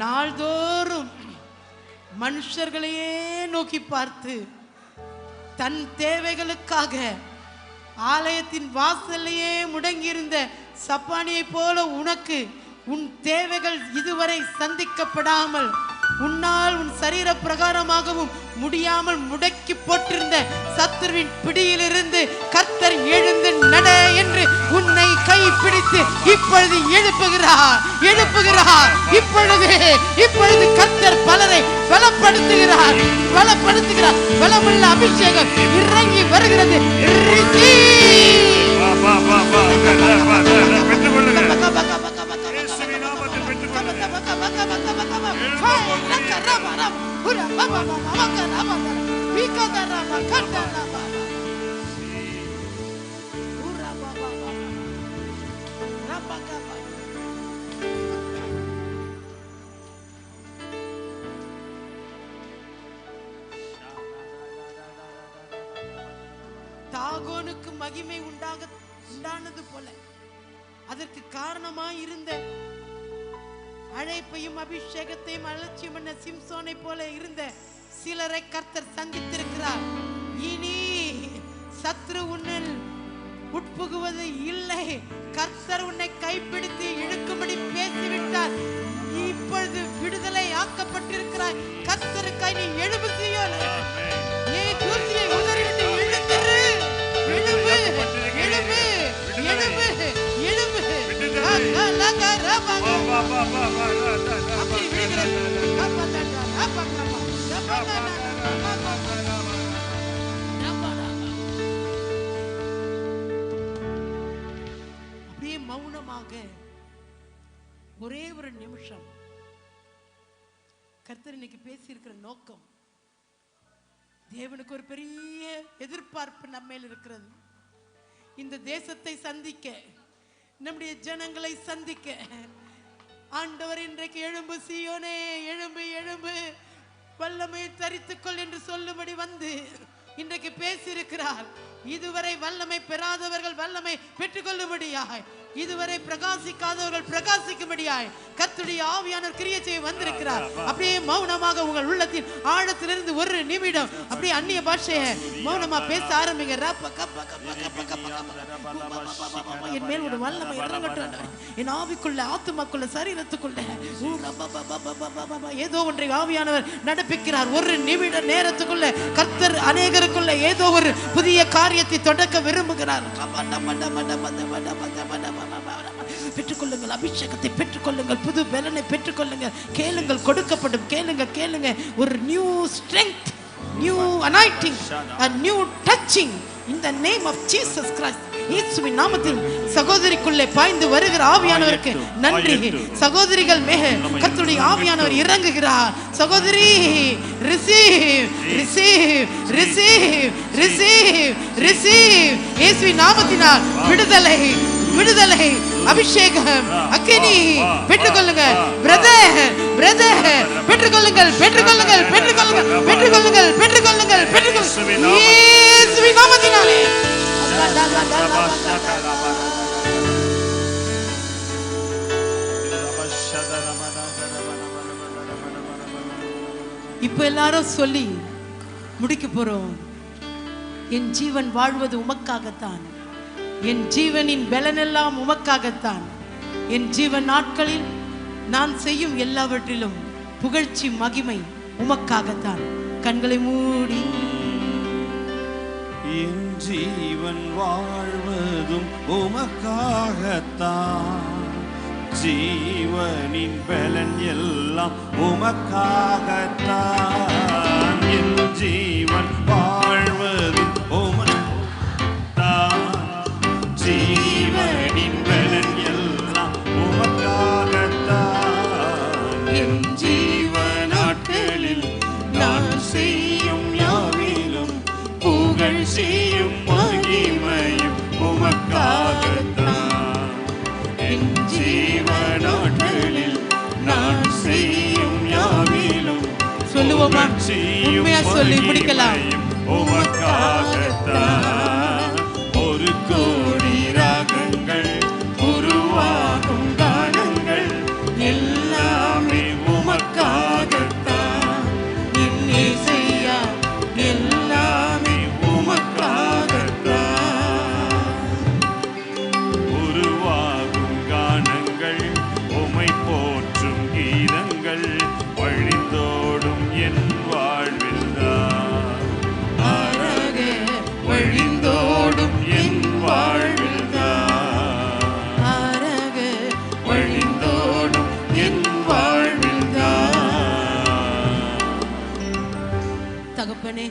நாள்தோறும் மனுஷர்களையே நோக்கி பார்த்து தன் தேவைகளுக்காக ஆலயத்தின் வாசல்லையே முடங்கியிருந்த சப்பானியை போல உனக்கு உன் தேவைகள் இதுவரை சந்திக்கப்படாமல் உன்னால் உன் சரீர பிரகாரமாகவும் முடியாமல் முடக்கி போட்டிருந்த சத்துருவின் பிடியிலிருந்து கர்த்தர் எழுந்து நட என்று உன்னை கை பிடித்து இப்பொழுது எழுப்புகிறார் எழுப்புகிறார் இப்பொழுது கர்த்தர் பலரை பலப்படுத்துகிறார் பலப்படுத்துகிறார் பலமுள்ள அபிஷேகம் இறங்கி வருகிறது பெற்றுக்கொள்ளுங்கள் தாகோனுக்கு மகிமை உண்டானது போல அதற்கு காரணமாய் இருந்த அழைப்பையும் அபிஷேகத்தையும் அலட்சியம் பண்ண சிம்சோனை போல இருந்த சிலரை கர்த்தர் சந்தித்திருக்கிறார். இனி சத்ரு உன்னில் உட்புகுவது இல்லை. கர்த்தர் உன்னை கைப்பிடித்து இழுக்கும்படி பேசிவிட்டார். இப்பொழுது விடுதலை ஆக்கப்பட்டிருக்கிறாய். கர்த்தருக்காய் நீ எழும்பு சீயோனே. நீ தூசியை உதறிவிட்டு எழுந்திரு. எழும்பு, எழும்பு, எழும்பு, எழும்பு. அப்படி விடுகிறது. அப்படியே மௌனமாக ஒரே ஒரு நிமிஷம் கர்த்தர் இன்னைக்கு பேசியிருக்கிற நோக்கம், தேவனுக்கு ஒரு பெரிய எதிர்பார்ப்பு நம்ம மேல் இருக்கிறது. இந்த தேசத்தை சந்திக்க, நம்முடைய ஜனங்களை சந்திக்க ஆண்டவர் இன்றைக்கு எழும்பு சீயோனே, எழும்பு எழும்பு, வல்லமை தரித்துக்கொள் என்று சொல்லும்படி வந்து இன்றைக்கு பேசியிருக்கிறார். இதுவரை வல்லமை பெறாதவர்கள் வல்லமை பெற்றுக்கொள்ளும்படியாய், இதுவரை பிரகாசிக்காதவர்கள் பிரகாசிக்கும்படியாய் கர்த்தருடைய ஆவியானவர் கிரியை செய்ய வந்திருக்கிறார். அப்படியே மௌனமாக உங்கள் உள்ளத்தின் ஆழத்திலிருந்து ஒரு நிமிடம் அப்படியே அந்நிய பாஷையை மௌனமா பேச ஆரம்பிங்க. என் மேல் ஒரு வல்லமை இறங்கட்டும். என் ஆவிக்குள்ள, ஆத்துமாக்குள்ள, சரீரத்துக்குள்ள ஏதோ ஒன்றை ஆவியானவர் நடப்பிக்கிறார். ஒரு நிமிட நேரத்துக்குள்ள கர்த்தர் அநேகருக்குள்ள ஏதோ ஒரு புதிய காரியத்தை தொடக்க விரும்புகிறார். பெற்றுக்கொள்ளுங்கள், அபிஷேகத்தை பெற்றுக்கொள்ளுங்கள், புது பலனை பெற்றுக்கொள்ளுங்கள். கேளுங்கள், கொடுக்கப்படும். கேளுங்க, கேளுங்க. ஒரு new strength, new anointing, a new touching in the name of Jesus Christ. இயேசுவின் நாமத்தில் சகோதரிக்குள்ளே பாய்ந்து வருகிற ஆவியானவருக்கு நன்றி. சகோதரிகள் மேல் கர்த்தருடைய ஆவியானவர் இறங்குகிறார். சகோதரி, receive, receive, receive, receive, receive. இயேசுவின் நாமத்தினால் விடுதலை, விடுதலை, அபிஷேகம், அக்கினி பெற்றுக்கொள்ளுங்க. பிரதர், பிரதர், பெற்றுக்கொள்ளுங்கள், பெற்றுக்கொள்ளுங்கள், பெற்றுக்கொள்ளுங்கள், பெற்றுக்கொள்ளுங்கள், பெற்றுக்கொள்ளுங்கள், பெற்றுக்கொள்ளுங்கள். இயேசுவின் நாமத்தினாலே இப்ப எல்லாரும் சொல்லி முடிக்க போறோம். என் ஜீவன் வாழ்வது உமக்காகத்தான், என் ஜீவனின் பலனெல்லாம் உமக்காகத்தான், என் ஜீவன் நாட்களில் நான் செய்யும் எல்லாவற்றிலும் புகழ்ச்சி மகிமை உமக்காகத்தான். கண்களை மூடி என் ஜீவன் வாழ்வதும் உமக்காகத்தான், ஜீவனின் பலன் எல்லாம் உமக்காகத்தான். என் ஜீவன் வாழ்வதும் உமக்காகத்தான், ஜீவனின் பலன் எல்லாம் உமக்காகத்தான். என் ஜீவ நாட்களில் நான் செய்யும் யாவிலும் புகழ் செய்யும் மகிமையும் உமக்காகத்தான். என் ஜீவ நாட்களில் நான் செய்யும் யாவிலும் சொல்லுவோமா? உண்மையா சொல்லி முடிக்கலாம். உமக்காகத்தான். ஒரு கோடி ராகங்கள் உருவாகும் கானங்கள் எல்லாமே உமக்காகத்தான். என் இசையா எல்லாமே உமக்காகத்தான். உருவாகும் கானங்கள் உமை போற்றும் கீதங்கள் வழிந்தோடும் என் வாழ்வில்தான். அழகே வழிந்தோடும் என் வாழ்வில்தான். அழகே வழிந்தோடும் என் வாழ்வில்தான். தகப்பனே,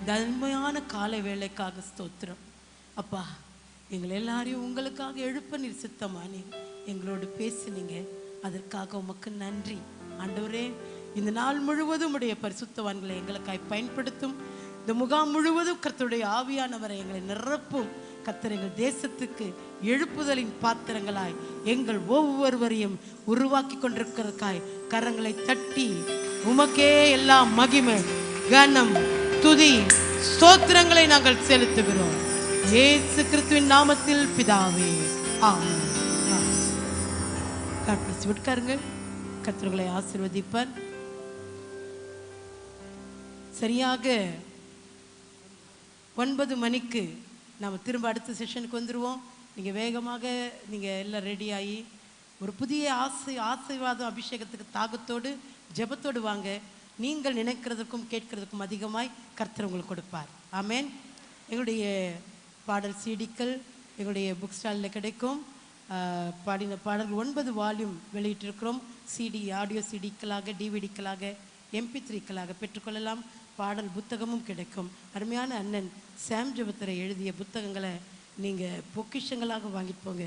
தன்மையான காலை வேளைக்காக ஸ்தோத்திரம். அப்பா, எங்களை எல்லாரையும் உங்களுக்காக எழுப்ப நீர் சித்தமானி எங்களோடு பேசினீங்க. அதற்காக உமக்கு நன்றி ஆண்டவரே. இந்த நாள் முழுவதும் உடைய பரிசுத்தவான்களை எங்களுக்காய் பயன்படுத்தும். இந்த முகாம் முழுவதும் கர்த்தருடைய ஆவியானவரை எங்களை நிரப்பும். கர்த்தர் எங்கள் தேசத்துக்கு எழுப்புதலின் பாத்திரங்களாய் எங்கள் ஒவ்வொருவரையும் உருவாக்கி கொண்டிருக்கிறதுக்காய் கரங்களை தட்டி உமக்கே எல்லாம் மகிமை, கனம், துதி, ஸ்தோத்திரங்களை நாங்கள் செலுத்துகிறோம். இயேசு கிறிஸ்துவின் நாமத்தில் பிதாவே, ஆமென். God bless you. உட்காருங்க. கர்த்தர் உங்களை ஆசீர்வதிப்பார். சரியாக 9 மணிக்கு நாம் திரும்ப அடுத்த செஷனுக்கு வந்துடுவோம். நீங்கள் வேகமாக நீங்கள் எல்லாம் ரெடி ஆகி ஒரு புதிய ஆசீர்வாதம் அபிஷேகத்துக்கு தாகத்தோடு ஜெபத்தோடு வாங்க. நீங்கள் நினைக்கிறதுக்கும் கேட்கிறதுக்கும் அதிகமாய் கர்த்தர் உங்களுக்கு கொடுப்பார். ஆமென். எங்களுடைய பாடல் சிடிக்கள் எங்களுடைய புக் ஸ்டாலில் கிடைக்கும். பாடின பாடல்கள் 9 வால்யூம் வெளியிட்டிருக்கிறோம். சிடி, ஆடியோ சிடிக்களாக, டிவிடிக்களாக, MP3க்களாக பெற்றுக்கொள்ளலாம். பாடல் புத்தகமும் கிடைக்கும். அருமையான அண்ணன் சாம் ஜெபத்தரை எழுதிய புத்தகங்களை நீங்கள் பொக்கிஷங்களாக வாங்கிட்டு போங்க.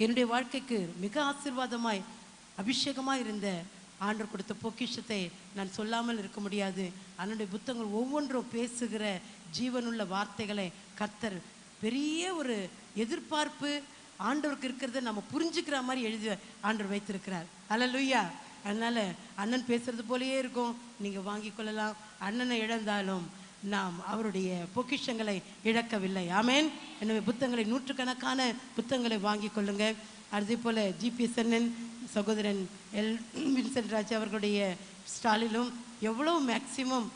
என்னுடைய வாழ்க்கைக்கு மிக ஆசீர்வாதமாய் அபிஷேகமாக இருந்த ஆண்டவர் கொடுத்த பொக்கிஷத்தை நான் சொல்லாமல் இருக்க முடியாது. அதனுடைய புத்தகங்கள் ஒவ்வொன்றும் பேசுகிற ஜீவனுள்ள வார்த்தைகளை கர்த்தர் பெரிய ஒரு எதிர்பார்ப்பு ஆண்டவருக்கு இருக்கிறத நம்ம புரிஞ்சுக்கிற மாதிரி எழுதி ஆண்டவர் வைத்திருக்கிறார். அல்லேலூயா. அதனால் அண்ணன் பேசுறது போலேயே இருக்கும். நீங்கள் வாங்கி கொள்ளலாம். அண்ணனை இழந்தாலும் நாம் அவருடைய பொக்கிஷங்களை இழக்கவில்லை. ஆமென். எனவே புத்தகங்களை, நூற்றுக்கணக்கான புத்தகங்களை வாங்கி கொள்ளுங்க. அதே போல் ஜிபிஎஸ் அண்ணன் சகோதரன் எல் வின்சென்ட் ராஜ் அவர்களுடைய ஸ்டாலிலும் எவ்வளோ மேக்சிமம்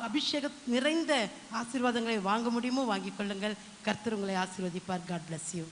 அபிஷேகம் நிறைந்த ஆசீர்வாதங்களை வாங்க முடியுமோ வாங்கி கொள்ளுங்கள். கர்த்தர் உங்களை ஆசீர்வதிப்பார். God bless you.